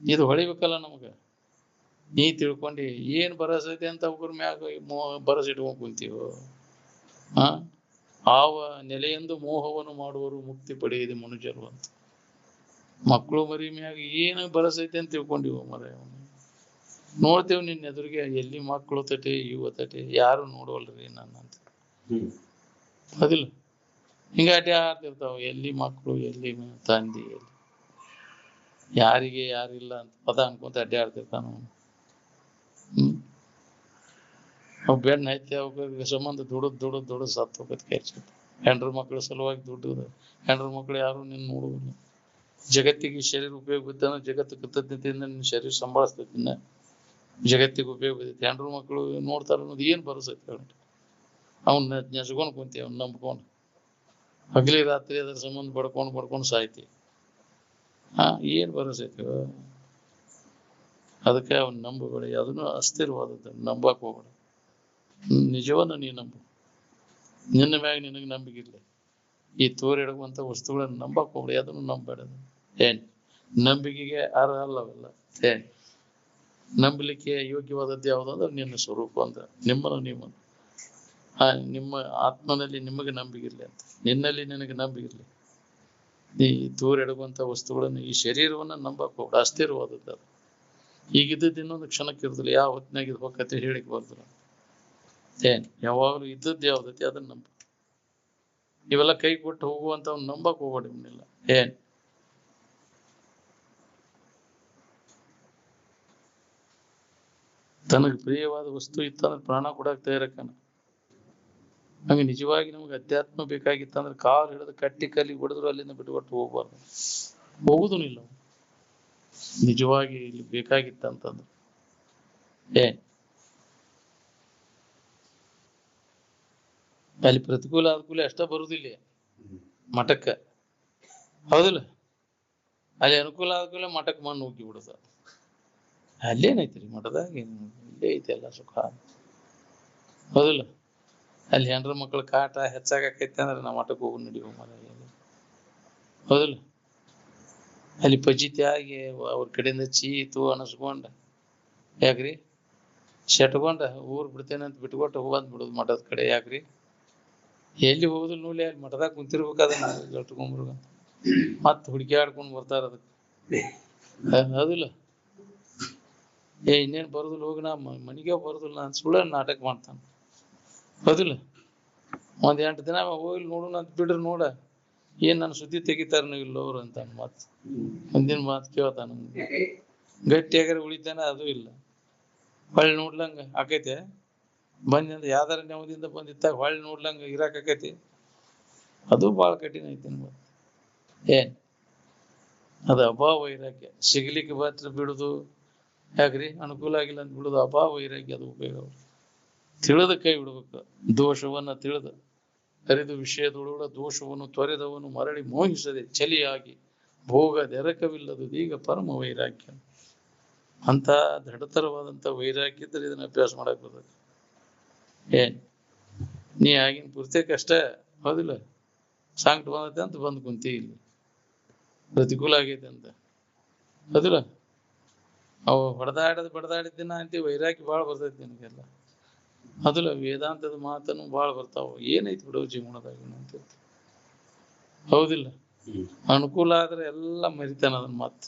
ಇದು ಹೊಳಿಬೇಕಲ್ಲ ನಮಗ. ನೀ ತಿಳ್ಕೊಂಡಿ ಏನ್ ಬರಸೈತಿ ಅಂತ ಅವ್ರ ಮ್ಯಾಗ ಬರಸಿಟ್ಕೊಂಡ್ ಕುಂತೀವೋ. ಆವ ನೆಲೆಯೆಂದು ಮೋಹವನ್ನು ಮಾಡುವರು ಮುಕ್ತಿ ಪಡೆಯದೆ ಮನುಜರು ಅಂತ. ಮಕ್ಕಳು ಮರಿ ಮ್ಯಾಗ ಏನು ಬರಸೈತಿ ಅಂತ ತಿಳ್ಕೊಂಡಿವ ಮರ. ನೋಡ್ತೇವ್ ನಿನ್ನ ಎದುರಿಗೆ ಎಲ್ಲಿ ಮಕ್ಕಳು ತಟೆ ಯುವ ತಟೆ ಯಾರು ನೋಡವಲ್ರಿ ನನ್ನ ಅಂತ. ಅದಿಲ್ಲ? ಹಿಂಗಾಟಿ ಆಡ್ತಿರ್ತಾವ. ಎಲ್ಲಿ ಮಕ್ಕಳು, ಎಲ್ಲಿ ತಂದಿ, ಎಲ್ಲಿ ಯಾರಿಗೆ ಯಾರಿಲ್ಲ ಅಂತ ಪದ ಅನ್ಕೊಂತ ಅಡ್ಡಿ ಆಡ್ತಿರ್ತಾನ. ಅವ್ ಬೆಣ್ಣ ಐತಿ ಅವ್ರ ಸಂಬಂಧ ದುಡದ್ ಸತ್ತು ಹೋಗತ್ ಖರ್ಚು. ಹೆಂಡ್ರ ಮಕ್ಳ ಸಲುವಾಗಿ ದುಡ್ಡು. ಹೆಂಡ್ರ ಮಕ್ಳು ಯಾರು ನಿನ್ ನೋಡುವುದಿಲ್ಲ. ಜಗತ್ತಿಗೆ ಶರೀರ ಉಪಯೋಗ ಬಿದ್ದಾನ, ಜಗತ್ತು ಕೃತಜ್ಞತೆಯಿಂದ ನಿನ್ನ ಶರೀರ ಸಂಭಾಳಿಸ್ತೈತಿ. ಇನ್ನ ಜಗತ್ತಿಗೆ ಉಪಯೋಗ ಬಿದ್ದೈತಿ. ಹೆಂಡ್ರ ಮಕ್ಳು ನೋಡ್ತಾರ ಅನ್ನೋದು ಏನ್ ಬರಸೈತಿ ಹೇಳಿ? ಅವ್ನ ನೆಸ್ಕೊಂಡ್ ಕುಂತಿ, ಅವ್ನ ನಂಬ್ಕೊಂಡು ಹಗಲಿ ರಾತ್ರಿ ಅದ್ರ ಸಂಬಂಧ ಬಡ್ಕೊಂಡು ಸಾಯ್ತಿ. ಏನ್ ಬರಸೈತಿ? ಅದಕ್ಕೆ ಅವ್ನ ನಂಬಬೇಡ. ಅದನ್ನು ಅಸ್ಥಿರವಾದದ್ದು ನಂಬಕ್ ಹೋಗ್ಬೇಡ. ನಿಜವನ್ನ ನೀ ನಂಬು. ನಿನ್ನ ಮ್ಯಾಗ ನಿನಗೆ ನಂಬಿಕಿರ್ಲಿ. ಈ ತೋರಿಡುವಂತ ವಸ್ತುಗಳನ್ನ ನಂಬಕ್ ಹೋಗ್ಬೇಡ. ಅದನ್ನು ನಂಬೇಡ. ನಂಬಿಕೆಗೆ ಅರ್ಹ ಅಲ್ಲವೆಲ್ಲ. ನಂಬಲಿಕ್ಕೆ ಯೋಗ್ಯವಾದದ್ದು ಯಾವ್ದಂದ್ರೆ ನಿನ್ನ ಸ್ವರೂಪ ಅಂತ. ನಿಮ್ಮನ್ನು ನಿಮ್ಮ ಆತ್ಮನಲ್ಲಿ ನಿಮಗೆ ನಂಬಿಕಿರ್ಲಿ ಅಂತ. ನಿನ್ನಲ್ಲಿ ನಿನಗೆ ನಂಬಿಕಿರ್ಲಿ. ಈ ತೋರಿಡುವಂತ ವಸ್ತುಗಳನ್ನು, ಈ ಶರೀರವನ್ನ ನಂಬಕ್ ಹೋಗ್ಬೇಡ. ಅಸ್ಥಿರವಾದದ್ದು. ಈಗಿದ್ದದ್ದು ಇನ್ನೊಂದು ಕ್ಷಣಕ್ಕೆ ಇರುದಿಲ್ಲ. ಯಾವ ಹೊತ್ತಿನಾಗ ಇದು ಹೋಗತ್ತೆ ಹೇಳಿಕ್ ಬರ್ದಿಲ್ಲ. ಯಾವಾಗಲೂ ಇದ್ದದ್ದು ಯಾವ್ದೈತಿ ಅದನ್ನ ನಂಬ. ಇವೆಲ್ಲ ಕೈ ಕೊಟ್ಟು ಹೋಗುವಂತ ನಂಬಕ್ ಹೋಗ್ಬೇಡ. ಇವನ್ನೆಲ್ಲ ತನಗೆ ಪ್ರಿಯವಾದ ವಸ್ತು ಇತ್ತಂದ್ರೆ ಪ್ರಾಣ ಕೊಡಾಕ್ ತಯಾರಕ್ಕನ. ಹಂಗೆ ನಿಜವಾಗಿ ನಮ್ಗೆ ಅಧ್ಯಾತ್ಮ ಬೇಕಾಗಿತ್ತಂದ್ರೆ ಕಾಲು ಹಿಡಿದು ಕಟ್ಟಿ ಕಲ್ಲಿ ಹೊಡೆದ್ರು ಅಲ್ಲಿಂದ ಬಿಟ್ಟುಕೊಟ್ಟು ಹೋಗ್ಬಾರ್ದು. ಹೋಗುದು ಇಲ್ಲ. ನಿಜವಾಗಿ ಇಲ್ಲಿ ಬೇಕಾಗಿತ್ತಂತಂದ್ರೆ ಅಲ್ಲಿ ಪ್ರತಿಕೂಲ ಅನುಕೂಲ ಅಷ್ಟ ಬರುದಿಲ್ಲ ಮಠಕ್ಕ. ಹೌದಿಲ್ಲ? ಅಲ್ಲಿ ಅನುಕೂಲ ಆದ್ಕೂಲ ಮಠಕ್ಕೆ ಮಣ್ಣು ಹೋಗಿ ಬಿಡುತ್ತ. ಅಲ್ಲೇನೈತ್ರಿ ಮಠದಾಗ ಇಲ್ಲೇ ಐತಿ ಎಲ್ಲ ಸುಖ. ಹೌದಿಲ್ಲ? ಅಲ್ಲಿ ಹೆಂಡ್ರ ಮಕ್ಳ ಕಾಟ ಹೆಚ್ಚಾಗೈತಿ ಅಂದ್ರೆ ನಾವು ಮಠಕ್ಕೆ ಹೋಗಿ ನಡಿಯೋ ಮರ. ಹೌದಿಲ್ಲ? ಅಲ್ಲಿ ಪಜಿತಿ ಆಗಿ ಅವ್ರ ಕಡೆಯಿಂದ ಚೀತು ಅನಸ್ಕೊಂಡ ಯಾಕ್ರಿ ಶೆಟ್ಕೊಂಡ ಊರ್ ಬಿಡ್ತೇನೆ ಅಂತ ಬಿಟ್ಕೊಟ್ಟು ಹೋಗಂದ್ ಬಿಡುದು ಮಠದ ಕಡೆ. ಯಾಕ್ರಿ ಎಲ್ಲಿ ಹೋಗುದಿಲ್ಲ ನೋಡಿ, ಅಲ್ಲಿ ಮಠದಾಗ ಕುಂತಿರ್ಬೇಕಾದ ಗಟ್ಕೊಂಡ್ಬರ್ಗ ಮತ್ ಹುಡುಕಿ ಆಡ್ಕೊಂಡ್ ಬರ್ತಾರ ಅದಕ್ಕೆ. ಹೌದಿಲ್ಲ? ಇನ್ನೇನ್ ಬರುದಿಲ್ಲ ಹೋಗಿ ನಾ ಮನಿಗೆ ಬರುದಿಲ್ಲ ಅಂತ ಸುಳ್ಳ ನಾಟಕ ಮಾಡ್ತಾನ. ಹೌದಿಲ್ಲ? ಒಂದ್ 8 ದಿನ ಹೋಗ್ಲಿ ನೋಡೋಣ ಅಂತ ಬಿಡ್ರಿ, ನೋಡ ಏನ್ ನನ್ನ ಸುದ್ದಿ ತೆಗಿತಾರ ನೀವು ಇಲ್ಲವ್ರು ಅಂತ ಮತ್ ಮುಂದಿನ ಮಾತು ಕೇಳ್ತಾನ. ಗಟ್ಟಿಯಾಗಾರ ಉಳಿತಾನ, ಅದು ಇಲ್ಲ. ಹೊಳ್ಳಿ ನೋಡ್ಲಂಗ ಆಕೈತೆ ಬಂದಿಂದ ಯಾವ್ದಾರ ನೆವದಿಂದ ಬಂದಿತ್ತಾಗ ಹೊಳ್ಳಿ ನೋಡ್ಲಂಗ ಇರಾಕ್ ಆಕೈತಿ? ಅದು ಬಾಳ ಕಠಿಣ ಐತಿ. ಏನ್ ಅದು ಅಭಾವ ವೈರಾಗ್ಯ. ಸಿಗ್ಲಿಕ್ಕೆ ಮಾತ್ರ ಬಿಡುದು ಯಾಕ್ರಿ, ಅನುಕೂಲ ಆಗಿಲ್ಲ ಅಂತ ಬಿಡುದು ಅಭಾವ ವೈರಾಗ್ಯ. ಅದು ಉಪಯೋಗ ತಿಳಿದ ಕೈ ಬಿಡ್ಬೇಕು. ದೋಷವನ್ನ ತಿಳಿದ ಅರಿದು ವಿಷಯದೊಳಗ ದೋಷವನ್ನು ತೊರೆದವನು ಮರಳಿ ಮೋಹಿಸದೆ ಚಲಿಯಾಗಿ ಭೋಗ ದೆರಕವಿಲ್ಲದು ಈಗ ಪರಮ ವೈರಾಗ್ಯ. ಅಂತ ದೃಢತರವಾದಂತ ವೈರಾಗ್ಯ ಇದ್ರೆ ಇದನ್ನ ಅಭ್ಯಾಸ ಮಾಡಕ್ ಬರ್ತದೆ. ಏನ್ ನೀ ಆಗಿನ ಪೂರ್ತಿ ಕಷ್ಟ. ಹೌದಿಲ್ಲ? ಸಾಂಕ್ಟ್ ಬಂದೈತೆ ಅಂತ ಬಂದ್ ಕುಂತಿ, ಇಲ್ಲಿ ಪ್ರತಿಕೂಲ ಆಗೈತೆ ಅಂತ. ಹೌದಿಲ್ಲ? ಅವು ಬಡದಾಡಿದ್ದಿನ ಅಂತಿ ವೈರಾಗ್ಯ ಬಾಳ ಬರ್ತೈತಿ ನಿನಗೆಲ್ಲ. ಹೌದಿಲ್ಲ? ವೇದಾಂತದ ಮಾತನ್ನು ಬಾಳ ಬರ್ತಾವ. ಏನೈತಿ ಬಿಡೋ ಜೀವನದಾಗ ಅಂತ. ಹೌದಿಲ್ಲ? ಅನುಕೂಲ ಆದ್ರೆ ಎಲ್ಲ ಮರಿತಾನ ಅದನ್ನ ಮತ್.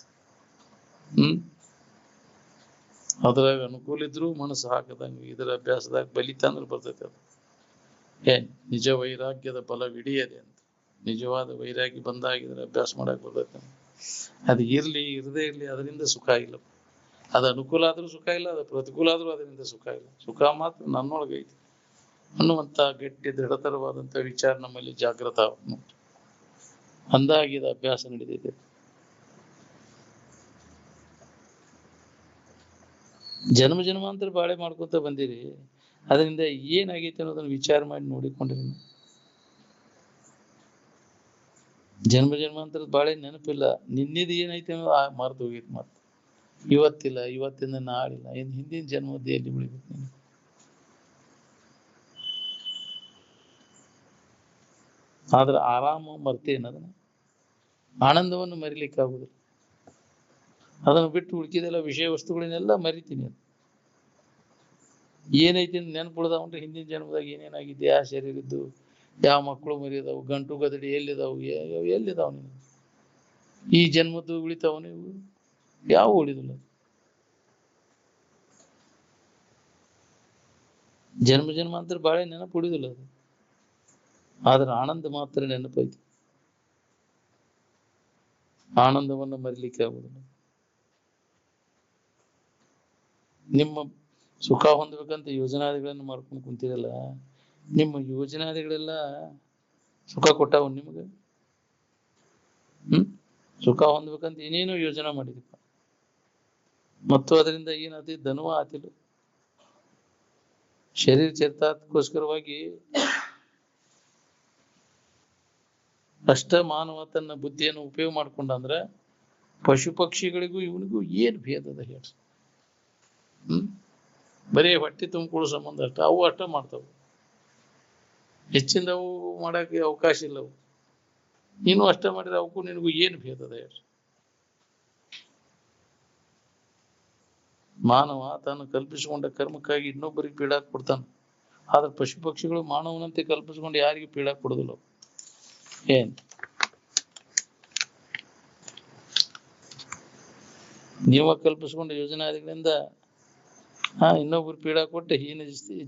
ಅದ್ರಾಗ ಅನುಕೂಲ ಇದ್ರು ಮನಸ್ಸು ಹಾಕದಂಗ ಇದರ ಅಭ್ಯಾಸದಾಗ ಬಲಿತಂದ್ರೆ ಬರ್ತೈತಿ ಅದು. ಏನ್ ನಿಜ ವೈರಾಗ್ಯದ ಬಲವಿಡಿಯದೆ ಅಂತ. ನಿಜವಾದ ವೈರಾಗ್ಯ ಬಂದಾಗಿದ್ರೆ ಅಭ್ಯಾಸ ಮಾಡಕ್ ಬರ್ತೈತಿ. ಅದು ಇರ್ಲಿ ಇರದೇ ಇರ್ಲಿ ಅದರಿಂದ ಸುಖ ಇಲ್ಲ. ಅದು ಅನುಕೂಲ ಆದ್ರೂ ಸುಖ ಇಲ್ಲ, ಅದು ಪ್ರತಿಕೂಲ ಆದ್ರೂ ಅದರಿಂದ ಸುಖ ಇಲ್ಲ. ಸುಖ ಮಾತ್ರ ನನ್ನೊಳಗೈತಿ ಅನ್ನುವಂತ ಗಟ್ಟಿ ದೃಢತರವಾದಂತ ವಿಚಾರ ನಮ್ಮಲ್ಲಿ ಜಾಗೃತ ಅಂದಾಗಿದ ಅಭ್ಯಾಸ ನಡೀತೈತೆ. ಜನ್ಮ ಜನ್ಮಾಂತರ ಬಾಳೆ ಮಾಡ್ಕೊತ ಬಂದಿರಿ. ಅದರಿಂದ ಏನಾಗೈತೆ ಅನ್ನೋದನ್ನ ವಿಚಾರ ಮಾಡಿ ನೋಡಿಕೊಂಡಿರಿ. ಜನ್ಮ ಜನ್ಮಾಂತರದ ಬಾಳೆ ನೆನಪಿಲ್ಲ. ನಿನ್ನಿದ್ ಏನೈತೆ ಅನ್ನೋದು ಮರ್ದು ಹೋಗೈತಿ. ಮತ್ ಇವತ್ತಿಲ್ಲ, ಇವತ್ತಿಂದ ನಾಳಿಲ್ಲ, ಹಿಂದಿನ ಜನ್ಮದ್ದು ಎಲ್ಲಿ ಉಳಿಬೇಕು ನೀನು? ಆದ್ರೆ ಆರಾಮ ಮರ್ತೇನೆ, ಅದನ್ನ ಆನಂದವನ್ನು ಮರಿಲಿಕ್ಕಾಗುದಿಲ್ಲ. ಅದನ್ನು ಬಿಟ್ಟು ಉಳ್ಕಿದೆಲ್ಲ ವಿಷಯ ವಸ್ತುಗಳನ್ನೆಲ್ಲ ಮರಿತೀನಿ. ಅದು ಏನೈತಿ ನೆನಪುಳ್ದಾವಂದ್ರೆ ಹಿಂದಿನ ಜನ್ಮದಾಗ ಏನೇನಾಗಿದ್ದೆ, ಯಾವ ಶರೀರ ಇದ್ದು, ಯಾವ ಮಕ್ಕಳು ಮರಿಯದಾವು, ಗಂಟು ಗದಡಿ ಎಲ್ಲಿದಾವು, ಎಲ್ಲಿದಾವ್ ನೀನು? ಈ ಜನ್ಮದ್ದು ಉಳಿತಾವ ನೀವು? ಯಾವ ಉಳಿದಿಲ್ಲ. ಜನ್ಮ ಜನ್ಮಾಂತರ ಬಾಳೆ ನೆನಪು ಉಳಿದಿಲ್ಲ ಅದು. ಆದ್ರೆ ಆನಂದ ಮಾತ್ರ ನೆನಪೈತಿ. ಆನಂದವನ್ನು ಮರಿಲಿಕ್ಕೆ ಆಗುದಿಲ್ಲ. ನಿಮ್ಮ ಸುಖ ಹೊಂದಬೇಕಂತ ಯೋಜನಾದಿಗಳನ್ನು ಮಾಡ್ಕೊಂಡು ಕುಂತಿರಲ್ಲ, ನಿಮ್ಮ ಯೋಜನಾದಿಗಳೆಲ್ಲ ಸುಖ ಕೊಟ್ಟಾವ ನಿಮ್ಗೆ? ಸುಖ ಹೊಂದ್ಬೇಕಂತ ಏನೇನೋ ಯೋಜನೆ ಮಾಡಿದಪ್ಪ, ಮತ್ತು ಅದರಿಂದ ಏನಾತಿ ಧನುವ ಆತಿಲ್ಲ. ಶರೀರ ಚರಿತಾರ್ಥಕ್ಕೋಸ್ಕರವಾಗಿ ಅಷ್ಟ ಮಾನವ ತನ್ನ ಬುದ್ಧಿಯನ್ನು ಉಪಯೋಗ ಮಾಡ್ಕೊಂಡ ಅಂದ್ರೆ ಪಶು ಪಕ್ಷಿಗಳಿಗೂ ಇವನಿಗೂ ಏನ್ ಭೇದ ಅದ ಹೇಳಿ? ಬರೀ ಹೊಟ್ಟೆ ತುಂಬಿಕೊಳ್ಳೋ ಸಂಬಂಧ ಅಷ್ಟ. ಅವು ಅಷ್ಟ ಮಾಡ್ತಾವ, ಹೆಚ್ಚಿಂದ ಅವು ಮಾಡಕ್ಕೆ ಅವಕಾಶ ಇಲ್ಲ. ಅವು ನೀನು ಅಷ್ಟ ಮಾಡಿದ್ರೆ ಅವಕ್ಕೂ ನಿನಗೂ ಏನು ಭೇದ ಅದ ಹೇಳಿ? ಮಾನವ ತಾನು ಕಲ್ಪಿಸಿಕೊಂಡ ಕರ್ಮಕ್ಕಾಗಿ ಇನ್ನೊಬ್ಬರಿಗೆ ಪೀಡಾ ಕೊಡ್ತಾನ. ಆದ್ರೆ ಪಶು ಪಕ್ಷಿಗಳು ಮಾನವನಂತೆ ಕಲ್ಪಿಸಿಕೊಂಡು ಯಾರಿಗೂ ಪೀಡಾ ಕೊಡುದಿಲ್ಲ. ಏನ್ ನೀವ ಕಲ್ಪಿಸ್ಕೊಂಡ ಯೋಜನಾದಿಗಳಿಂದ ಇನ್ನೊಬ್ರು ಪೀಡಾ ಕೊಟ್ಟು ಹೀನ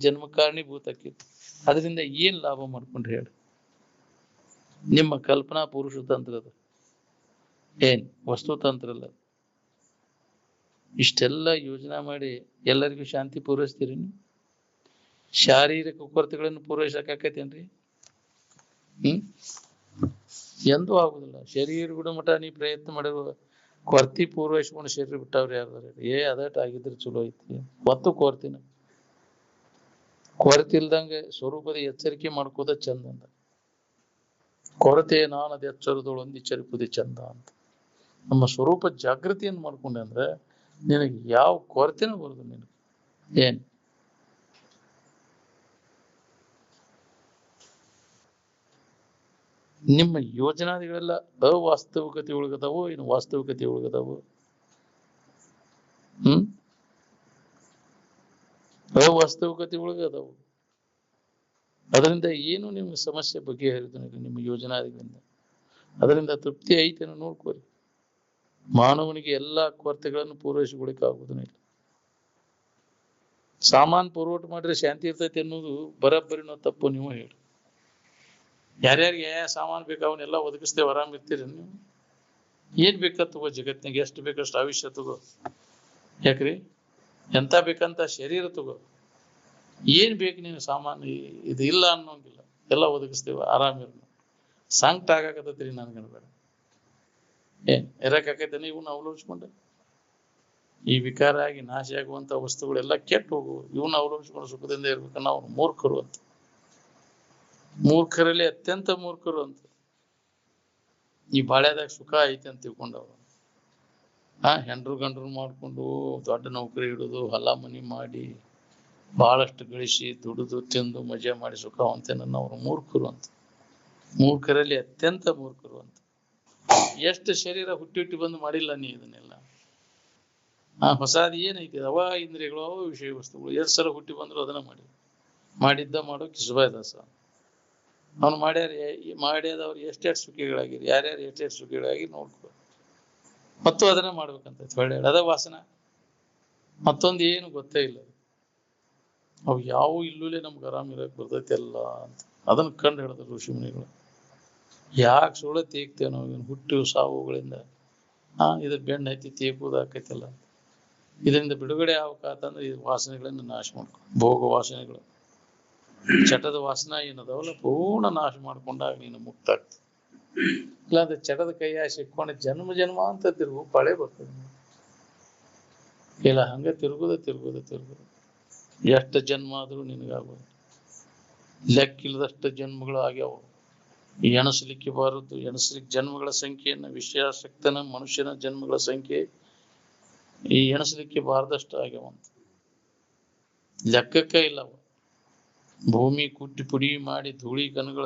ಜನ್ಮ ಕಾರಣೀಭೂತ ಆಕೈತಿ. ಅದರಿಂದ ಏನ್ ಲಾಭ ಮಾಡ್ಕೊಂಡ್ರಿ ಹೇಳಿ? ನಿಮ್ಮ ಕಲ್ಪನಾ ಪುರುಷ ತಂತ್ರದ ಏನ್ ವಸ್ತುತಂತ್ರ ಅಲ್ಲ. ಇಷ್ಟೆಲ್ಲ ಯೋಜನಾ ಮಾಡಿ ಎಲ್ಲರಿಗೂ ಶಾಂತಿ ಪೂರೈಸ್ತೀರಿ? ಶಾರೀರಿಕ ಕೊರತೆಗಳನ್ನು ಪೂರೈಸಕ್ಕಾಕೈತೇನ್ರಿ? ಎಂದೂ ಆಗುದಿಲ್ಲ. ಶರೀರ ಗುಣಮಟ್ಟ ನೀ ಪ್ರಯತ್ನ ಮಾಡಿರುವ ಕೊರತಿ ಪೂರ್ವೈಸ್ಕೊಂಡು ಶರೀರ ಬಿಟ್ಟವ್ರು ಯಾರ್ದಾರ? ಅದಟ್ ಆಗಿದ್ರೆ ಚಲೋ ಐತಿ. ಒತ್ತು ಕೊರತಿನ ಕೊರತೆ ಇಲ್ದಂಗೆ ಸ್ವರೂಪದ ಎಚ್ಚರಿಕೆ ಮಾಡ್ಕೋದ ಚಂದ ಅಂತ. ಕೊರತೆ ನಾನದ ಎಚ್ಚರದೊಳೊಂದು ಎಚ್ಚರಿಕುದೇ ಚಂದ ಅಂತ. ನಮ್ಮ ಸ್ವರೂಪ ಜಾಗೃತಿಯನ್ನು ಮಾಡ್ಕೊಂಡೆ ಅಂದ್ರೆ ನಿನಗೆ ಯಾವ ಕೊರತೆನೂ ಬರೋದು ನಿನಗೆ. ಏನ್ ನಿಮ್ಮ ಯೋಜನಾದಿಗಳೆಲ್ಲ ಅವಾಸ್ತವಿಕತೆ ಒಳಗದಾವು ಇನ್ನು ವಾಸ್ತವಿಕತೆ ಒಳಗದಾವು? ಅವಾಸ್ತವಿಕತೆ ಒಳಗದಾವು. ಅದರಿಂದ ಏನು ನಿಮ್ಗೆ ಸಮಸ್ಯೆ ಬಗೆಹರಿದ ನಿಮ್ಮ ಯೋಜನಾದಿಗಳಿಂದ ಅದರಿಂದ ತೃಪ್ತಿ ಐತೇನೋ ನೋಡ್ಕೋರಿ. ಮಾನವನಿಗೆ ಎಲ್ಲಾ ಕೊರತೆಗಳನ್ನು ಪೂರೈಸಿಕೊಳ್ಳಿಕ್ಕೆ ಆಗುವುದಿಲ್ಲ. ಸಾಮಾನ್ ಪೂರ್ವಟ ಮಾಡಿದ್ರೆ ಶಾಂತಿ ಇರ್ತೈತಿ ಅನ್ನೋದು ಬರಬ್ಬರಿ ನಾವು ತಪ್ಪು. ನೀವು ಹೇಳಿ ಯಾರ್ಯಾರಿಗೆ ಯಾವ ಸಾಮಾನು ಬೇಕು ಅವನ್ನೆಲ್ಲ ಒದಗಿಸ್ತೇವೆ, ಆರಾಮ್ ಇರ್ತೀರಿ ನೀವು. ಏನ್ ಬೇಕ ತಗೋ, ಜಗತ್ನಾಗ ಎಷ್ಟು ಬೇಕಷ್ಟು ಆಯುಷ್ಯ ತಗೋ. ಯಾಕ್ರಿ ಎಂತ ಬೇಕಂತ ಶರೀರ ತಗೋ. ಏನ್ ಬೇಕು ನೀನು ಸಾಮಾನು ಇದು ಇಲ್ಲ ಅನ್ನೋಂಗಿಲ್ಲ, ಎಲ್ಲ ಒದಗಿಸ್ತೇವೆ, ಆರಾಮಿರ್. ಸಂಕಟ ಆಗಾಕತ್ತೈತ್ರಿ ನನ್ಗನ್ಬೇಡ. ಏನ್ ಇರಕಾಕೈತೇನೆ ಇವನ್ನ ಅವಲಂಬಿಸ್ಕೊಂಡೆ? ಈ ವಿಕಾರ ಆಗಿ ನಾಶ ಆಗುವಂತ ವಸ್ತುಗಳೆಲ್ಲ ಕೆಟ್ಟು ಹೋಗು. ಇವನ್ನ ಅವಲಂಬಿಸ್ಕೊಂಡು ಸುಖದಿಂದ ಇರ್ಬೇಕನ್ನ ಅವ್ನು ಮೂರ್ಖರು ಅಂತ. ಮೂರ್ಖರಲ್ಲಿ ಅತ್ಯಂತ ಮೂರ್ಖರು ಅಂತ. ಈ ಬಾಳ್ಯದಾಗ ಸುಖ ಐತೆ ಅಂತ ತಿಳ್ಕೊಂಡವ್ರು ಹೆಂಡ್ರು ಗಂಡ್ರು ಮಾಡ್ಕೊಂಡು ದೊಡ್ಡ ನೌಕರಿ ಹಿಡಿದು ಹೊಲ ಮನಿ ಮಾಡಿ ಬಹಳಷ್ಟು ಗಳಿಸಿ ದುಡಿದು ತಿಂದು ಮಜಾ ಮಾಡಿ ಸುಖ ಅಂತೇನನ್ನ ಅವ್ರು ಮೂರ್ಖರು ಅಂತ. ಮೂರ್ಖರಲ್ಲಿ ಅತ್ಯಂತ ಮೂರ್ಖರು ಅಂತ. ಎಷ್ಟು ಶರೀರ ಹುಟ್ಟಿ ಬಂದು ಮಾಡಿಲ್ಲ ನೀ ಇದನ್ನೆಲ್ಲ. ಹೊಸಾದ್ ಏನೈತಿ? ಅವ ಇಂದ್ರಿಯಗಳು, ಅವ ವಿಷಯ ವಸ್ತುಗಳು. ಎಷ್ಟು ಸಲ ಹುಟ್ಟಿ ಬಂದ್ರು ಅದನ್ನ ಮಾಡಿದ್ದ ಮಾಡೋ ಕಿಸುಬಾಯ್ ದಾಸ. ಅವ್ನು ಮಾಡ್ಯಾದವ್ರು ಎಷ್ಟೆಷ್ಟು ಸುಖಿಗಳಾಗಿರಿ, ಯಾರ್ಯಾರು ಎಷ್ಟೆಷ್ಟು ಸುಖಿಗಳಾಗಿ ನೋಡ್ಕೊ. ಮತ್ತು ಅದನ್ನ ಮಾಡ್ಬೇಕಂತ ಒಳ್ಳೆ ಅದ ವಾಸನ. ಮತ್ತೊಂದು ಏನು ಗೊತ್ತೇ ಇಲ್ಲ. ಅವು ಯಾವ ಇಲ್ಲೂಲೆ ನಮ್ಗೆ ಆರಾಮ್ ಇರಕ್ ಬರ್ತೈತಿ ಎಲ್ಲ ಅಂತ ಅದನ್ನ ಕಂಡು ಹಿಡಿದ್ರು ಋಷಿ ಮುನಿಗಳು. ಯಾಕೆ ಸುಳ್ಳ ತೇಗ್ತೇವೆ ನಾವು ಹುಟ್ಟು ಸಾವುಗಳಿಂದ? ಇದ್ರ ಬೆಣ್ಣ ಐತಿ ತೇಗುವುದು ಆಕೈತಿಲ್ಲ. ಇದರಿಂದ ಬಿಡುಗಡೆ ಆಗ್ಬೇಕಂತಂದ್ರೆ ಈ ವಾಸನೆಗಳನ್ನ ನಾಶ ಮಾಡ್ಕೊ. ಭೋಗ ವಾಸನೆಗಳು, ಚಟದ ವಾಸನ ಏನದವಲ್ಲ ಪೂರ್ಣ ನಾಶ ಮಾಡ್ಕೊಂಡಾಗ ನೀನು ಮುಕ್ತ ಆಗ್ತದೆ. ಇಲ್ಲಾಂದ್ರೆ ಚಟದ ಕೈಯ ಸಿಕ್ಕೊಂಡು ಜನ್ಮ ಅಂತ ತಿರುಗು ಪಾಳೆ ಬರ್ತದೆ. ಇಲ್ಲ ಹಂಗ ತಿರುಗುದ ಎಷ್ಟು ಜನ್ಮ ಆದ್ರೂ ನಿನಗಾಗೋದು. ಲೆಕ್ಕಿಲ್ಲದಷ್ಟು ಜನ್ಮಗಳು ಆಗ್ಯಾವ. ಎಣಿಸ್ಲಿಕ್ಕೆ ಬಾರದು. ಎಣಿಸ್ಲಿಕ್ಕೆ ಜನ್ಮಗಳ ಸಂಖ್ಯೆಯನ್ನ ವಿಷಯಾಸಕ್ತನ ಮನುಷ್ಯನ ಜನ್ಮಗಳ ಸಂಖ್ಯೆ ಈ ಎಣಿಸ್ಲಿಕ್ಕೆ ಬಾರದಷ್ಟು ಆಗ್ಯಾವಂತ. ಲೆಕ್ಕಕ್ಕ ಇಲ್ಲವ. ಭೂಮಿ ಕುಟ್ಟಿ ಪುಡಿ ಮಾಡಿ ಧೂಳಿ ಕಣಗಳ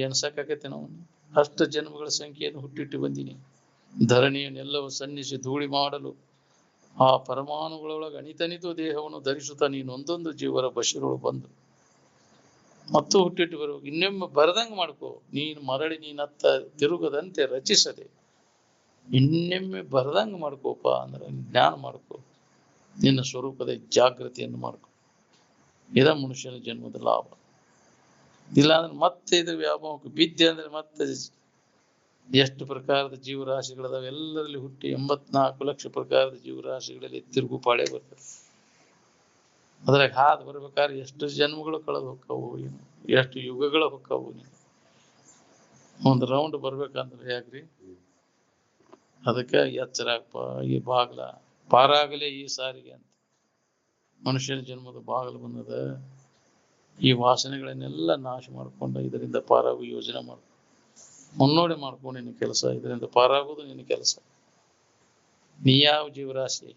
ಎಣ್ಸಕ್ಕಾಗತ್ತೆ ನಾವು. ಅಷ್ಟು ಜನ್ಮಗಳ ಸಂಖ್ಯೆಯನ್ನು ಹುಟ್ಟಿಟ್ಟು ಬಂದೀನಿ. ಧರಣಿಯನ್ನೆಲ್ಲವೂ ಸನ್ನಿಸಿ ಧೂಳಿ ಮಾಡಲು ಆ ಪರಮಾಣುಗಳೊಳಗೆ ಅಣಿತನಿತು ದೇಹವನ್ನು ಧರಿಸುತ್ತಾ ನೀನೊಂದೊಂದು ಜೀವರ ಬಶಿರೊಳು ಬಂದು ಮತ್ತು ಹುಟ್ಟಿಟ್ಟು ಬರುವಾಗ ಇನ್ನೊಮ್ಮೆ ಬರದಂಗ ಮಾಡ್ಕೋ. ನೀನು ಮರಳಿ ನೀನತ್ತ ತಿರುಗದಂತೆ ರಚಿಸದೆ ಇನ್ನೊಮ್ಮೆ ಬರದಂಗ ಮಾಡ್ಕೋಪ. ಅಂದ್ರೆ ಜ್ಞಾನ ಮಾಡ್ಕೋ, ನಿನ್ನ ಸ್ವರೂಪದ ಜಾಗೃತಿಯನ್ನು ಮಾಡ್ಕೋ. ಇದ ಮನುಷ್ಯನ ಜನ್ಮದ ಲಾಭ. ಇಲ್ಲಾಂದ್ರೆ ಮತ್ತೆ ಇದು ವ್ಯಾಮೋಹಕ್ಕೆ ಬಿದ್ದೆ ಅಂದ್ರೆ ಮತ್ತೆ ಎಷ್ಟು ಪ್ರಕಾರದ ಜೀವರಾಶಿಗಳದಾವ ಎಲ್ಲರಲ್ಲಿ ಹುಟ್ಟಿ 84 ಲಕ್ಷ ಪ್ರಕಾರದ ಜೀವರಾಶಿಗಳಲ್ಲಿ ತಿರುಗು ಪಾಳೆ ಬರ್ತದೆ. ಅದ್ರಾಗ ಹಾದು ಬರ್ಬೇಕಾದ್ರೆ ಎಷ್ಟು ಜನ್ಮಗಳು ಕಳೆದು ಹೊಕ್ಕವು, ಎಷ್ಟು ಯುಗಗಳು ಹೊಕ್ಕವು. ಒಂದು ರೌಂಡ್ ಬರ್ಬೇಕಂದ್ರೆ ಯಾಕ್ರಿ? ಅದಕ್ಕೆ ಎಚ್ಚರಾಗಪ್ಪ. ಈ ಬಾಗ್ಲ ಪಾರಾಗಲೇ ಈ ಸಾರಿಗೆ ಅಂತ ಮನುಷ್ಯನ ಜನ್ಮದ ಬಾಗಿಲು ಬಂದದ. ಈ ವಾಸನೆಗಳನ್ನೆಲ್ಲ ನಾಶ ಮಾಡ್ಕೊಂಡು ಇದರಿಂದ ಪಾರಾಗು ಯೋಜನೆ ಮಾಡ್ಕೊ. ಮುನ್ನೋಡಿ ಮಾಡ್ಕೊಂಡು ನಿನ್ನ ಕೆಲಸ. ಇದರಿಂದ ಪಾರಾಗೋದು ನಿನ್ನ ಕೆಲಸ. ನೀ ಯಾವ ಜೀವರಾಶಿ?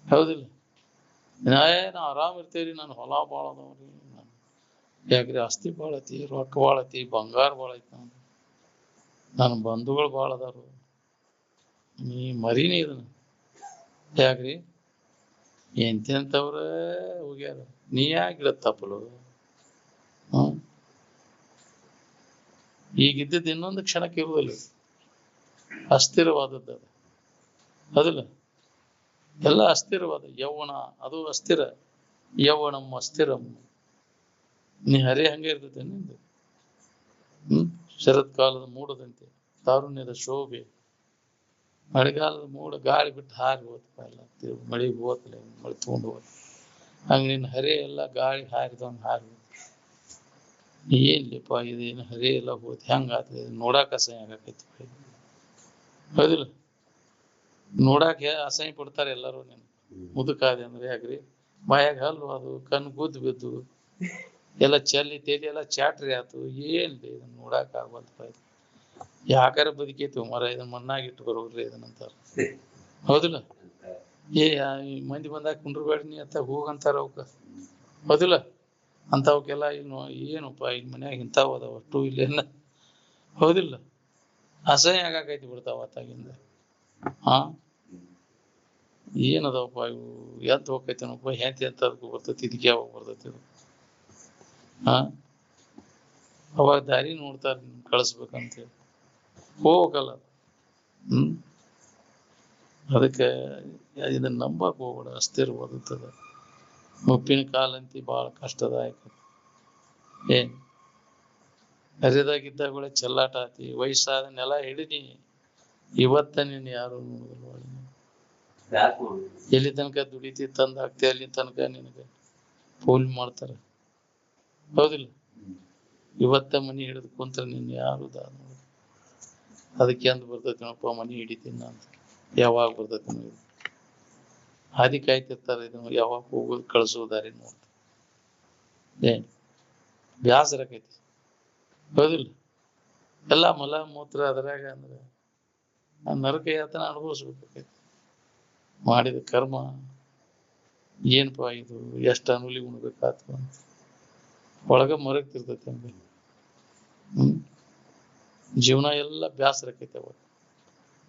ಹೌದಿಲ್ಲ? ನಾ ಆರಾಮ್ ಇರ್ತೇವ್ರಿ, ನಾನು ಹೊಲ ಭಾಳ ಅದಾವ್ರಿ, ಯಾಕ್ರಿ ಆಸ್ತಿ ಭಾಳ ಐತಿ, ರೊಕ್ಕ ಭಾಳ ಐತಿ, ಬಂಗಾರ ಭಾಳ ಐತಿ, ನನ್ನ ಬಂಧುಗಳು ಭಾಳ ಅದಾರು. ನೀ ಮರಿನಿ ಇದನ್ನ ಯಾಕ್ರಿ? ಎಂತೆಂತವ್ರ ಹೋಗ್ಯಾರ, ನೀ ಯಾಕೆ ತಪ್ಪಲು? ಈಗಿದ್ದಿದ್ದು ಇನ್ನೊಂದು ಕ್ಷಣಕ್ಕೆ ಇರುವುದಿಲ್ಲ. ಅಸ್ಥಿರವಾದದ್ದು ಅದು. ಅದಿಲ್ಲ, ಎಲ್ಲ ಅಸ್ಥಿರವಾದ. ಯೌವನ ಅದು ಅಸ್ಥಿರ. ಯೌವನಂ ಅಸ್ಥಿರಂ. ನೀ ಹರೇ ಹಂಗೆ ಇರ್ತೈತೆ ನಿಂದು. ಶರತ್ಕಾಲದ ಮೂಡದಂತೆ ತಾರುಣ್ಯದ ಶೋಭೆ. ಮಳೆಗಾಲದ ಮೂಡ ಗಾಳಿ ಬಿಟ್ಟು ಹಾರಿ ಹೋಗ್ತಪ್ಪ. ಎಲ್ಲ ಮಳೆ ಹೋಗ್ತಲ್ಲ, ಮಳೆ ತಗೊಂಡು ಹೋಗ್ತ. ಹಂಗ ನಿನ್ನ ಹರೇ ಎಲ್ಲ ಗಾಳಿ ಹಾರಿದವಂಗ ಹಾರಿ ಹೋಗ್ತ. ಏನ್ಲಿಪ್ಪ ಇದೇನು ಹರೇ ಎಲ್ಲ ಹೋದ್ ಹೆಂಗ ಆಗ್ತದೆ? ನೋಡಾಕ ಅಸಹ್ಯ ಆಗಾಕೈತಿ. ಹೌದಿಲ್ಲ? ನೋಡಾಕ ಅಸಹ್ಯ ಪಡ್ತಾರೆ ಎಲ್ಲರೂ. ನೀನು ಮುದುಕಾದೆ ಅಂದ್ರೆ ಯಾಕ್ರಿ? ಬಾಯಾಗ ಹಲ್ಲು ಅದು, ಕಣ್ಣು ಗುದ್ದು ಬಿದ್ದು ಎಲ್ಲ ಚಲ್ಲಿ ತೇಲಿ ಎಲ್ಲ ಚಾಟ್ರಿ ಆತು. ಏನ್ಲಿ ಇದನ್ನ ನೋಡಾಕ ಆಗವಲ್ತಪ್ಪ. ಯಾಕಾರ ಬದುಕೈತಿ ಮರ, ಇದನ್ನ ಮಣ್ಣಾಗಿಟ್ಟು ಬರೋಗ್ರಿ ಇದನ್ನಂತಾರ. ಹೌದಿಲ್ಲ? ಈ ಮಂದಿ ಬಂದಾಗ ಕುಂಡ್ರಬೇಡ ನೀ ಅಂತ ಹೋಗಂತಾರ ಅವಕ್ಕ ಹೌದಿಲ್ಲ ಅಂತವಕ್ಕೆಲ್ಲ ಇನ್ನು ಏನಪ್ಪ ಈಗ ಮನ್ಯಾಗ ಇಂಥವು ಅದಾವ ಅಷ್ಟು ಇಲ್ಲೇನ ಹೌದಿಲ್ಲ ಅಸಹ್ಯ ಆಗಾಕೈತಿ ಬಿಡ್ತಾವ ಅತ್ತಾಗಿಂದ ಹಾ ಏನದವಪ್ಪ ಇವು ಎದ್ದು ಹೋಗ್ತೈತೇನಪ್ಪ ಹೆಂತಿ ಅಂತ ಅದಕ್ಕೂ ಬರ್ತೈತಿ ಇದಕ್ಕೆ ಯಾವಾಗ ಬರ್ತೈತಿ ಇದು ಹಾ ಅವಾಗ ದಾರಿ ನೋಡ್ತಾರ ಕಳಿಸ್ಬೇಕಂತೇಳಿ ಹೋಗ್ಬೇಕಲ್ಲ ಅದಕ್ಕೆ ಇದನ್ನ ನಂಬಕ್ ಹೋಗ್ಬೇಡ ಅಸ್ಥಿರ ಓದುತ್ತದ ಮುಪ್ಪಿನ ಕಾಲಂತಿ ಬಹಳ ಕಷ್ಟದಾಯಕ ಏನ್ ಹರಿದಾಗಿದ್ದಾಗಳೆ ಚೆಲ್ಲಾಟ ಆತಿ ವಯಸ್ಸಾದ ನೆಲ ಹಿಡಿದಿ ಇವತ್ತ ನೀನ್ ಯಾರು ನೋಡುದಿಲ್ಲ ಎಲ್ಲಿ ತನಕ ದುಡಿತಿ ತಂದ ಹಾಕ್ತಿ ಅಲ್ಲಿ ತನಕ ನಿನಗೆ ಫೋನ್ ಮಾಡ್ತಾರ ಹೌದಿಲ್ಲ ಇವತ್ತ ಮನಿ ಹಿಡಿದು ಕುಂತ್ರ ನೀನ್ ಯಾರು ಅದಕ್ಕೆ ಅಂದ್ ಬರ್ತೈತಿ ನೋಡಪ್ಪ ಮನಿ ಹಿಡಿತೀನಿ ಅಂತ ಯಾವಾಗ ಬರ್ತೈತಿ ನೀವು ಹಾದಿ ಕಾಯ್ತಿರ್ತಾರ ಇದನ್ನು ಯಾವಾಗ ಹೋಗೋದು ಕಳ್ಸೋದಾರಿ ನೋಡ್ತ ಏನ್ ಬ್ಯಾಸರಕೈತಿ ಹೌದಿಲ್ಲ ಎಲ್ಲ ಮಲ ಮೂತ್ರ ಅದ್ರಾಗ ಅಂದ್ರೆ ಆ ನರಕ ಯಾತನ ಅನುಭವಿಸ್ಬೇಕಾಕೈತಿ ಮಾಡಿದ ಕರ್ಮ ಏನಪ್ಪಾ ಇದು ಎಷ್ಟು ಅನುಲಿ ಉಣ್ಬೇಕಾತು ಅಂತ ಒಳಗ ಮರಗ್ತಿರ್ತೈತಿ ಹಂಗೆ ಜೀವನ ಎಲ್ಲ ಬ್ಯಾಸರಕೈತಿ ಅವಾಗ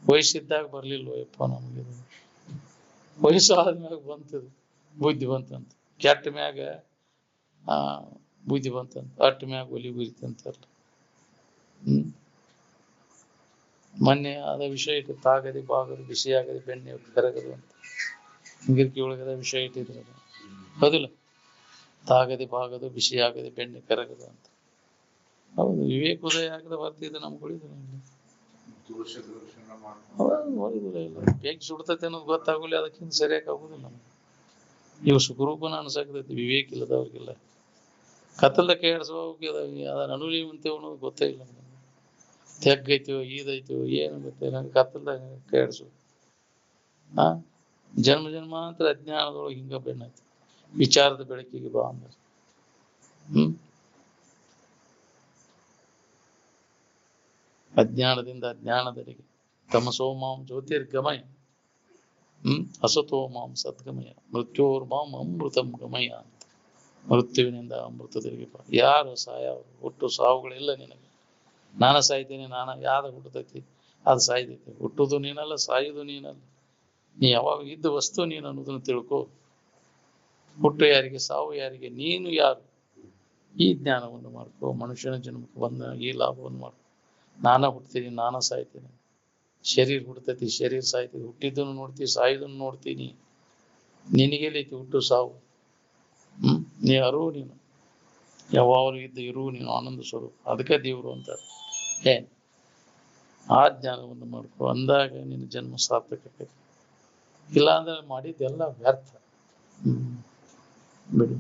ವಯಸ್ಸಿದ್ದಾಗ ಬರ್ಲಿಲ್ವಯಪ್ಪ ನಮ್ಗೆ ವಯಸ್ಸು ಆದ್ಮ್ಯಾಗ ಬಂತದ ಬುದ್ಧಿ ಬಂತಂತ ಕೆಟ್ಟ ಮ್ಯಾಗ ಬುದ್ಧಿ ಬಂತಂತ ಅಟ್ಟ ಮ್ಯಾಗ ಒಲಿ ಉರಿತಂತಾರಲ್ಲ ಮೊನ್ನೆ ಅದ ವಿಷಯ ಇಟ್ಟು ತಾಗದೆ ಬಾಗದು ಬಿಸಿ ಆಗದೆ ಬೆಣ್ಣೆ ಕರಗದು ಅಂತ ಹಿಂಗಿರ್ಕಿ ಒಳಗದ ವಿಷಯ ಇಟ್ಟಿದ್ರ ಹೌದಿಲ್ಲ ತಾಗದೆ ಬಾಗದು ಬಿಸಿ ಆಗದೆ ಬೆಣ್ಣೆ ಕರಗದು ಅಂತ ಹೌದು ವಿವೇಕೋದಯ ಆಗದ ಬರ್ತಿದ್ದು ನಮ್ಗಳಿದ್ರು ಬೇಗ ಸುಡ್ತೈತೆ ಅನ್ನೋದು ಗೊತ್ತಾಗಲಿ ಅದಕ್ಕಿಂತ ಸರಿಯಾಗಿ ಆಗುದಿಲ್ಲ ನಮ್ಗೆ ಇವು ಸುಖರೂಪನ ಅನ್ಸಕ್ತೈತಿ ವಿವೇಕ ಇಲ್ಲದವ್ರಿಗೆಲ್ಲ ಕತ್ತಲ್ದ ಕೇಳಿಸುವವ್ರಿಗೆ ಅದನ್ನ ಅನುಲಿ ಅಂತೇವ್ ಅನ್ನೋದು ಗೊತ್ತೇ ಇಲ್ಲ ನಮ್ಗೆ ತೆಗ್ಗೈತೋ ಈದೈತೋ ಏನು ಗೊತ್ತೇ ನಂಗೆ ಕತ್ತಲ್ದಾಗ ಕೇಳಿಸು ಜನ್ಮ ಜನ್ಮಾಂತರ ಅಜ್ಞಾನದೊಳಗೆ ಹಿಂಗ ಬೆಣ್ಣೈತಿ ವಿಚಾರದ ಬೆಳಕಿಗೆ ಬಾ ಅಂದ್ರೆ ಅಜ್ಞಾನದಿಂದ ಅಜ್ಞಾನದರಿಗೆ ತಮಸೋ ಮಾಂ ಜ್ಯೋತಿರ್ಗಮಯ ಅಸತೋ ಮಾಂ ಸದ್ಗಮಯ ಮೃತ್ಯೋರ್ ಮಾಂ ಅಮೃತಂ ಗಮಯ ಅಂತ ಮೃತ್ಯುವಿನಿಂದ ಅಮೃತದರಿಗೆ ಬಾ ಯಾರು ಸಾಯವರು ಹುಟ್ಟು ಸಾವುಗಳಿಲ್ಲ ನಿನಗೆ ನಾನ ಸಾಯ್ತೇನೆ ಯಾವ್ದು ಹುಟ್ಟತೈತಿ ಅದು ಸಾಯ್ತೈತಿ ಹುಟ್ಟುದು ನೀನಲ್ಲ ಸಾಯುದು ನೀನಲ್ಲ ನೀ ಯಾವಾಗ ಇದ್ದ ವಸ್ತು ನೀನು ಅನ್ನೋದನ್ನ ತಿಳ್ಕೊ ಹುಟ್ಟು ಯಾರಿಗೆ ಸಾವು ಯಾರಿಗೆ ನೀನು ಯಾರು ಈ ಜ್ಞಾನವನ್ನು ಮಾಡ್ಕೊ ಮನುಷ್ಯನ ಜನ್ಮಕ್ಕೆ ಬಂದ ಈ ಲಾಭವನ್ನು ಮಾಡ್ಕೊ ನಾನ ಹುಡ್ತೀನಿ ನಾನ ಸಾಯ್ತೀನಿ ಶರೀರ ಹುಡ್ತೈತಿ ಶರೀರ ಸಾಯ್ತೈತಿ ಹುಟ್ಟಿದ್ದನ್ನು ನೋಡ್ತಿ ಸಾಯುದನ್ನು ನೋಡ್ತೀನಿ ನಿನಗೆಲ್ಲೈತಿ ಹುಟ್ಟು ಸಾವು ನೀ ಅರು ನೀನು ಯಾವಾಗಲೂ ಇದ್ದ ಇರು ನೀನು ಆನಂದ ಸ್ವರೂಪ ಅದಕ್ಕೆ ದೇವ್ರು ಅಂತಾರೆ ಏನ್ ಆ ಜ್ಞಾನವನ್ನು ಮಾಡ್ಕೊ ಅಂದಾಗ ನಿನ್ನ ಜನ್ಮ ಸಾರ್ಥಕ ಇಲ್ಲ ಅಂದ್ರೆ ಮಾಡಿದ್ದೆಲ್ಲ ವ್ಯರ್ಥ ಬಿಡಿ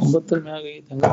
ಒಂಬತ್ತರ ಮ್ಯಾಗ ಐತಿ ಹಂಗ